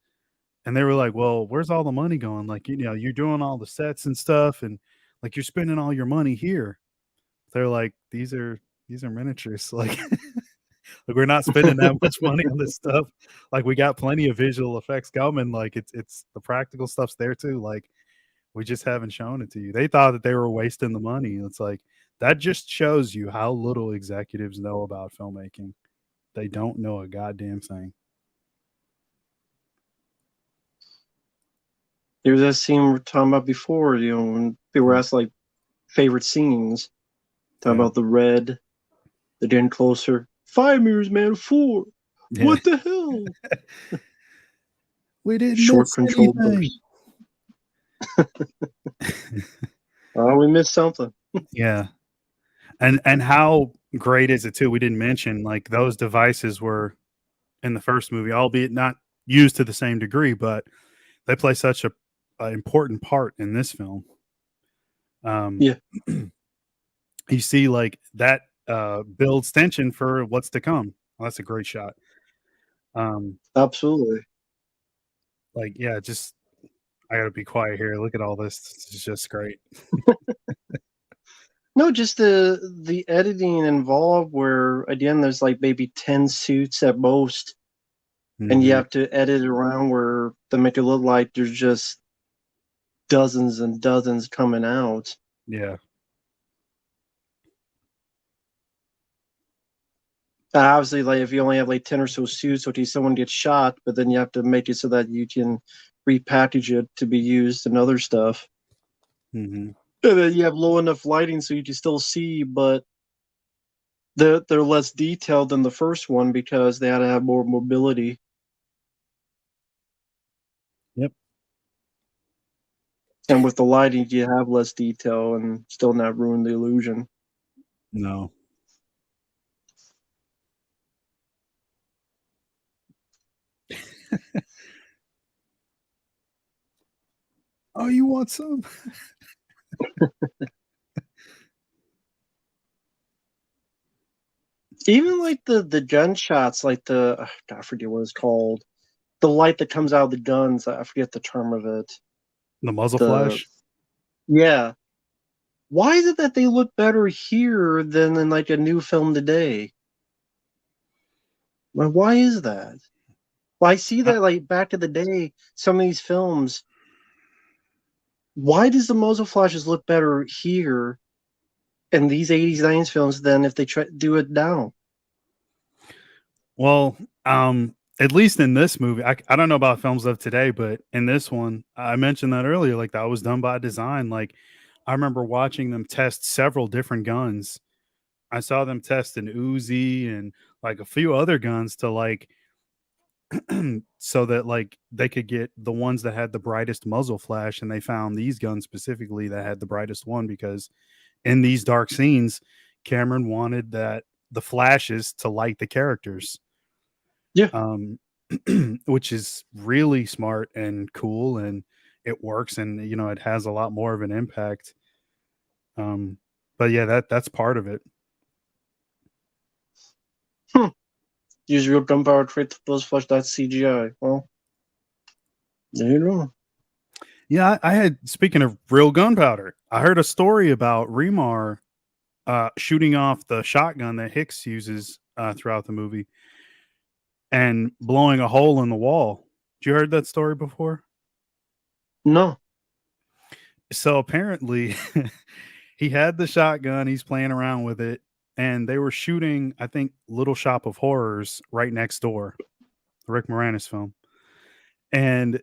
and they were like, "Well, where's all the money going? Like, you're doing all the sets and stuff, and like you're spending all your money here." They're like, "These are miniatures. Like, like we're not spending that much money on this stuff. Like, we got plenty of visual effects coming. Like, it's the practical stuff's there too. Like, we just haven't shown it to you." They thought that they were wasting the money. It's like, that just shows you how little executives know about filmmaking. They don't know a goddamn thing. There's that scene we were talking about before, when people were asked, like, favorite scenes. Talking about the red, the getting closer. 5 meters, man, 4. Yeah. What the hell? We didn't short miss control anything. Oh, we missed something. Yeah. And how great is it too? We didn't mention, like, those devices were in the first movie, albeit not used to the same degree, but they play such a important part in this film. Yeah. You see, like, that builds tension for what's to come. Well, that's a great shot. Absolutely. Like, yeah, just, I gotta be quiet here. Look at all this. This is just great. No, just the editing involved where again there's like maybe 10 suits at most, and you Hmm. have to edit it around where to make it look like there's just dozens and dozens coming out. Yeah. And obviously, like if you only have like 10 or so suits, okay, someone gets shot, but then you have to make it so that you can repackage it to be used in other stuff. Hmm. And then you have low enough lighting so you can still see, but they're less detailed than the first one because they had to have more mobility. Yep. And with the lighting, you have less detail and still not ruin the illusion. No. Oh, you want some? Even like the gunshots, like I forget what it's called. The light that comes out of the guns, I forget the term of it. The muzzle The flash? Yeah. Why is it that they look better here than in like a new film today? Well, why is that? Well, I see I, that like back in the day, some of these films. Why does the muzzle flashes look better here in these 80s, 90s films than if they try do it now? well, at least in this movie, I don't know about films of today, but in this one, I mentioned that earlier, like that was done by design. Like I remember watching them test several different guns. I saw them test an Uzi and like a few other guns to like so that like they could get the ones that had the brightest muzzle flash, and they found these guns specifically that had the brightest one because in these dark scenes, Cameron wanted that the flashes to light the characters, Yeah. um, which is really smart and cool, and it works, and you know it has a lot more of an impact. Um, but yeah, that's part of it. Hmm. Use real gunpowder to create those flash. That's CGI. Well, there you go. Yeah, I had speaking of real gunpowder, I heard a story about Remar shooting off the shotgun that Hicks uses throughout the movie and blowing a hole in the wall. Did you heard that story before? No. So apparently, he had the shotgun. He's playing around with it, and they were shooting, I think, Little Shop of Horrors right next door, the Rick Moranis film, and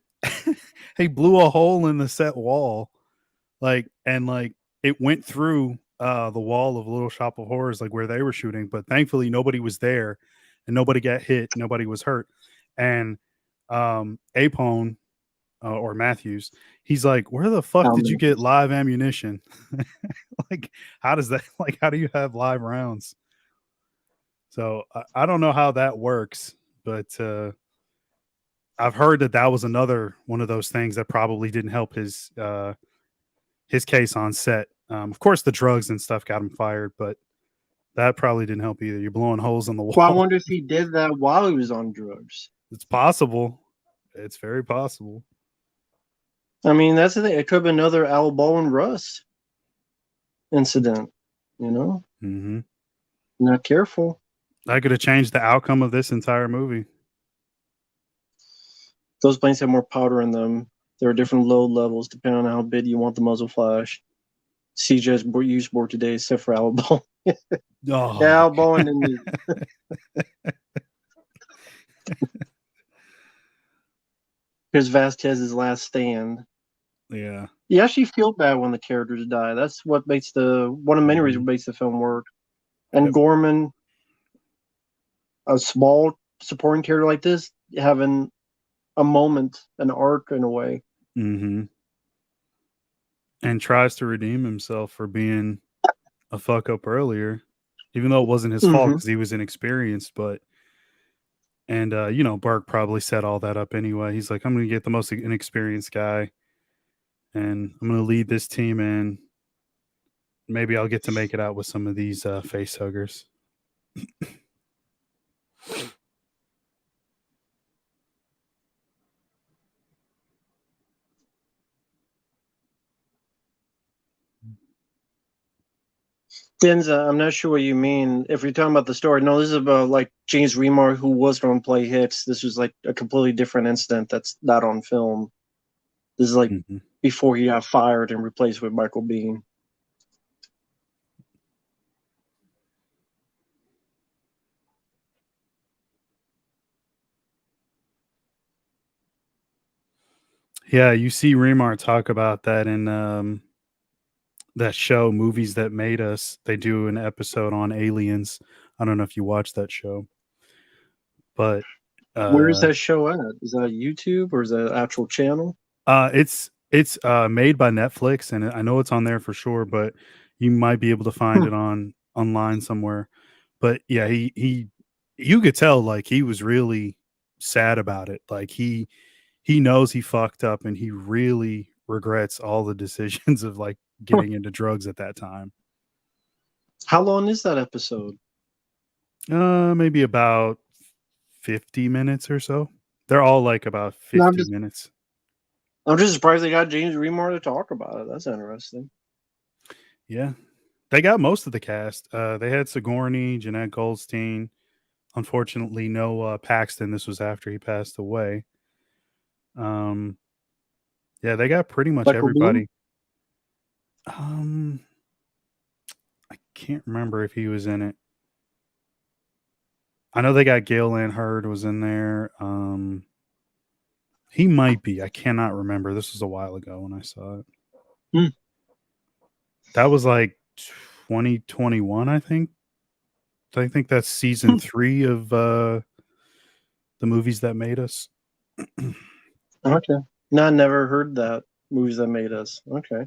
he blew a hole in the set wall, like it went through the wall of Little Shop of Horrors, like where they were shooting, but thankfully nobody was there, and nobody got hit, nobody was hurt, and Apone or Matthews, he's like, "Where the fuck did you get live ammunition? Like, how does that? Like, how do you have live rounds?" So I don't know how that works, but I've heard that that was another one of those things that probably didn't help his case on set. Of course, the drugs and stuff got him fired, but that probably didn't help either. You're blowing holes in the Well, I wall. wonder if he did that while he was on drugs. It's possible. It's very possible. I mean, that's the thing. It could have been another Al Bowen Russ incident. You know, Hmm. not careful. That could have changed the outcome of this entire movie. Those planes have more powder in them. There are different load levels depending on how big you want the muzzle flash. CJ's used more today, except for Al Bowen. Yeah, Oh, Al Bowen and here's Vasquez's last stand. yeah. You actually feel bad when the characters die. That's what makes the one of many Hmm. reasons makes the film work. And Yep. Gorman, a small supporting character like this, having a moment, an arc in a way. Hmm. And tries to redeem himself for being a fuck up earlier, even though it wasn't his fault Mm-hmm. because he was inexperienced. But and you know, Burke probably set all that up anyway. He's like, I'm going to get the most inexperienced guy, and I'm going to lead this team, and maybe I'll get to make it out with some of these face huggers. Denza, I'm not sure what you mean. If you're talking about the story, no, this is about like James Remar, who was going to play Hicks. This was like a completely different incident that's not on film. This is like Mhm. before he got fired and replaced with Michael Biehn. Yeah, you see Remar talk about that in that show, Movies That Made Us. They do an episode on aliens. I don't know if you watch that show, but Where is uh, that show at? Is that YouTube or is that an actual channel? it's made by Netflix, and I know it's on there for sure. But you might be able to find Hmm. it on online somewhere. But yeah, he you could tell like he was really sad about it. Like he knows he fucked up, and he really regrets all the decisions of like Huh. getting into drugs at that time. How long is that episode? Maybe about 50 minutes or so. They're all like about No, 50 minutes. I'm just surprised they got James Remar to talk about it. That's interesting. Yeah. They got most of the cast. They had Sigourney, Jeanette Goldstein. Unfortunately, no Paxton. This was after he passed away. Um, yeah, they got pretty much Michael Biehn? everybody. Um, I can't remember if he was in it. I know they got Gail Ann Hurd was in there. He might be. I cannot remember. This was a while ago when I saw it. Hmm. That was like 2021, I think. I think that's season Hmm. 3 of the Movies That Made Us. Okay. No, I never heard that. Movies That Made Us. Okay.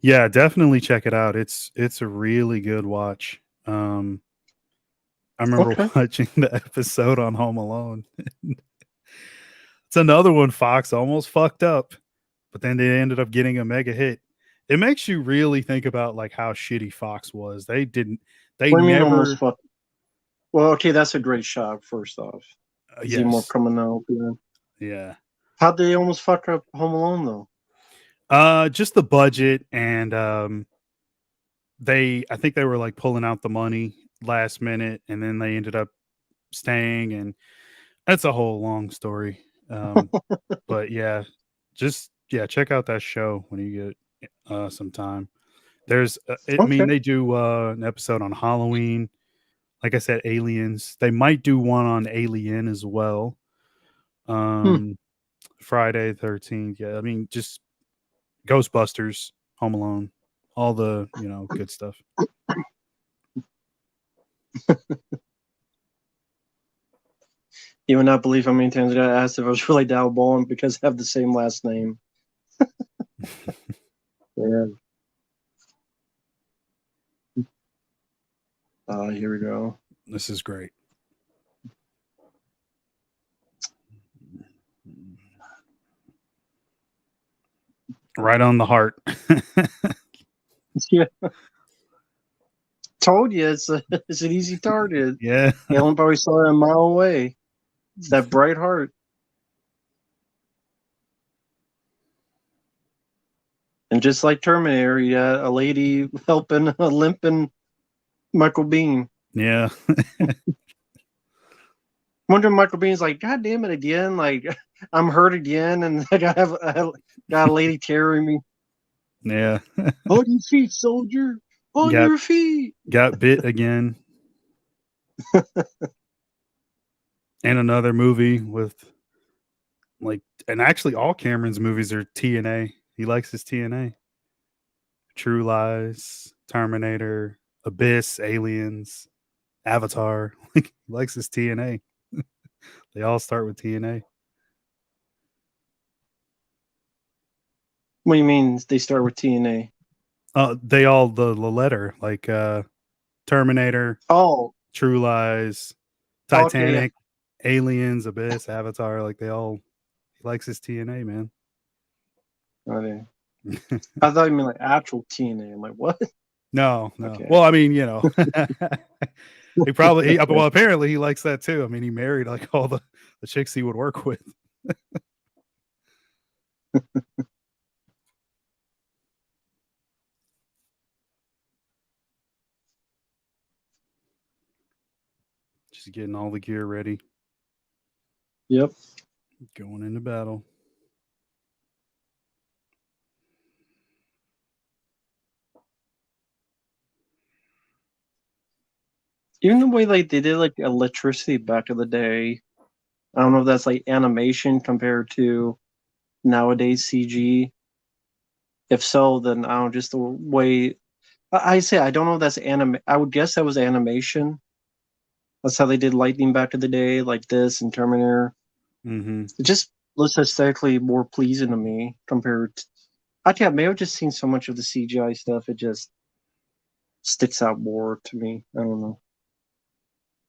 Yeah, definitely check it out. It's a really good watch. I remember Okay. watching the episode on Home Alone. It's another one Fox almost fucked up, but then they ended up getting a mega hit. It makes you really think about like how shitty Fox was. They What do you mean almost never fuck? Well, okay, that's a great shot, first off. Seymour yes. coming out. Yeah. Yeah. How'd they almost fuck up Home Alone, though? Just the budget and I think they were like pulling out the money last minute and then they ended up staying, and that's a whole long story. But yeah, check out that show when you get some time. There's I mean Okay. they do an episode on Halloween. Like I said, aliens. They might do one on Alien as well. Hmm. Um Friday 13th. Yeah, I mean just Ghostbusters, Home Alone, all the, good stuff. You would not believe how many times I got asked if I was really Dow Baldwin because I have the same last name. Yeah. Here we go. This is great. Right on the heart. Yeah. Told you it's an easy target. Yeah. Alan probably saw it a mile away. It's that bright heart. And just like Terminator, you got a lady helping a limping Michael Biehn. Yeah. Wondering Michael Bihn's like, God damn it again! Like I'm hurt again, and I got a lady carrying me. Yeah. On your feet, soldier. On got your feet. got bit again. And another movie with like, and actually all Cameron's movies are TNA. He likes his TNA. True Lies, Terminator, Abyss, Aliens, Avatar. Like he likes his TNA. They all start with TNA. What do you mean they start with TNA? They all the letter like Terminator, Oh, True Lies, okay, yeah. Titanic, Aliens, Abyss, Avatar. Like they all, he likes his TNA, man. Okay. I thought you meant like actual TNA. I'm like, what? No. Okay. Well, I mean, well, apparently he likes that too. I mean, he married like all the chicks he would work with. She's getting all the gear ready, Yep. going into battle. Even the way like they did like electricity back in the day, I don't know if that's like animation compared to nowadays CG. If so, then I don't just the way I say I don't know if that's anime. I would guess that was animation. That's how they did lightning back in the day, like this and Terminator. Mm-hmm. It just looks aesthetically more pleasing to me compared to, I can't maybe I've just seen so much of the CGI stuff, it just sticks out more to me. I don't know.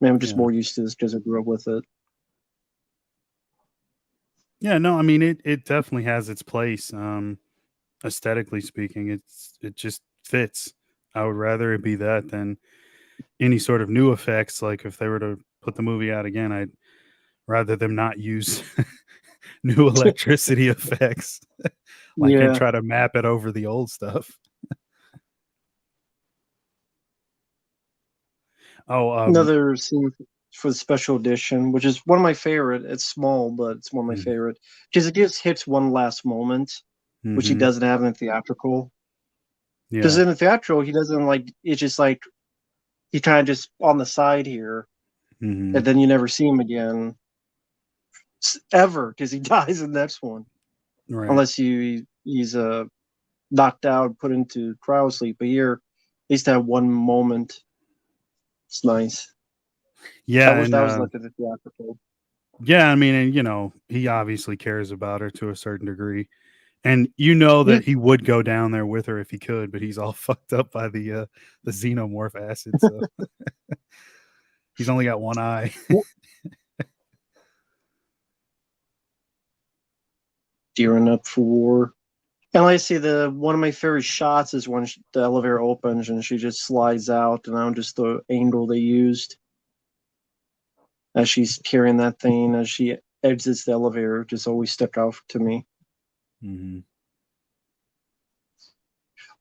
Maybe I'm just Yeah. more used to this because I grew up with it. Yeah, no, I mean it definitely has its place. Aesthetically speaking, it just fits. I would rather it be that than any sort of new effects. Like if they were to put the movie out again, I'd rather them not use new electricity effects, like and Yeah. try to map it over the old stuff. Oh, Another scene for the special edition, which is one of my favorite. It's small, but it's one of my mm, favorite because it gives Hicks one last moment, which he mm-hmm, doesn't have in the theatrical. Because yeah, in the theatrical, he doesn't like it's just like he kind of just on the side here, mm-hmm, and then you never see him again ever because he dies in the next one, right, unless he's knocked out, put into cryo sleep. But here, at least that one moment, it's nice. I yeah, wish and that was like in the theatrical. yeah, I mean, and he obviously cares about her to a certain degree. And you know Yeah, that he would go down there with her if he could, but he's all fucked up by the xenomorph acid, so he's only got one eye. gearing up for war. And like I see the one of my favorite shots is when the elevator opens and she just slides out, and I'm just the angle they used as she's carrying that thing as she exits the elevator just always stuck out to me. Mm-hmm.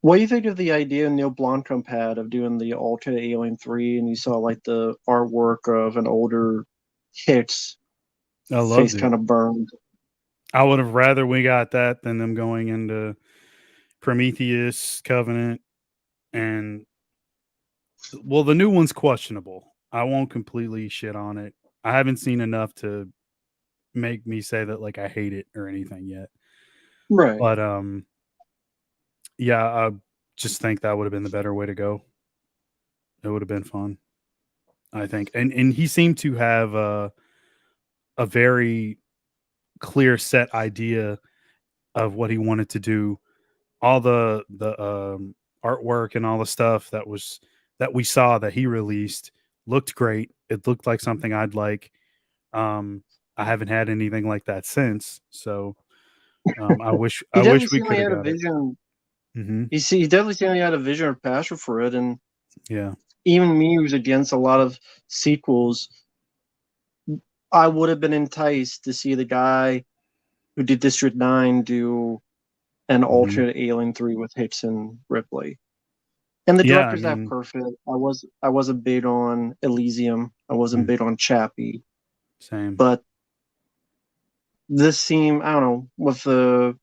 What do you think of the idea Neil Blomkamp had of doing the alternate Alien 3 and you saw like the artwork of an older Hicks I face loved it. kind of burned? I would have rather we got that than them going into Prometheus, Covenant, and well, the new one's questionable. I won't completely shit on it. I haven't seen enough to make me say that like I hate it or anything yet. Right. But yeah, I just think that would have been the better way to go. It would have been fun, I think. And he seemed to have a very clear set idea of what he wanted to do. All the artwork and all the stuff that we saw that he released looked great. It looked like something I'd like. Um, I haven't had anything like that since, so He I wish definitely we seemed like could he have had a got it. vision. Hmm. He definitely seemed like he had a vision or passion for it. And Yeah. even me, who's against a lot of sequels, I would have been enticed to see the guy who did District 9 do an Hmm. alternate Alien 3 with Hicks and Ripley. And the Yeah. I director's that mean, perfect. I wasn't big on Elysium. I wasn't mm, big on Chappie. same. But this seemed, I don't know, with the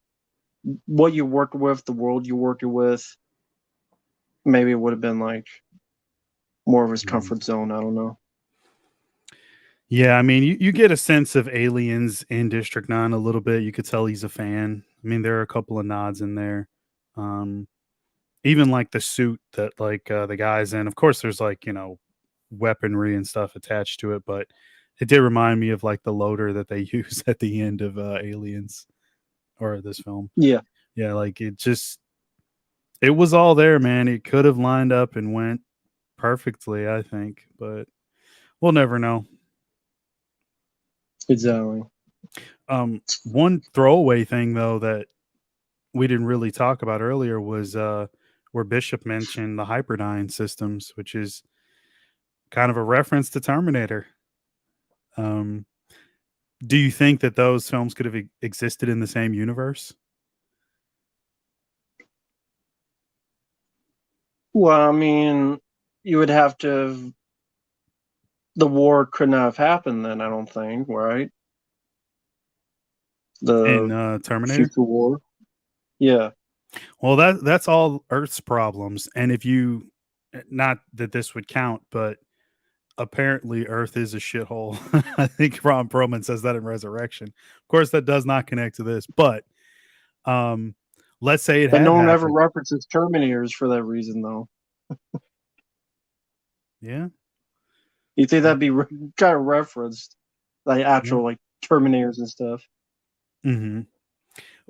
what you worked with, the world you worked with, maybe it would have been like more of his Mhm. comfort zone. I don't know. Yeah, I mean, you get a sense of aliens in District 9 a little bit. You could tell he's a fan. I mean, there are a couple of nods in there. Um, Even like the suit that like the guys in. Of course, there's like weaponry and stuff attached to it, but it did remind me of like the loader that they use at the end of Aliens or this film. Yeah, Yeah, like it was all there, man. It could have lined up and went perfectly, I think, but we'll never know. exactly. One throwaway thing though that we didn't really talk about earlier was where Bishop mentioned the Hyperdyne systems, which is kind of a reference to Terminator. Um, do you think that those films could have existed in the same universe? Well, I mean, you would have to. the war could not have happened then. I don't think, right? in The Terminator. future war. Yeah. Well, that's all Earth's problems, and if you, not that this would count, but apparently Earth is a shithole. I think Ron Perlman says that in Resurrection. Of course, that does not connect to this, but um, let's say it But had no one ever happened. references Terminators for that reason, though. Yeah, You think that'd be kind of referenced, like yeah. actual like Terminators and stuff? Hmm.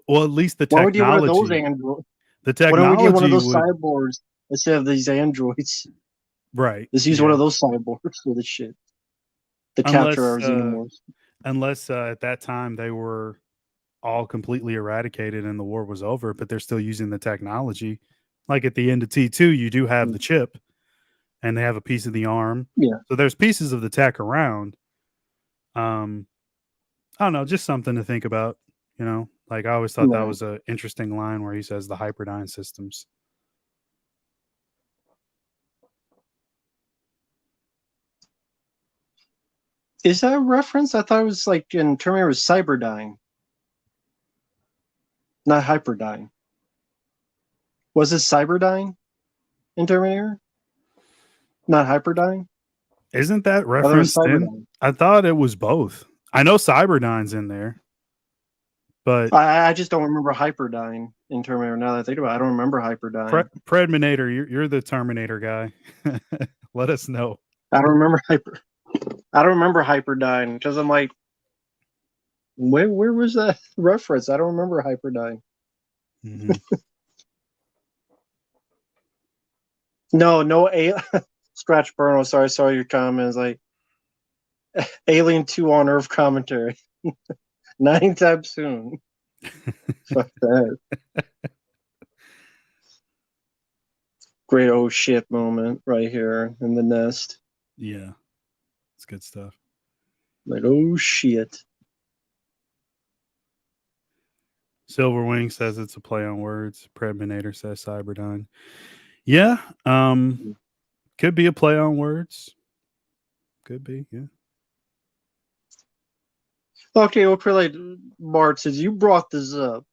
Well, at least the Why would you get one of those technology, androids? the Why don't we get one of technology those would, cyborgs instead of these androids? right. Let's use one Yeah, of those cyborgs for the shit to capture unless our xenomorphs. at that time they were all completely eradicated and the war was over, but they're still using the technology. Like at the end of T2, you do have the chip and they have a piece of the arm. Yeah, So there's pieces of the tech around. Um, I don't know, just something to think about. Like I always thought that right. was an interesting line where he says the Hyperdyne systems. Is that a reference? I thought it was like in Terminator was Cyberdyne, not Hyperdyne. Was it Cyberdyne in Terminator? Not Hyperdyne? Isn't that I thought it was referenced in? Cyberdyne. I thought it was both. I know Cyberdyne's in there, but I just don't remember Hyperdyne in Terminator. Now that I think about it, I don't remember Hyperdyne. Predminator, you're the Terminator guy. Let us know. I don't remember I don't remember Hyperdyne because I'm like, where was that reference? I don't remember Hyperdyne. Hmm. No, Scratch Burno. Sorry, I saw your comments. Like Alien 2 on Earth commentary. Not anytime soon. Fuck that. Great oh shit moment right here in the nest. Yeah, it's good stuff. Like, oh shit. Silverwing says it's a play on words. Predminator says Cyberdyne. Yeah, could be a play on words. Could be, yeah. Okay, well, like Bart says, you brought this up.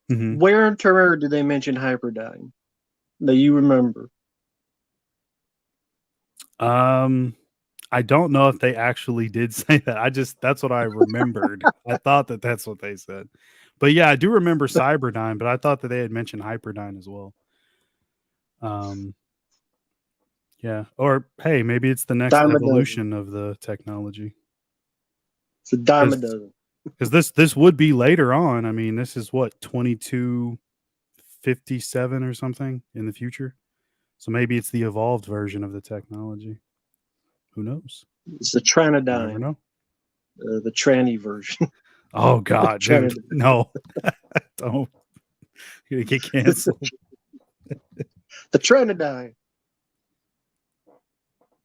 Hmm. Where in Terminator did they mention Hyperdyne that you remember? I don't know if they actually did say that. That's what I remembered. I thought that that's what they said. But yeah, I do remember Cyberdyne, but I thought that they had mentioned Hyperdyne as well. Um, yeah. Or hey, maybe it's the next Dime a dozen. evolution of the technology. It's a dime a Because dozen. this would be later on. I mean, this is what 2257 or something in the future. So maybe it's the evolved version of the technology. Who knows? It's the We'll never Tranodyne, know. the tranny version. Oh God, dude, Tranodyne. no, don't. You're gonna get canceled. The Tranodyne.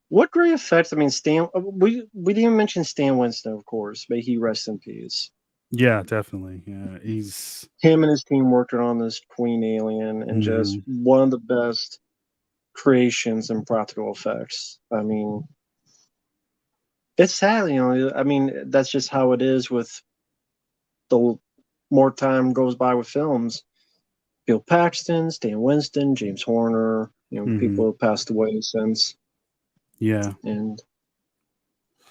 What great effects? I mean, Stan. We didn't mention Stan Winston, of course. May he rest in peace. Yeah, definitely. Yeah, he's. Him and his team worked on this Queen alien, and just Mhm. one of the best creations and practical effects. I mean, it's sad, I mean, that's just how it is with the more time goes by with films. Bill Paxton, Stan Winston, James Horner, people Mhm. have passed away since, Yeah. and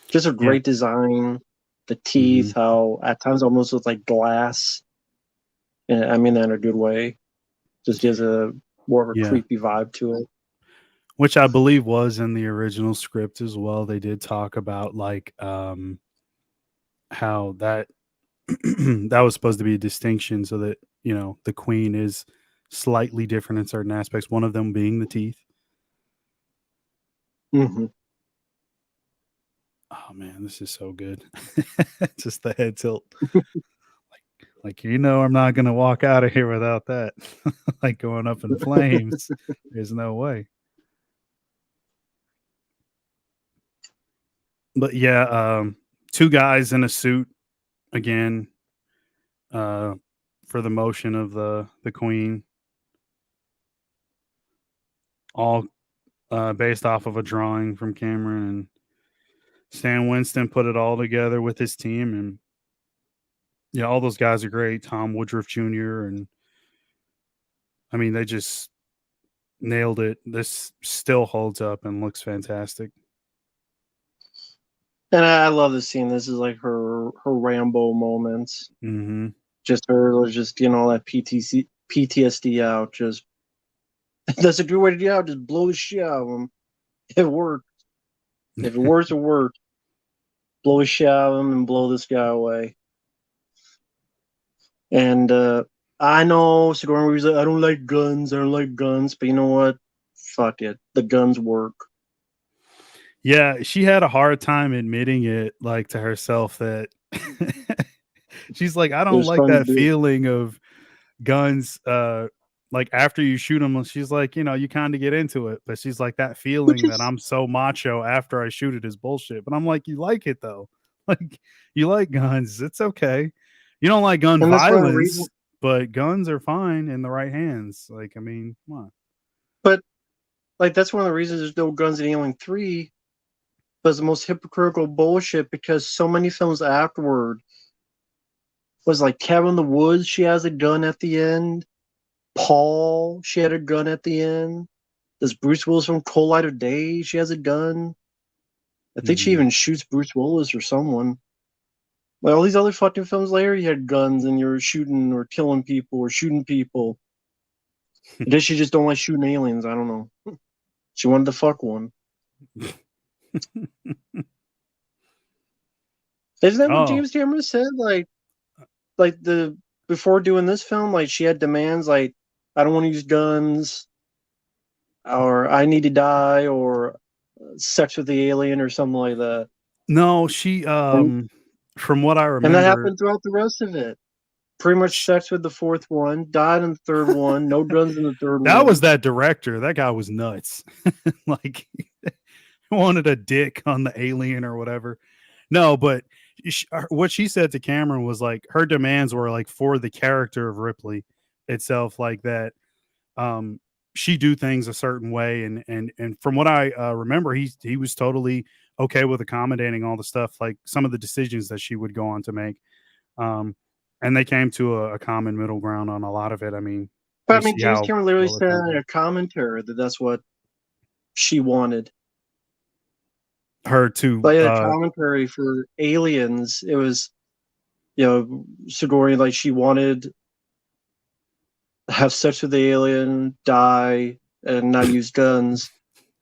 just a Yeah. great design. The Mhm. teeth, how at times almost look like glass, and I mean that in a good way. Just gives a more of a Yeah. creepy vibe to it. Which I believe was in the original script as well. They did talk about like how that that was supposed to be a distinction so that, the queen is slightly different in certain aspects, one of them being the teeth. Hmm. Oh man, this is so good. Just the head tilt. Like, I'm not gonna walk out of here without that. Like going up in flames. There's no way. But yeah, two guys in a suit again, uh, for the motion of the queen, all based off of a drawing from Cameron, and Stan Winston put it all together with his team, and yeah, all those guys are great. Tom Woodruff Jr. and I mean, they just nailed it. This still holds up and looks fantastic. And I love this scene. This is like her Rambo moments. Mm-hmm. Just her just getting all that PTSD out. Just that's a good way to get out. Just blow the shit out of them. It worked. If it works, it worked. Blow the shit out of him and blow this guy away. And I know Sigourney Weaver's like, I don't like guns. But you know what? Fuck it. The guns work. Yeah, she had a hard time admitting it, like to herself, that she's like, I It don't was like fun to that do. feeling of guns. Like after you shoot them, she's like, you kind of get into it, but she's like, that Which feeling that is, I'm so macho after I shoot it is bullshit. But I'm like, you like it though, like you like guns. It's okay. You don't like gun and that's one of the reasons. violence, but guns are fine in the right hands. Like, I mean, come on. But like that's one of the reasons there's no guns in Alien 3. Was the most hypocritical bullshit because so many films afterward was like Cabin in the Woods. She has a gun at the end. Paul, she had a gun at the end. Does Bruce Willis from Cold Light of Day? She has a gun. I think she Mm-hmm. even shoots Bruce Willis or someone. Like all these other fucking films later, you had guns and you're shooting or killing people or shooting people. I guess she just don't like shooting aliens. I don't know. She wanted to fuck one. Isn't that what Oh, James Cameron said? Like the before doing this film, like she had demands like, I don't want to use guns, or I need to die, or sex with the alien, or something like that. no, she, And from what I and that remember, happened throughout the rest of it. Pretty much sex with the fourth one, died in the third one, no guns in the third that one. was that director. That guy was nuts. Like, wanted a dick on the alien or whatever. No, but what she said to Cameron was like her demands were like for the character of Ripley itself, like that. Um, she do things a certain way, and from what I remember, he was totally okay with accommodating all the stuff, like some of the decisions that she would go on to make. Um, and they came to a common middle ground on a lot of it. I mean, But I you mean, see James how Cameron literally well it said turned in out. a commentary that that's what she wanted. Her to Like a commentary for Aliens, it was, Sigourney, like she wanted to have sex with the alien, die, and not use guns.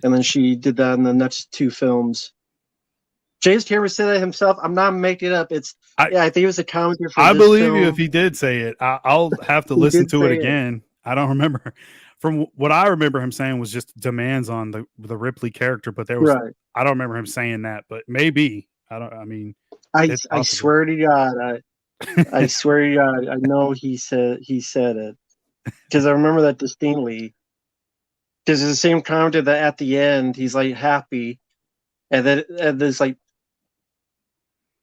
And then she did that in the next two films. James Cameron said that himself. I'm not making it up. I Yeah, I think it was a commentary for I this believe you if film. he did say it. I'll have to He listen did to it say it. again. I don't remember. From what I remember him saying was just demands on the Ripley character, but there was Right. I don't remember him saying that, but maybe I don't. I mean, I it's I possible. swear to God, I swear to God, I know he said it because I remember that distinctly. Because it's the same commentary that at the end he's like happy, and there's like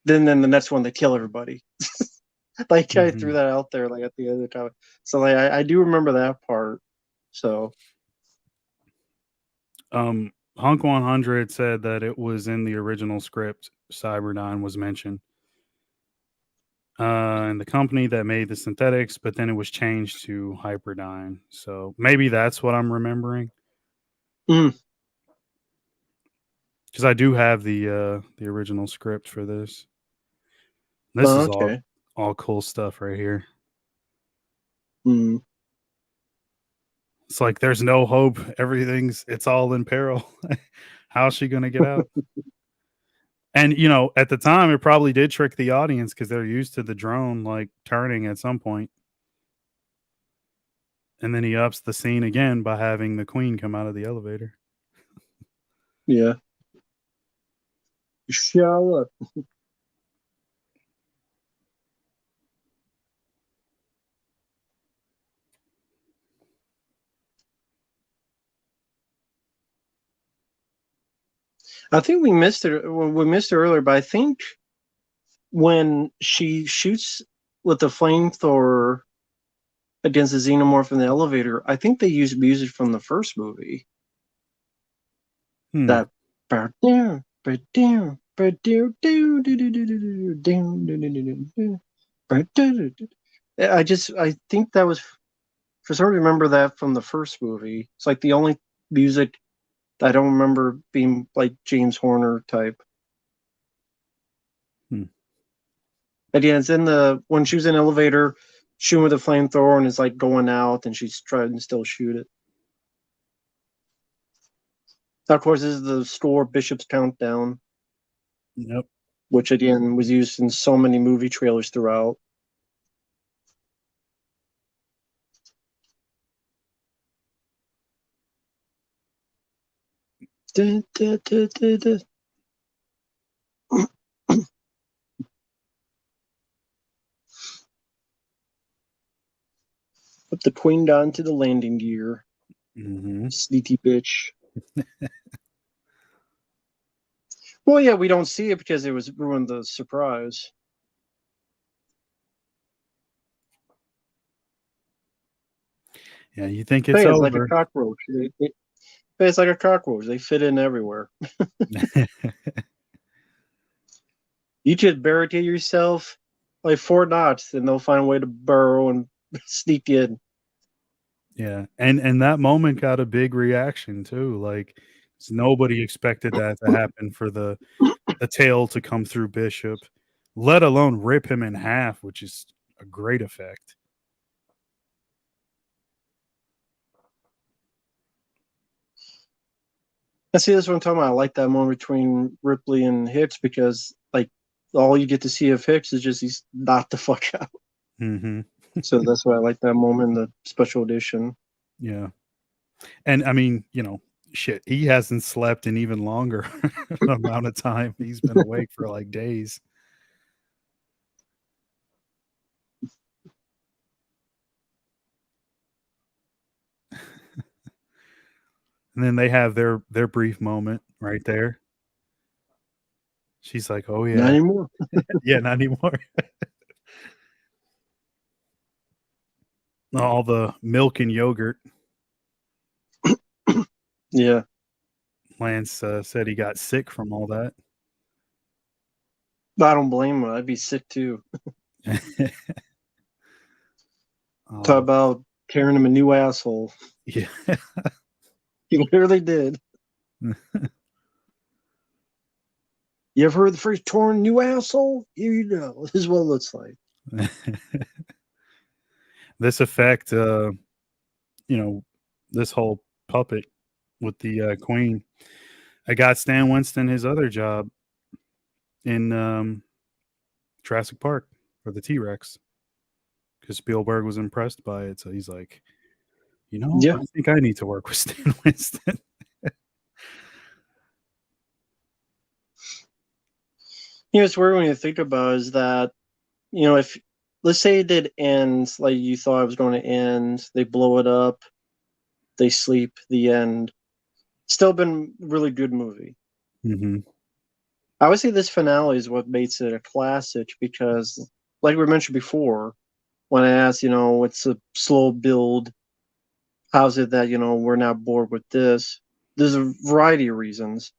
then the next one they kill everybody. Like I threw Mhm. that out there like at the end of the comment. So like I do remember that part. So Hunk 100 said that it was in the original script. Cyberdyne was mentioned, and the company that made the synthetics, but then it was changed to Hyperdyne. So maybe that's what I'm remembering. mm, Because I do have the original script for this. This is okay. all cool stuff right here. Mm. It's like there's no hope. It's all in peril. How's she gonna get out? And at the time, it probably did trick the audience because they're used to the drone like turning at some point. And then he ups the scene again by having the queen come out of the elevator. Yeah. Show up. I think we missed it. Well, we missed it earlier, but I think when she shoots with the flamethrower against the xenomorph in the elevator, I think they used music from the first movie. Hmm. That right there, right there. I think that was, for some reason, remember that from the first movie. It's like the only music I don't remember being like James Horner type. But yeah, it's in when she was in the elevator shooting with a flamethrower and it's like going out and she's trying to still shoot it. Of course, this is the score Bishop's Countdown. Yep. Which again was used in so many movie trailers throughout. Put the queen down to the landing gear. Sneaky bitch. Well, yeah, we don't see it because it was ruined the surprise. Yeah, you think it's over. Like a cockroach. It's like a cockroach. They fit in everywhere. You just barricade yourself like Fort Knox, and they'll find a way to burrow and sneak in. Yeah, and that moment got a big reaction too. Like nobody expected that to happen for the tail to come through Bishop, let alone rip him in half, which is a great effect. I see this one time. I like that moment between Ripley and Hicks because like all you get to see of Hicks is just he's knocked the fuck out. So that's why I like that moment in the special edition. Yeah. And I mean, shit, he hasn't slept in even longer amount of time. He's been awake for like days. And then they have their brief moment right there. She's like, "Oh yeah, not anymore." Yeah, not anymore. All the milk and yogurt. Yeah. Lance said he got sick from all that. I don't blame him. I'd be sick too. Talk about tearing him a new asshole. Yeah. He literally did. You ever heard the phrase torn new asshole? Here you go. This is what it looks like. This effect, this whole puppet with the queen. I got Stan Winston his other job in Jurassic Park for the T-Rex because Spielberg was impressed by it. So he's like, I think I need to work with Stan Winston. It's weird when you think about it, is that, if let's say it did end like you thought it was going to end, they blow it up, they sleep, the end. Still been a really good movie. I would say this finale is what makes it a classic because, like we mentioned before, when I asked, it's a slow build, how's it that, we're not bored with this? There's a variety of reasons.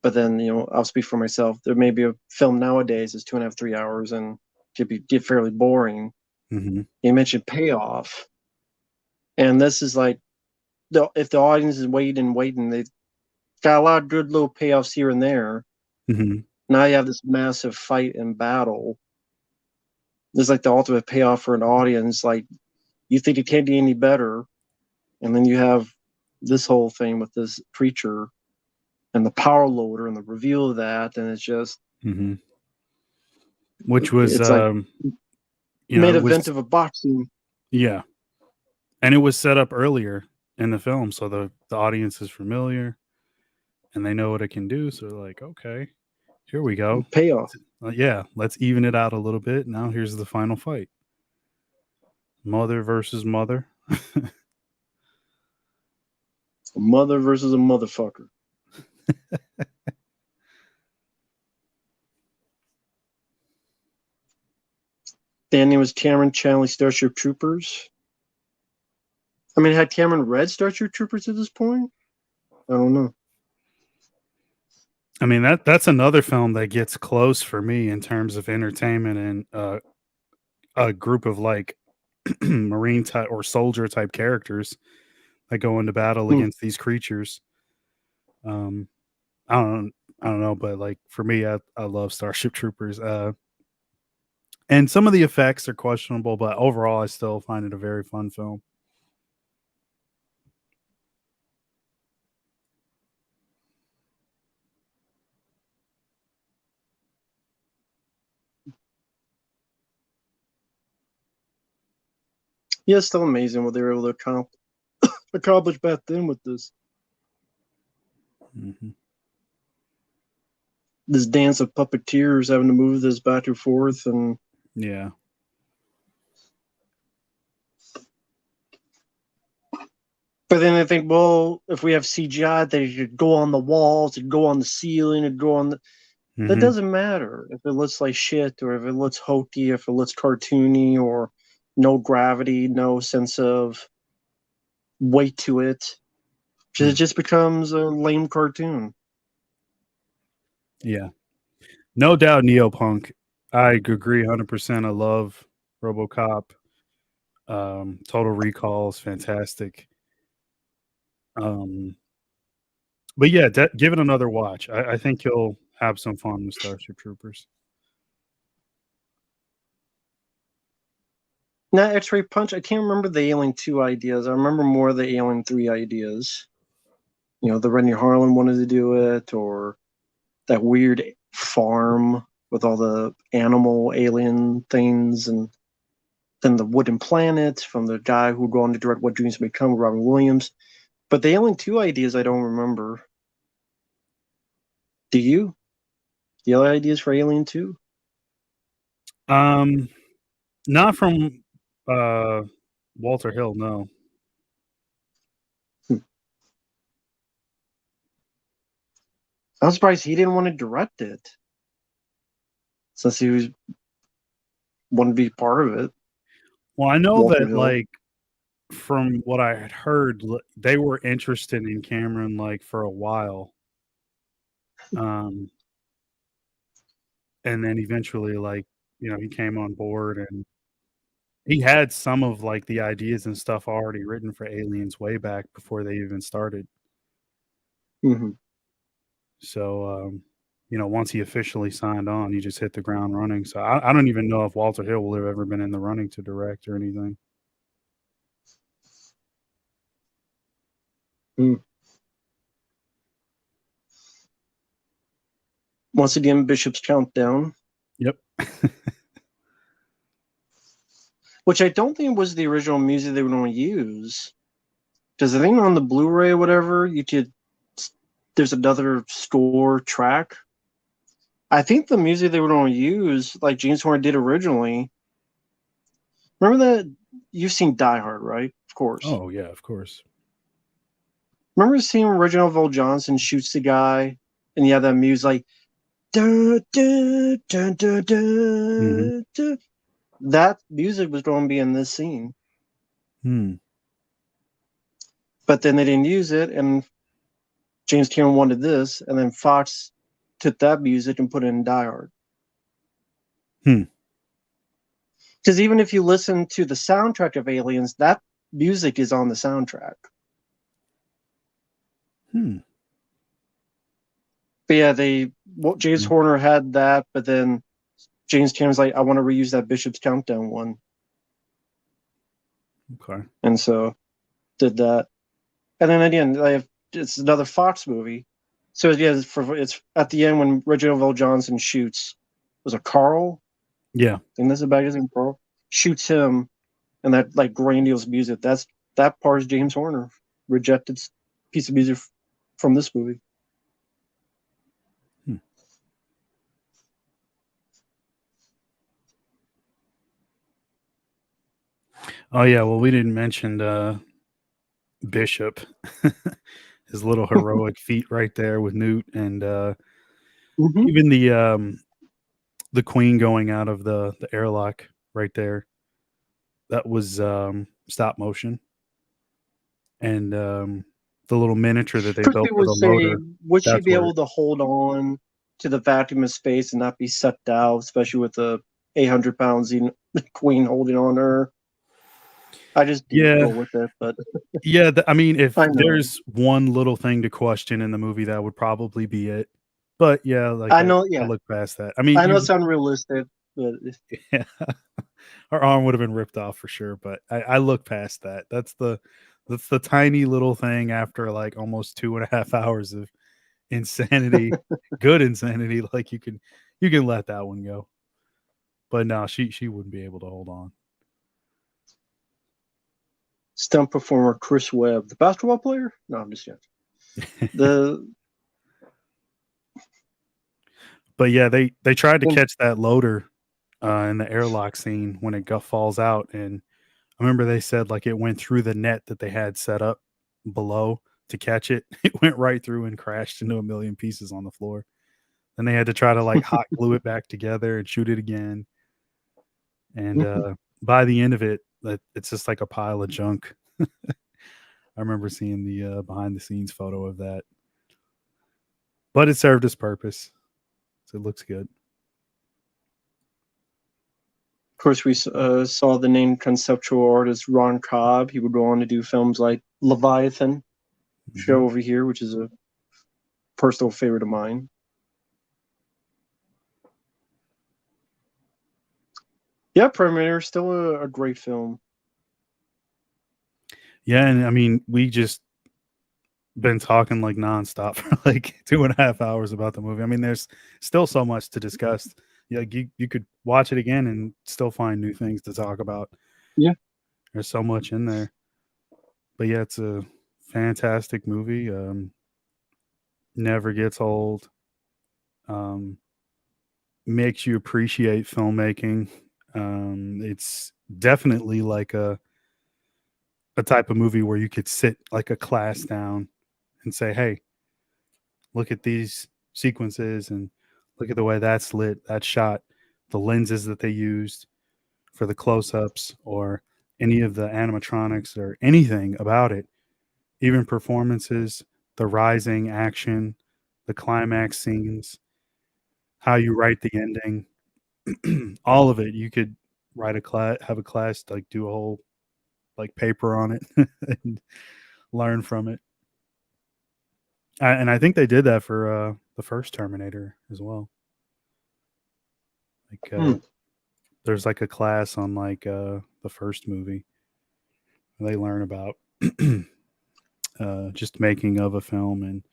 But then, I'll speak for myself. There may be a film nowadays is 2.5, 3 hours and get fairly boring. You mentioned payoff. And this is like, if the audience is waiting, they've got a lot of good little payoffs here and there. Now you have this massive fight and battle. This is like the ultimate payoff for an audience. Like, you think it can't be any better. And then you have this whole thing with this creature and the power loader and the reveal of that. And it's just, which was, it's like main event of a boxing. Yeah. And it was set up earlier in the film. So the audience is familiar and they know what it can do. So they're like, okay, here we go. Payoff. Yeah. Let's even it out a little bit. Now here's the final fight. Mother versus mother. A mother versus a motherfucker. Then it was Cameron channeling Starship Troopers. I mean, had Cameron read Starship Troopers at this point? I don't know. I mean, that's another film that gets close for me in terms of entertainment and a group of like marine type or soldier type characters that go into battle Hmm. against these creatures. Um, I don't know, but like for me, I love Starship Troopers. And some of the effects are questionable, but overall, I still find it a very fun film. Yeah, it's still amazing what they were able to accomplish back then with Hmm. this dance of puppeteers having to move this back and forth. And Yeah. but then I think, well, if we have CGI, they could go on the walls, it'd go on the ceiling, it'd go on the. That Hmm. doesn't matter if it looks like shit or if it looks hokey, if it looks cartoony or no gravity, no sense of weight to it. It Hmm. just becomes a lame cartoon. Yeah. No doubt, Neopunk. I agree 100%. I love RoboCop. Total Recall is fantastic. Um, but yeah, give it another watch. I think you'll have some fun with Starship Troopers. Now, X-Ray Punch, I can't remember the Alien 2 ideas. I remember more of the Alien 3 ideas. You know, the Rennie Harlan wanted to do it, or that weird farm with all the animal alien things, and then the Wooden Planet from the guy who would go on to direct What Dreams May Come, Robin Williams. But the Alien 2 ideas, I don't remember. Do you? The other ideas for Alien 2? Um, Not from uh Walter Hill, no. Hmm. I'm surprised he didn't want to direct it since he was wanted to be part of it. Well, I know Walter that Hill. like from what I had heard, they were interested in Cameron like for a while. Um, and then eventually, like, he came on board and he had some of like the ideas and stuff already written for Aliens way back before they even started. Hmm. So, once he officially signed on, he just hit the ground running. So I don't even know if Walter Hill will have ever been in the running to direct or anything. Mm. Once again, Bishop's Countdown, Yep. which I don't think was the original music they were going to use. Because I think on the Blu-ray or whatever, there's another score track. I think the music they were going to use, like James Horner did originally. Remember that you've seen Die Hard, right? Of course. Oh yeah, of course. Remember seeing original Reginald Johnson shoots the guy, and you have that music like da, da, da, da, Hmm. da, da. That music was going to be in this scene, Hmm. but then they didn't use it, and James Cameron wanted this, and then Fox took that music and put it in Die Hard. Hmm. Because even if you listen to the soundtrack of Aliens, that music is on the soundtrack. Hmm. But yeah, James Mm. Horner had that, but then James Cameron's like, I want to reuse that Bishop's Countdown one, Okay. and so did that. And then again, it's another Fox movie. So yeah, it's at the end when Reginald Vell Johnson shoots. Was it Carl? Yeah. I think that's about his name, Carl. Shoots him, and that like grandiose music. That part is James Horner rejected piece of music from this movie. Hmm. Oh yeah. Well, we didn't mention Bishop, his little heroic feat right there with Newt, and Mm-hmm. even the Queen going out of the airlock right there. That was stop motion, and the little miniature that they First, built people for would the say, loader. would she That's be where, able to hold on to the vacuum of space and not be sucked out, especially with the 800 pounds queen holding on her? I just didn't yeah, go with it, but yeah. I mean, if I know. there's one little thing to question in the movie, that would probably be it. But yeah, like I know, I yeah. look past that. I mean, I know it's unrealistic, but yeah, her arm would have been ripped off for sure. But I look past that. That's the tiny little thing after like almost 2.5 hours of insanity, good insanity. Like you can let that one go. But no, she wouldn't be able to hold on. stunt performer Chris Webb, the basketball player? No, I'm just joking. The But yeah, they tried to catch that loader in the airlock scene when it falls out, and I remember they said like it went through the net that they had set up below to catch it. It went right through and crashed into a million pieces on the floor. Then they had to try to like hot glue it back together and shoot it again. And by the end of it, it's just like a pile of junk. I remember seeing the behind the scenes photo of that, but it served its purpose, so it looks good. Of course, we saw the named conceptual artist Ron Cobb. He would go on to do films like Leviathan, show over here, which is a personal favorite of mine. Yeah, Predminator, still a great film. Yeah, and I mean, we just been talking like nonstop for like 2.5 hours about the movie. I mean, there's still so much to discuss. Yeah, you could watch it again and still find new things to talk about. Yeah. There's so much in there. But yeah, it's a fantastic movie. Never gets old. Um, makes you appreciate filmmaking. It's definitely like a type of movie where you could sit like a class down and say, "Hey, look at these sequences and look at the way that's lit, that shot, the lenses that they used for the close-ups or any of the animatronics or anything about it, even performances, the rising action, the climax scenes, how you write the ending, all of it. You could write a class, have a class, like do a whole like paper on it and learn from it. And I think they did that for the first Terminator as well. Like there's like a class on like the first movie. They learn about just making of a film and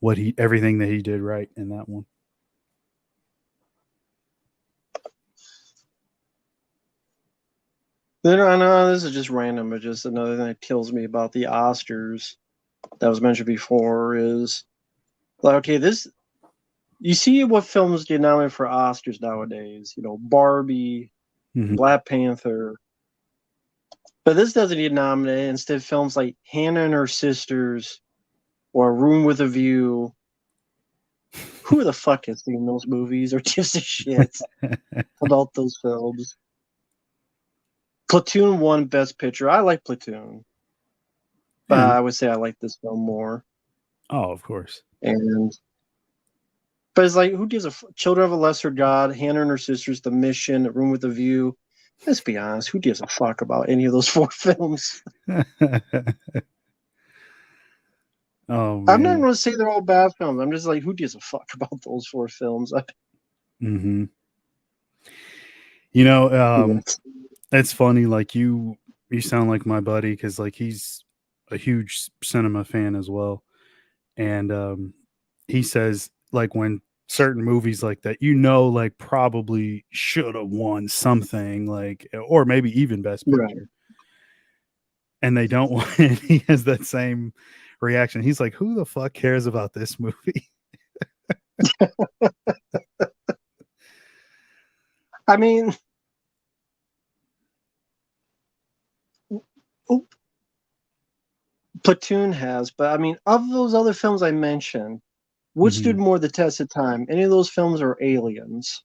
what he everything that he did right in that one. Then I know this is just random, but just another thing that kills me about the Oscars that was mentioned before is like, okay, this you see what films get nominated for Oscars nowadays, Barbie, Mm-hmm. Black Panther. But this doesn't get nominated. Instead, films like Hannah and Her Sisters or Room with a View. Who the fuck has seen those movies or gives a shit about those films? Platoon won Best Picture. I like Platoon, but Yeah. I would say I like this film more. Oh, of course. But it's like, who gives Children of a Lesser God, Hannah and Her Sisters, The Mission, A Room with a View? Let's be honest, who gives a fuck about any of those four films? Oh I'm not man. going to say they're all bad films. I'm just like, who gives a fuck about those four films? Mm-hmm. You know, Yeah. it's funny. Like you sound like my buddy because like he's a huge cinema fan as well, and he says like when certain movies like that, like probably should have won something like, or maybe even Best Right. Picture, and they don't win. He has that same reaction. He's like, "Who the fuck cares about this movie?" I mean, Platoon has, but I mean, of those other films I mentioned, which stood Mm-hmm. more the test of time? Any of those films are Aliens?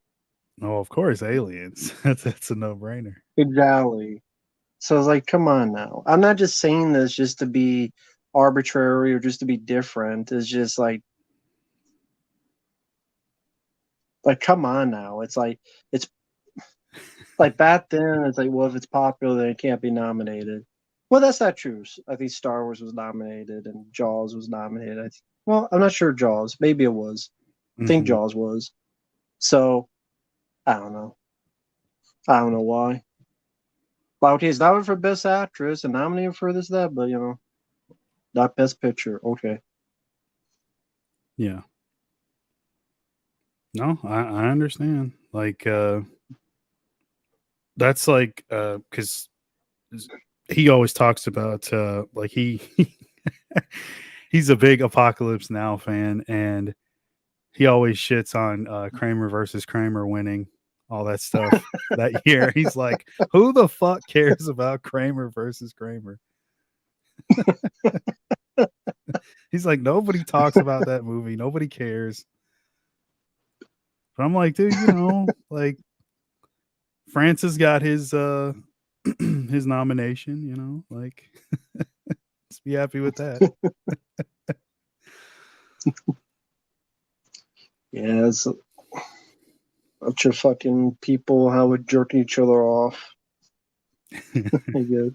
Oh, of course, Aliens. That's a no brainer. Exactly. So I was like, come on now. I'm not just saying this just to be arbitrary or just to be different is just like come on now. It's like back then it's like, well, if it's popular then it can't be nominated. Well, that's not true. I think Star Wars was nominated and Jaws was nominated. Well, I'm not sure Jaws. Maybe it was. I think Mm-hmm. Jaws was. So I don't know. I don't know why. Well, okay, it's nominated for Best Actress and nominated for this, that, but not Best Picture. Okay. Yeah. No, I understand. Like, that's like, because he always talks about, like he's a big Apocalypse Now fan, and he always shits on Kramer versus Kramer winning all that stuff that year. He's like, who the fuck cares about Kramer versus Kramer? He's like, nobody talks about that movie. Nobody cares. But I'm like, dude, like Francis got his his nomination, like let's be happy with that. Yeah, it's a bunch of fucking people how would jerk each other off. I guess.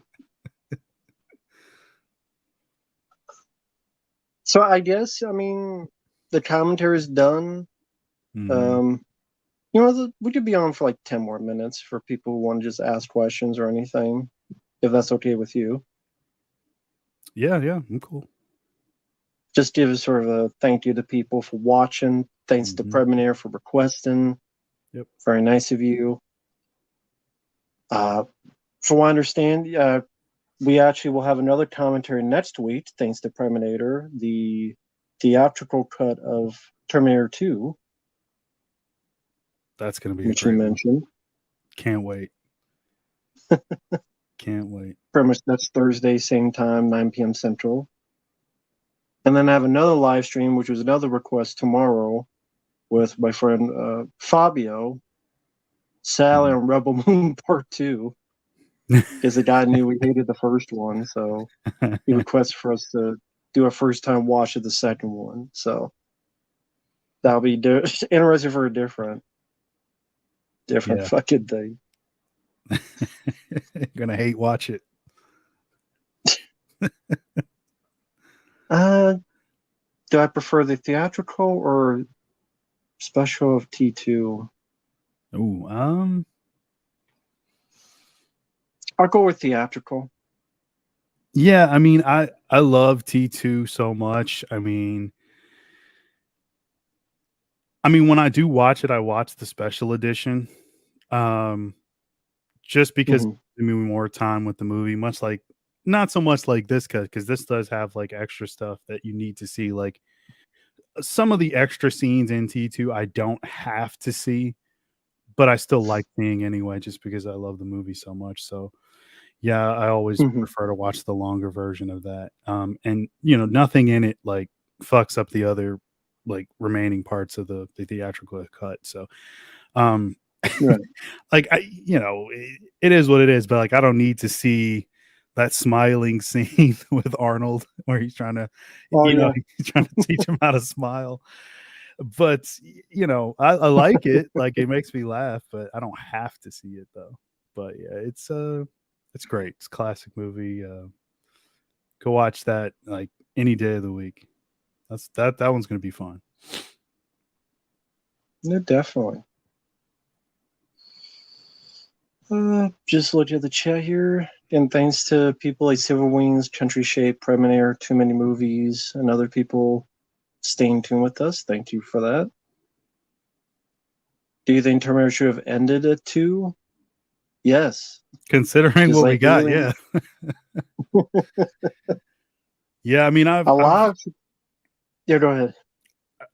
So I guess the commentary is done. Mhm. We could be on for like 10 more minutes for people who want to just ask questions or anything, if that's okay with you. Yeah, I'm cool. Just give sort of a thank you to people for watching. Thanks to Mhm. Predminator for requesting. Yep. Very nice of you. From what I understand, we actually will have another commentary next week, thanks to Predminator, the theatrical cut of Terminator 2, That's gonna be a which he great one. mentioned. Can't wait. Can't wait. Pretty much that's Thursday, same time, 9 p.m. Central. And then I have another live stream, which was another request tomorrow with my friend Fabio, Sally on Rebel Moon Part 2, because the guy knew we hated the first one. So he requested for us to do a first time watch of the second one. So that'll be interesting for a different Yeah. fucking thing. Gonna hate watch it. Uh, do I prefer the theatrical or special of T2? Ooh, I'll go with theatrical. yeah, I love T2 so much. I mean when I do watch it, I watch the special edition. Um just because Mm-hmm. it gives me more time with the movie, much like not so much like this because this does have like extra stuff that you need to see. Like some of the extra scenes in T2 I don't have to see, but I still like seeing anyway, just because I love the movie so much. So yeah, I always Mm-hmm. prefer to watch the longer version of that. And nothing in it like fucks up the other like remaining parts of the theatrical cut. So um Right. like it is what it is, but like I don't need to see that smiling scene with Arnold where he's trying to Oh yeah. he's trying to teach him how to smile. But I like it. Like it makes me laugh, but I don't have to see it though. But yeah, it's great. It's a classic movie. Go watch that like any day of the week. That one's gonna be fun. No, definitely. Just look at the chat here. And thanks to people like Silver Wings, Country Shape, Preminator, Too Many Movies, and other people staying tuned with us. Thank you for that. Do you think Terminator should have ended at 2? Yes. Considering Just what we like got, Alien. yeah. Yeah, I mean A lot of... Yeah, go ahead.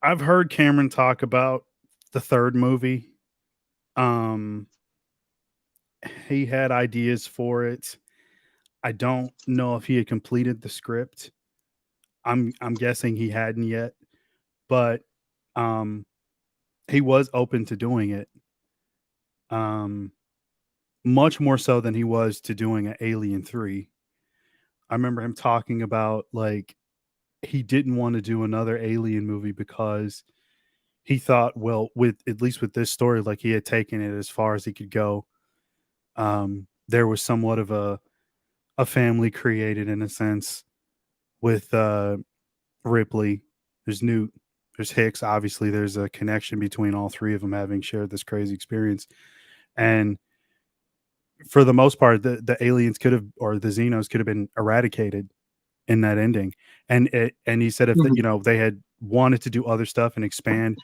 I've heard Cameron talk about the third movie. Um he had ideas for it. I don't know if he had completed the script. I'm guessing he hadn't yet, but um he was open to doing it. Um much more so than he was to doing an Alien 3. I remember him talking about like he didn't want to do another Alien movie because he thought, well, with at least with this story, like he had taken it as far as he could go. There was somewhat of a family created in a sense with Ripley. There's Newt. There's Hicks. Obviously, there's a connection between all three of them having shared this crazy experience. And for the most part, the aliens could have, or the Xenos could have been eradicated in that ending. And he said if Mhm. they had wanted to do other stuff and expand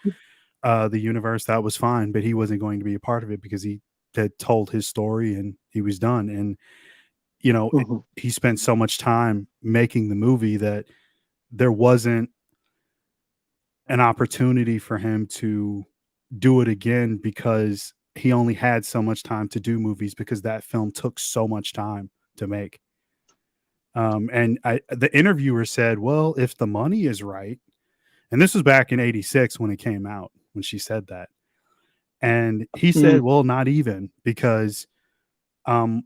the universe, that was fine, but he wasn't going to be a part of it because he had told his story and he was done. And Mhm. he spent so much time making the movie that there wasn't an opportunity for him to do it again because he only had so much time to do movies because that film took so much time to make. The interviewer said, well, if the money is right, and this was back in 86 when it came out, when she said that. And he said, Mhm. well, not even because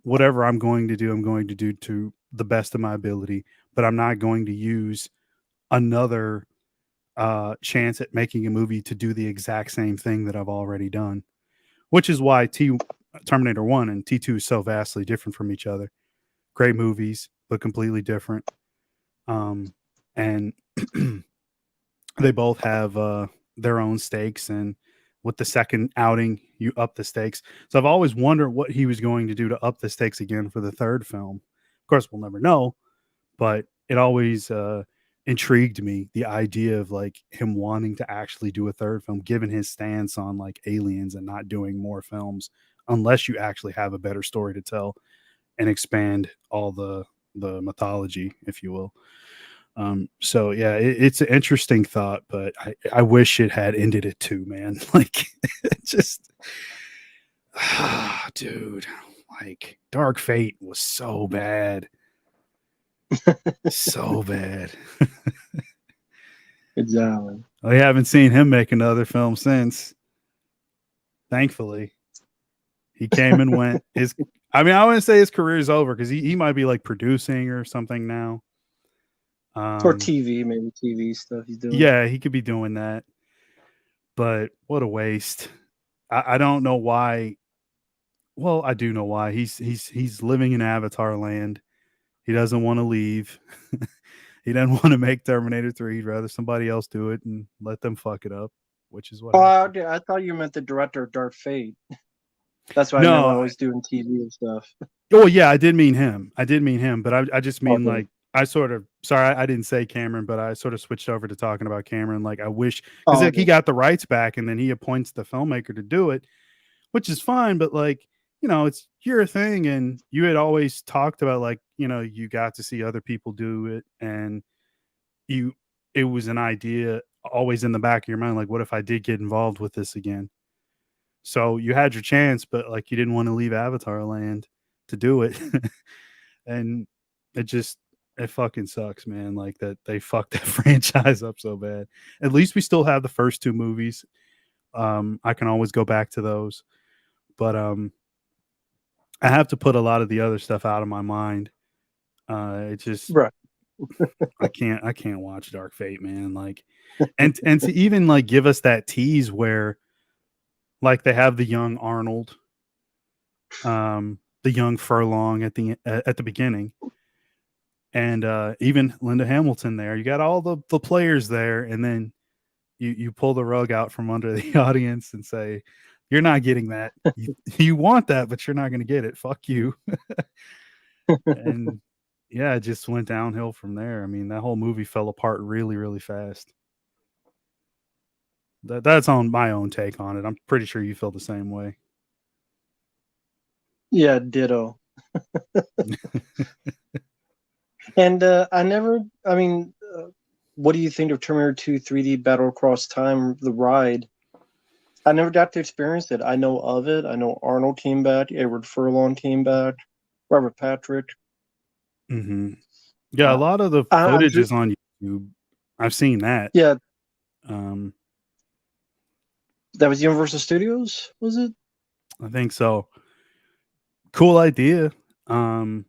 whatever I'm going to do, I'm going to do to the best of my ability, but I'm not going to use another chance at making a movie to do the exact same thing that I've already done, which is why Terminator 1 and T2 is so vastly different from each other. Great movies, but completely different. And they both have their own stakes. And with the second outing, you up the stakes. So I've always wondered what he was going to do to up the stakes again for the third film. Of course, we'll never know, but it always intrigued me, the idea of like him wanting to actually do a third film, given his stance on like aliens and not doing more films unless you actually have a better story to tell and expand all the mythology, if you will. So yeah, it's an interesting thought, but I wish it had ended it too, man. Like, just, dude, like Dark Fate was so bad, so bad. Exactly. I haven't seen him make another film since. Thankfully, he came and went. I mean, I wouldn't say his career is over because he might be like producing or something now. Or Um, TV, maybe TV stuff he's doing. yeah, he could be doing that, but what a waste. I don't know why. Well, I do know why. He's living in Avatar land. He doesn't want to leave. He doesn't want to make Terminator 3. He'd rather somebody else do it and let them fuck it up, which is what Oh, happened. I thought you meant the director of Dark Fate. That's what I meant No, when I was doing TV and stuff. oh yeah, I did mean him. I did mean him, but I just mean Okay. like I sort of sorry I didn't say Cameron, but I sort of switched over to talking about Cameron. Like I wish because Oh, like, he okay. got the rights back and then he appoints the filmmaker to do it, which is fine. But like it's your thing, and you had always talked about like you got to see other people do it, and you it was an idea always in the back of your mind, like what if I did get involved with this again? So you had your chance, but like you didn't want to leave Avatar Land to do it. And it just it fucking sucks, man. Like that they fucked that franchise up so bad. At least we still have the first two movies. I can always go back to those. But I have to put a lot of the other stuff out of my mind. It just Right. I can't watch Dark Fate, man. Like and to even like give us that tease where like they have the young Arnold, the young Furlong at the beginning, and even Linda Hamilton there. You got all the players there, and then you pull the rug out from under the audience and say, "You're not getting that. You want that, but you're not going to get it. Fuck you." And yeah, it just went downhill from there. I mean, that whole movie fell apart really, really fast. That's on my own take on it. I'm pretty sure you feel the same way. Yeah, ditto. And I mean, what do you think of Terminator 2 3D Battle Across Time, the ride? I never got to experience it. I know of it. I know Arnold came back, Edward Furlong came back, Robert Patrick. Mm-hmm. Yeah, a Uh, lot of the I'm footage just, is on YouTube. I've seen that. yeah, Um, that was Universal Studios, was it? I think so. Cool idea. Um,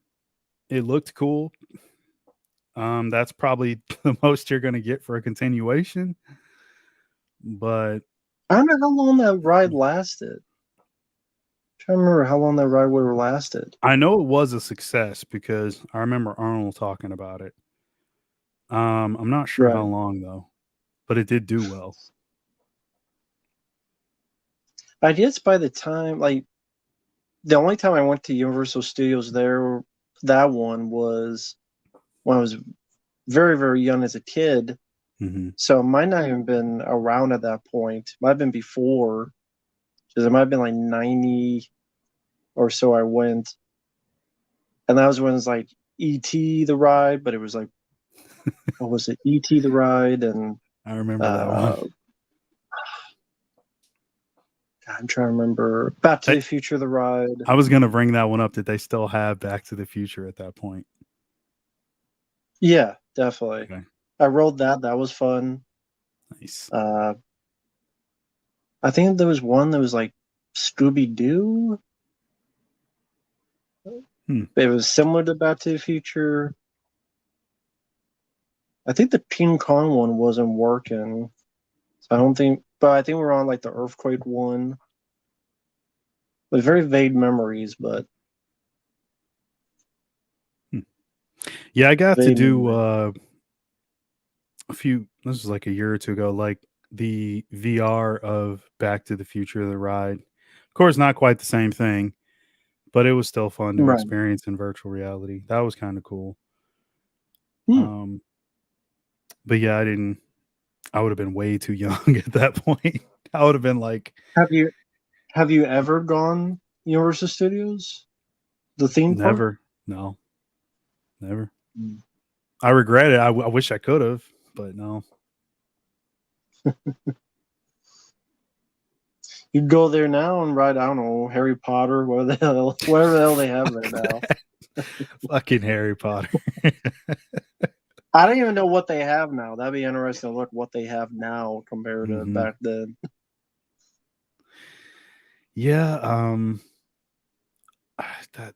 it looked cool. That's probably the most you're going to get for a continuation. But I don't know how long that ride lasted. Trying to remember how long that ride would have lasted. I know it was a success because I remember Arnold talking about it. I'm not sure how Right. long though, but it did do well. I guess by the time, like, the only time I went to Universal Studios there, that one was when I was very, very young as a kid. Mm-hmm. So it might not even been around at that point. It might have been before, because it might have been like 90 or so I went. And that was when it was like E.T. the ride, but it was like, what was it? E.T. the ride and I remember that one. uh, I'm trying to remember Back to the Future the ride. I was going to bring that one up. Did they still have Back to the Future at that point? Yeah, definitely. Okay. I rode that. That was fun. Nice. I think there was one that was like Scooby Doo. It was similar to Back to the Future. I think the King Kong one wasn't working. So I don't think, but I think we were on like the earthquake one. With very vague memories, but yeah, I got to vague do memories. a few. This was like a year or two ago. Like the VR of Back to the Future, the ride. Of course, not quite the same thing, but it was still fun to Right. experience in virtual reality. That was kind of cool. Hmm. Um, but yeah, I didn't. I would have been way too young at that point. I would have been like, Have you have you ever gone Universal Studios, the theme park? never, no, never. Mm. I regret it. I wish I could have, but no. You'd go there now and ride, I don't know, Harry Potter, whatever the hell they have there now. Fucking Harry Potter. I don't even know what they have now. That'd be interesting to look what they have now compared to Mm-hmm. back then. Yeah,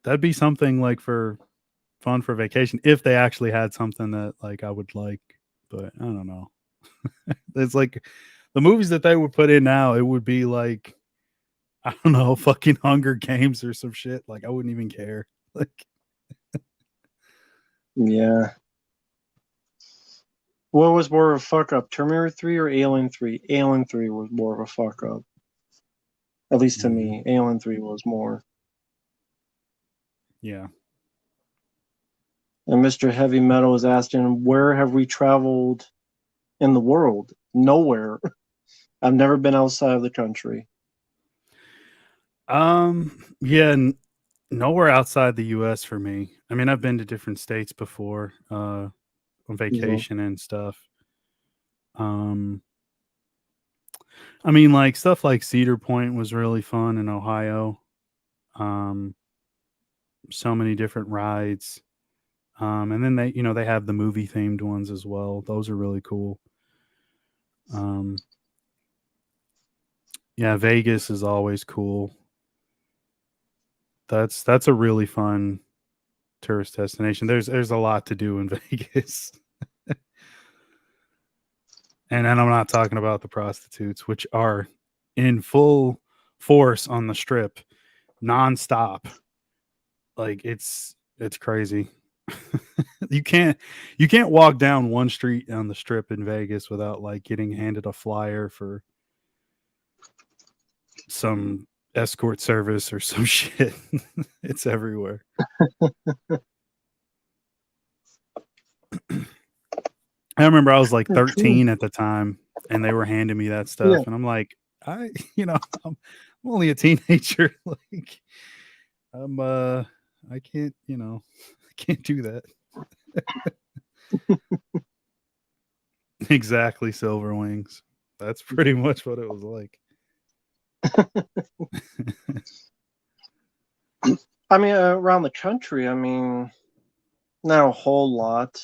that'd be something like for fun for vacation if they actually had something that like I would like, but I don't know. It's like the movies that they would put in now, it would be like I don't know, fucking Hunger Games or some shit. Like I wouldn't even care. Like Yeah. What was more of a fuck up, Terminator 3 or Alien 3? Alien 3 was more of a fuck up. At least to mm-hmm. me, Alien 3 was more. Yeah. And Mr. Heavy Metal is asking, where have we traveled in the world? Nowhere. I've never been outside of the country. Yeah, nowhere outside the US for me. I mean, I've been to different states before, on Mhm. vacation and stuff. Um, I mean, like stuff like Cedar Point was really fun in Ohio. Um, so many different rides. And then they have the movie themed ones as well. Those are really cool. Um, yeah, Vegas is always cool. That's a really fun tourist destination. There's a lot to do in Vegas. And then I'm not talking about the prostitutes, which are in full force on the strip, nonstop. Like it's crazy. you can't you can't walk down one street on the strip in Vegas without like getting handed a flyer for some escort service or some shit. It's everywhere. I remember I was like True. 13 at the time and they were handing me that Yeah. stuff and I'm like, I you know, I'm only a teenager. Like I can't, I can't do that. Exactly, Silver Wings. That's pretty much what it was like. I mean, around the country, I mean, not a whole lot.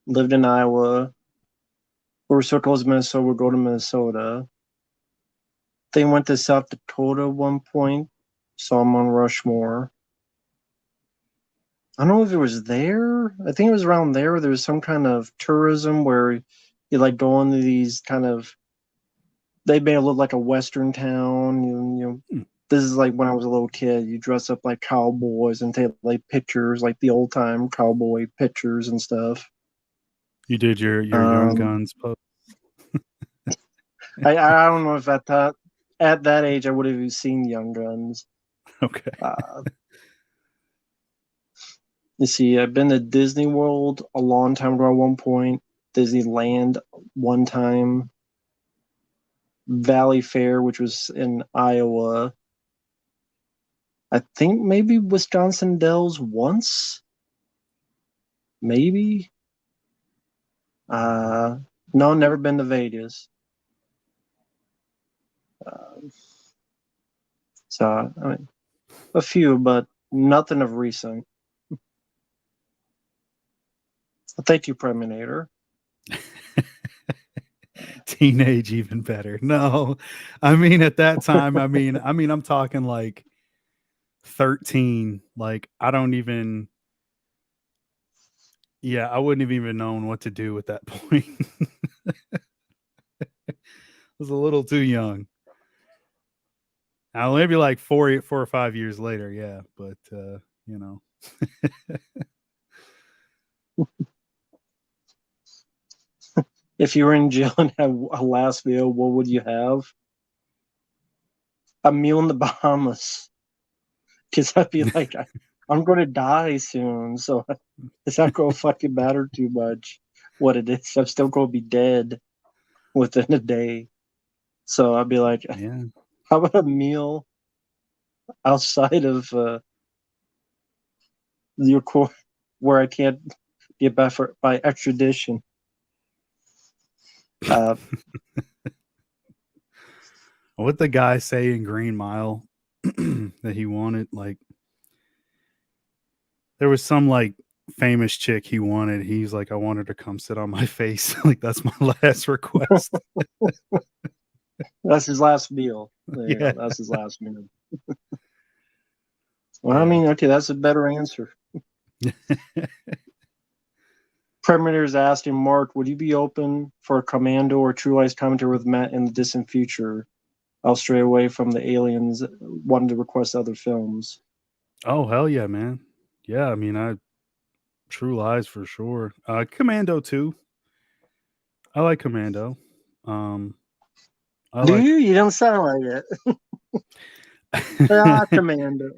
Lived in Iowa. We're so close to Minnesota, we'll go to Minnesota. They went to South Dakota at one point. Saw them on Rushmore. I don't know if it was there. I think it was around there where there was some kind of tourism where you like go into these kind of, they made it look like a Western town. Hmm. This is like when I was a little kid. You dress up like cowboys and take like pictures, like the old time cowboy pictures and stuff. You did your Young Um, Guns post. I don't know if at that age I would have seen Young Guns. Okay. Uh, you see, I've been to Disney World a long time ago at one point, Disneyland one time, Valley Fair, which was in Iowa. I think maybe Wisconsin Dells once, maybe. Uh, no, never been to Vegas. Uh, so I mean, a few, but nothing of recent. Thank you, Predminator. Teenage even better. No. I mean at that time, I'm talking like 13. Like I don't even yeah, I wouldn't have even known what to do at that point. I was a little too young. Now maybe like 4 or 5 years later, yeah, but you know. If you were in jail and had a last meal, what would you have? A meal in the Bahamas. Because I'd be like, I'm going to die soon, so it's not going to fucking matter too much what it is. I'm still going to be dead within a day. So I'd be like, Yeah. how about a meal outside of your court where I can't get back by extradition? Uh, What the guy say in Green Mile that he wanted? Like there was some like famous chick he wanted. He's like, I want her to come sit on my face. Like that's my last request. that's his last meal. There you Yeah. go. That's his last meal. Well, I Yeah. mean, okay, that's a better answer. Predators asked him, Mark, would you be open for a Commando or True Lies commentary with Matt in the distant future? I'll stray away from the aliens wanting to request other films. Oh hell yeah, man. Yeah, I mean I True Lies for sure. Commando too. I like Commando. Um I Do like you? You don't sound like it. Commando.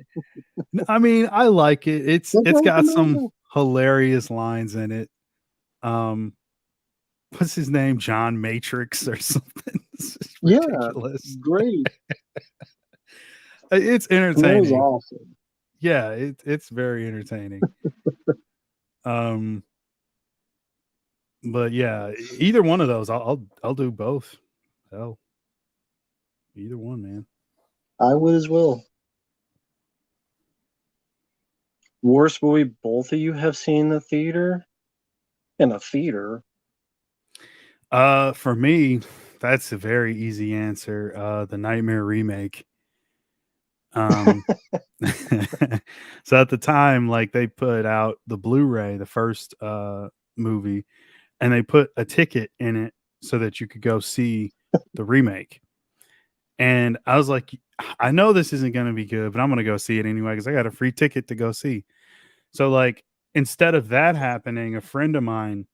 I mean, I like it. What's It's wrong with got some Commando? hilarious lines in it. Um what's his name? John Matrix or something. It's just Yeah, ridiculous. great. It's Commando's entertaining. awesome. Yeah, it's very entertaining. Um but yeah, either one of those I'll do both. Hell, either one, man. I would as well. Worst movie both of you have seen in the theater? In a theater? For me, that's a very easy answer. The Nightmare remake. Um, so at the time, like they put out the Blu-ray, the first movie, and they put a ticket in it so that you could go see the remake. And I was like, I know this isn't going to be good, but I'm going to go see it anyway because I got a free ticket to go see. So like instead of that happening, a friend of mine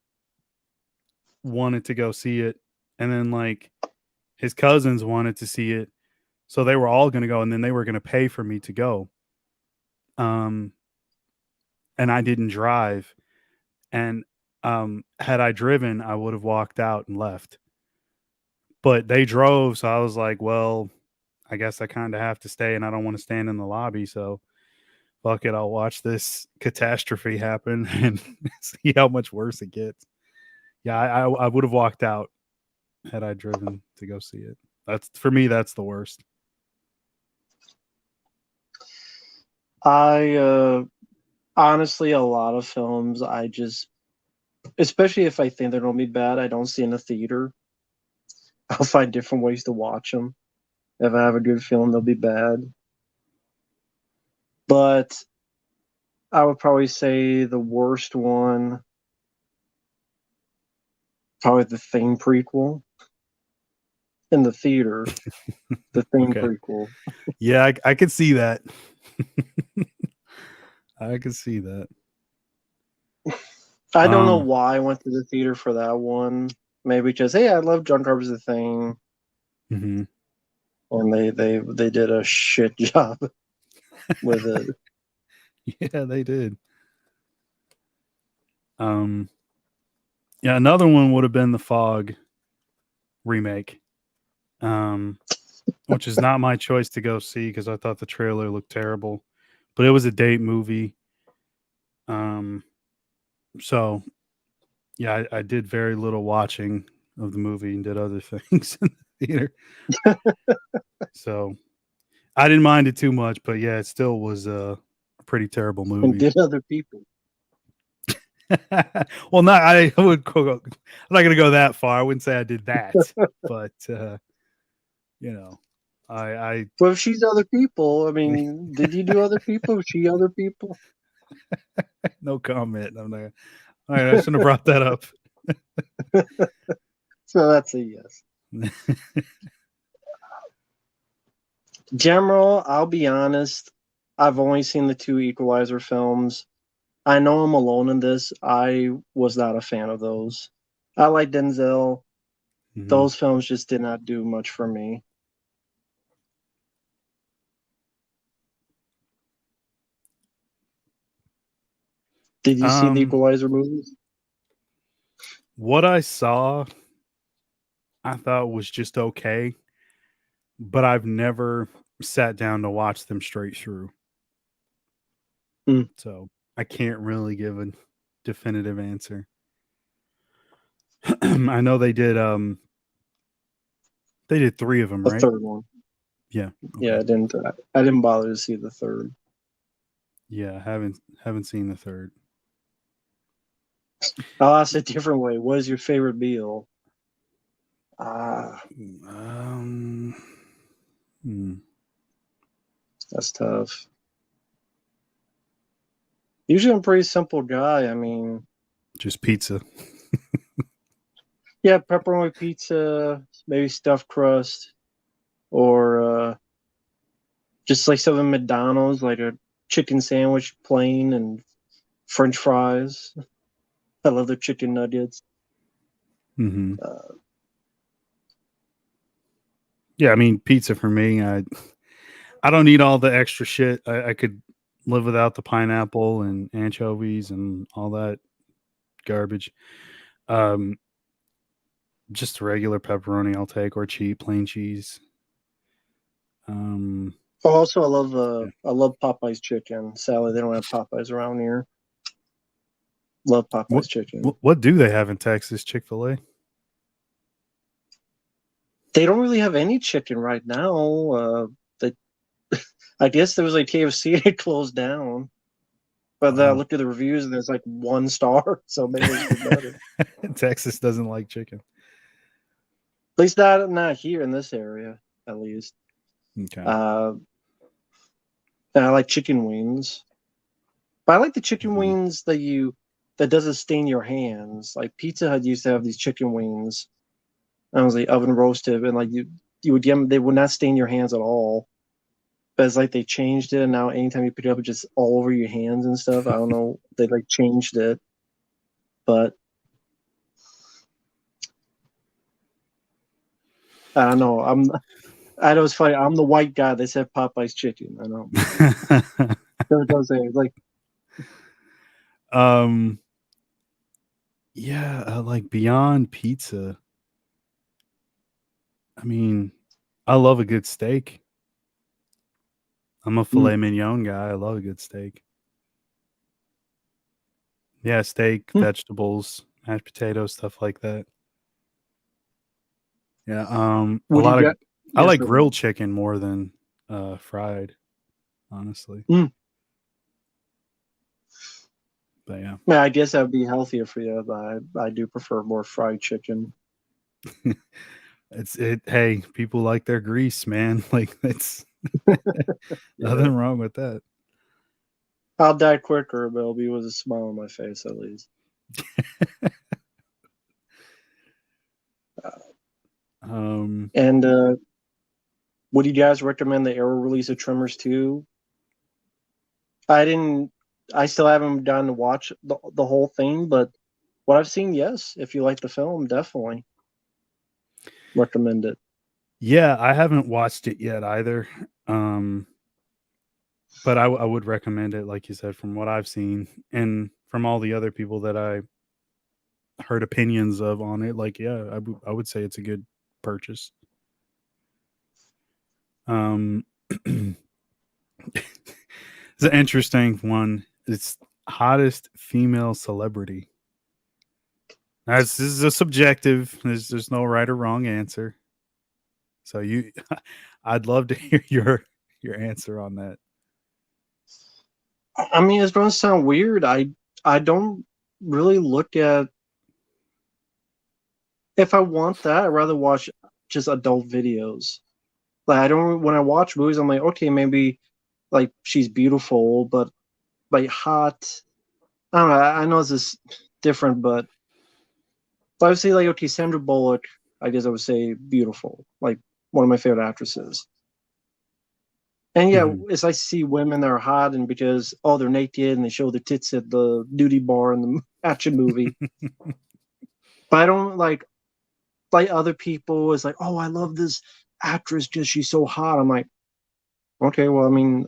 wanted to go see it, and then like his cousins wanted to see it, so they were all going to go, and then they were going to pay for me to go. Um, and I didn't drive, and had I driven, I would have walked out and left. But they drove, so I was like, well, I guess I kind of have to stay, and I don't want to stand in the lobby, so fuck it, I'll watch this catastrophe happen and see how much worse it gets. Yeah, I would have walked out had I driven to go see it. That's for me. That's the worst. I honestly, a lot of films I just, especially if I think they're gonna be bad, I don't see in the theater. I'll find different ways to watch them. If I have a good feeling they'll be bad. But I would probably say the worst one, probably the Thing prequel in the theater. The Thing Okay. prequel. Yeah, I could see that. I could see that. I don't know why I went to the theater for that one. Maybe because hey, I love John Carpenter's The Thing, Mm-hmm. and they did a shit job with it. Yeah, they did. Yeah, another one would have been the Fog remake, which is not my choice to go see because I thought the trailer looked terrible, but it was a date movie. So yeah, I did very little watching of the movie and did other things in the theater. So I didn't mind it too much, but yeah, it still was a pretty terrible And movie. did other people. Well, not I would go. I'm not going to go that far. I wouldn't say I did that, but you know, I Well, if she's other people, I mean, did you do other people? Was she other people? no comment. I'm not. All right, I shouldn't have brought that up. So that's a yes. General, I'll be honest. I've only seen the two Equalizer films. I know I'm alone in this. I was not a fan of those. I like Denzel. Mhm. Those films just did not do much for me. Did you see the Um, Equalizer movies? what I saw, I thought was just okay, but I've never sat down to watch them straight through. Hmm. So I can't really give a definitive answer. I know they did 3 of them, The right? third one. Yeah. Yeah, Okay. I didn't bother to see the third. Yeah, haven't seen the third. I'll ask it a different way. What is your favorite meal? Ah, Um, hmm, that's tough. Usually I'm a pretty simple guy. I mean, just pizza. yeah, pepperoni pizza, maybe stuffed crust, or just like something McDonald's, like a chicken sandwich, plain, and French fries. I love their chicken nuggets. Hmm. Uh, Yeah, I mean pizza for me. I don't need all the extra shit. I could live without the pineapple and anchovies and all that garbage. Um, just regular pepperoni I'll take or plain cheese. Um, also, yeah. I love Popeye's chicken. Sadly, they don't have Popeyes around here. Love What, Popeye's chicken. what do they have in Texas? Chick-fil-A? They don't really have any chicken right now. They, I guess there was like KFC and it closed down. But then I Oh. looked at the reviews and there's like 1 star, so maybe it's for better. Texas doesn't like chicken. At least not here in this area, at least. Okay. Uh, and I like chicken wings, but I like the chicken Mhm. wings that doesn't stain your hands. Like Pizza Hut used to have these chicken wings. I was like oven roasted, and like you would get them, they would not stain your hands at all. But it's like they changed it, and now anytime you pick it up, it's just all over your hands and stuff. I don't know, they like changed it, but I don't know. I know it's funny. I'm the white guy that said Popeye's chicken. I know. Don't say it. It's like um, yeah, like Beyond Pizza. I mean, I love a good steak. I'm a mm, filet mignon guy. I love a good steak. Yeah, steak, mm. vegetables, mashed potatoes, stuff like that. Yeah, a Would you lot of get? I Yes, like go ahead. grilled chicken more than fried, honestly. Mm. But yeah. Yeah, I guess that would be healthier for you, but I do prefer more fried chicken. Hey, people like their grease, man. Like it's Yeah. nothing wrong with that. I'll die quicker, but it'll be with a smile on my face at least. And would you guys recommend the Arrow release of Tremors 2? I didn't. I still haven't gotten to watch the whole thing, but what I've seen, yes. If you like the film, definitely recommend it. Yeah, I haven't watched it yet either. But I would recommend it, like you said, from what I've seen and from all the other people that I heard opinions of on it. Like, yeah, I would say it's a good purchase. It's an interesting one. It's hottest female celebrity. This is a subjective. There's no right or wrong answer. So I'd love to hear your answer on that. I mean, it's going to sound weird. I don't really look at, if I want that, I'd rather watch just adult videos. Like I don't, when I watch movies, I'm like, okay, maybe like she's beautiful, but like hot. I don't know. I know this is different, but I would say like, okay, Sandra Bullock, I guess I would say beautiful, like one of my favorite actresses. And yeah, Mhm. as I see women that are hot, and because they're naked and they show their tits at the nudie bar in the action movie, but I don't like other people is like, oh, I love this actress because she's so hot. I'm like, okay, well, I mean,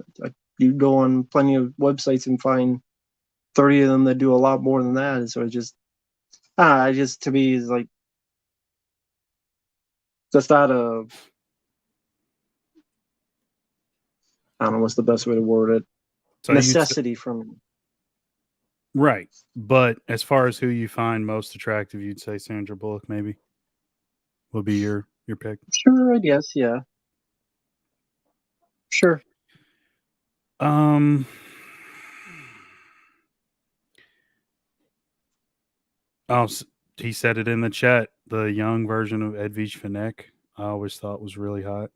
you go on plenty of websites and find 30 of them that do a lot more than that. And so it just, I just to me is like, that's not a, I don't know what's the best way to word it, So necessity for me. right, but as far as who you find most attractive, you'd say Sandra Bullock maybe would be your pick. Sure, I guess, yeah, sure. Um, oh, he said it in the chat. The young version of Edwige Fenech, I always thought was really hot.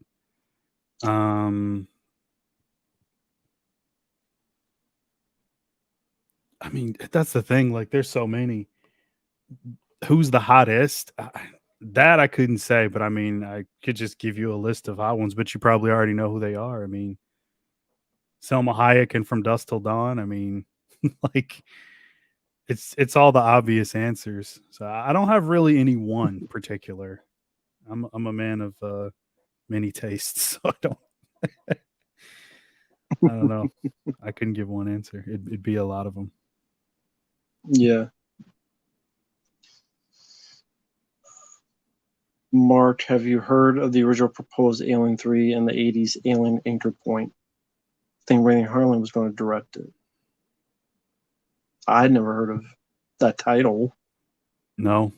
I mean, that's the thing. Like, there's so many. Who's the hottest? That I couldn't say, but I mean, I could just give you a list of hot ones, but you probably already know who they are. I mean, Selma Hayek and From Dusk Till Dawn. I mean, like it's all the obvious answers. So I don't have really any one particular. I'm a man of many tastes, so I don't know. I couldn't give one answer. It'd be a lot of them. Yeah. Mark, have you heard of the original proposed Alien 3 and the 80s Alien Anchor Point? I think Rennie Harlan was going to direct it. I'd never heard of that title. No,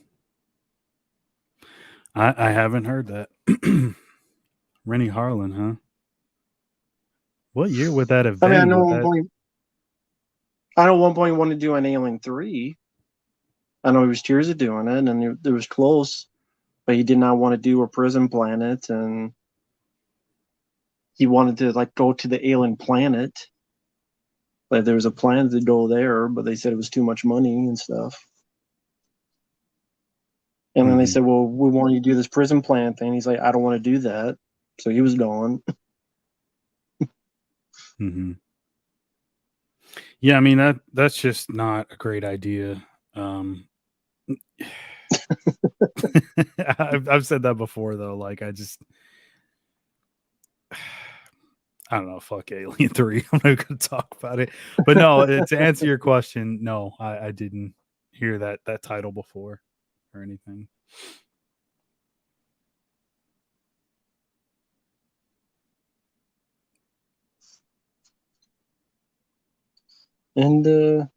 I haven't heard that. Rennie Harlan, huh? What year would that have I mean, been? Would that? I know one point he wanted to do an Alien 3. I know he was tears of doing it, and it was close, but he did not want to do a prison planet, and he wanted to like go to the alien planet. Like there was a plan to go there, but they said it was too much money and stuff. And then they Mm-hmm. said, "Well, we want you to do this prison planet thing." He's like, "I don't want to do that," so he was gone. Mm-hmm. Yeah, I mean that's just not a great idea. I've said that before though. Like I don't know. Fuck Alien 3. I'm not going to talk about it. But no, to answer your question, no, I didn't hear that title before or anything. And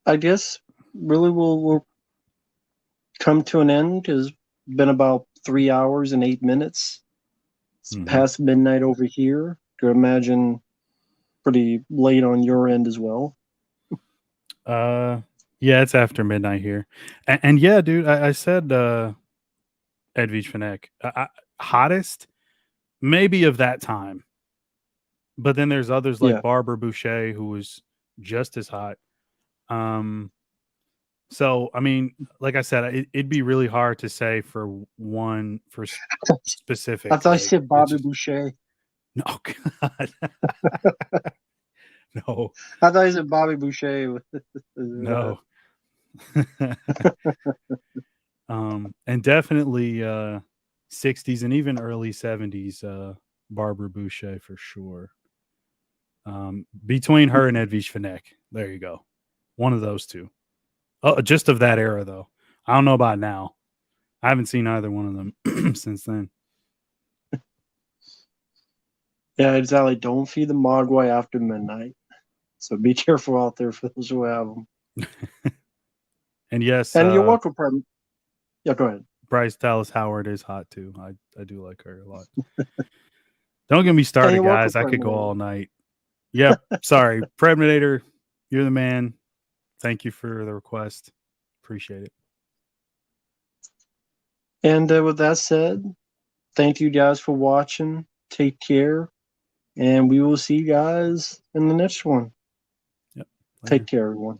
I guess really we'll come to an end because it's been about 3 hours and 8 minutes. It's Mm-hmm. past midnight over here. Could imagine pretty late on your end as well. Yeah, it's after midnight here, and yeah, dude, I said Edwige Fenech, hottest maybe of that time, but then there's others like Yeah. Barbara Boucher who was just as hot. So I mean, like I said, it'd be really hard to say for one for specific. I thought you Like, said Bobby Boucher. no, God. No, I thought you said Bobby Boucher. no. And definitely 60s and even early 70s Barbara Boucher for sure. Between her and Edwige Fenech. There you go. One of those two. Oh, just of that era though. I don't know about now. I haven't seen either one of them since then. Yeah, exactly. Don't feed the Mogwai after midnight. So be careful out there for those who have them. And yes, and you're welcome, Prem. Yeah, go ahead. Bryce Dallas Howard is hot too. I do like her a lot. Don't get me started, guys. I could go all night. Yep. Sorry. Predminator, you're the man. Thank you for the request. Appreciate it. And with that said, thank you guys for watching. Take care. And we will see you guys in the next one. Yep. Take care, everyone.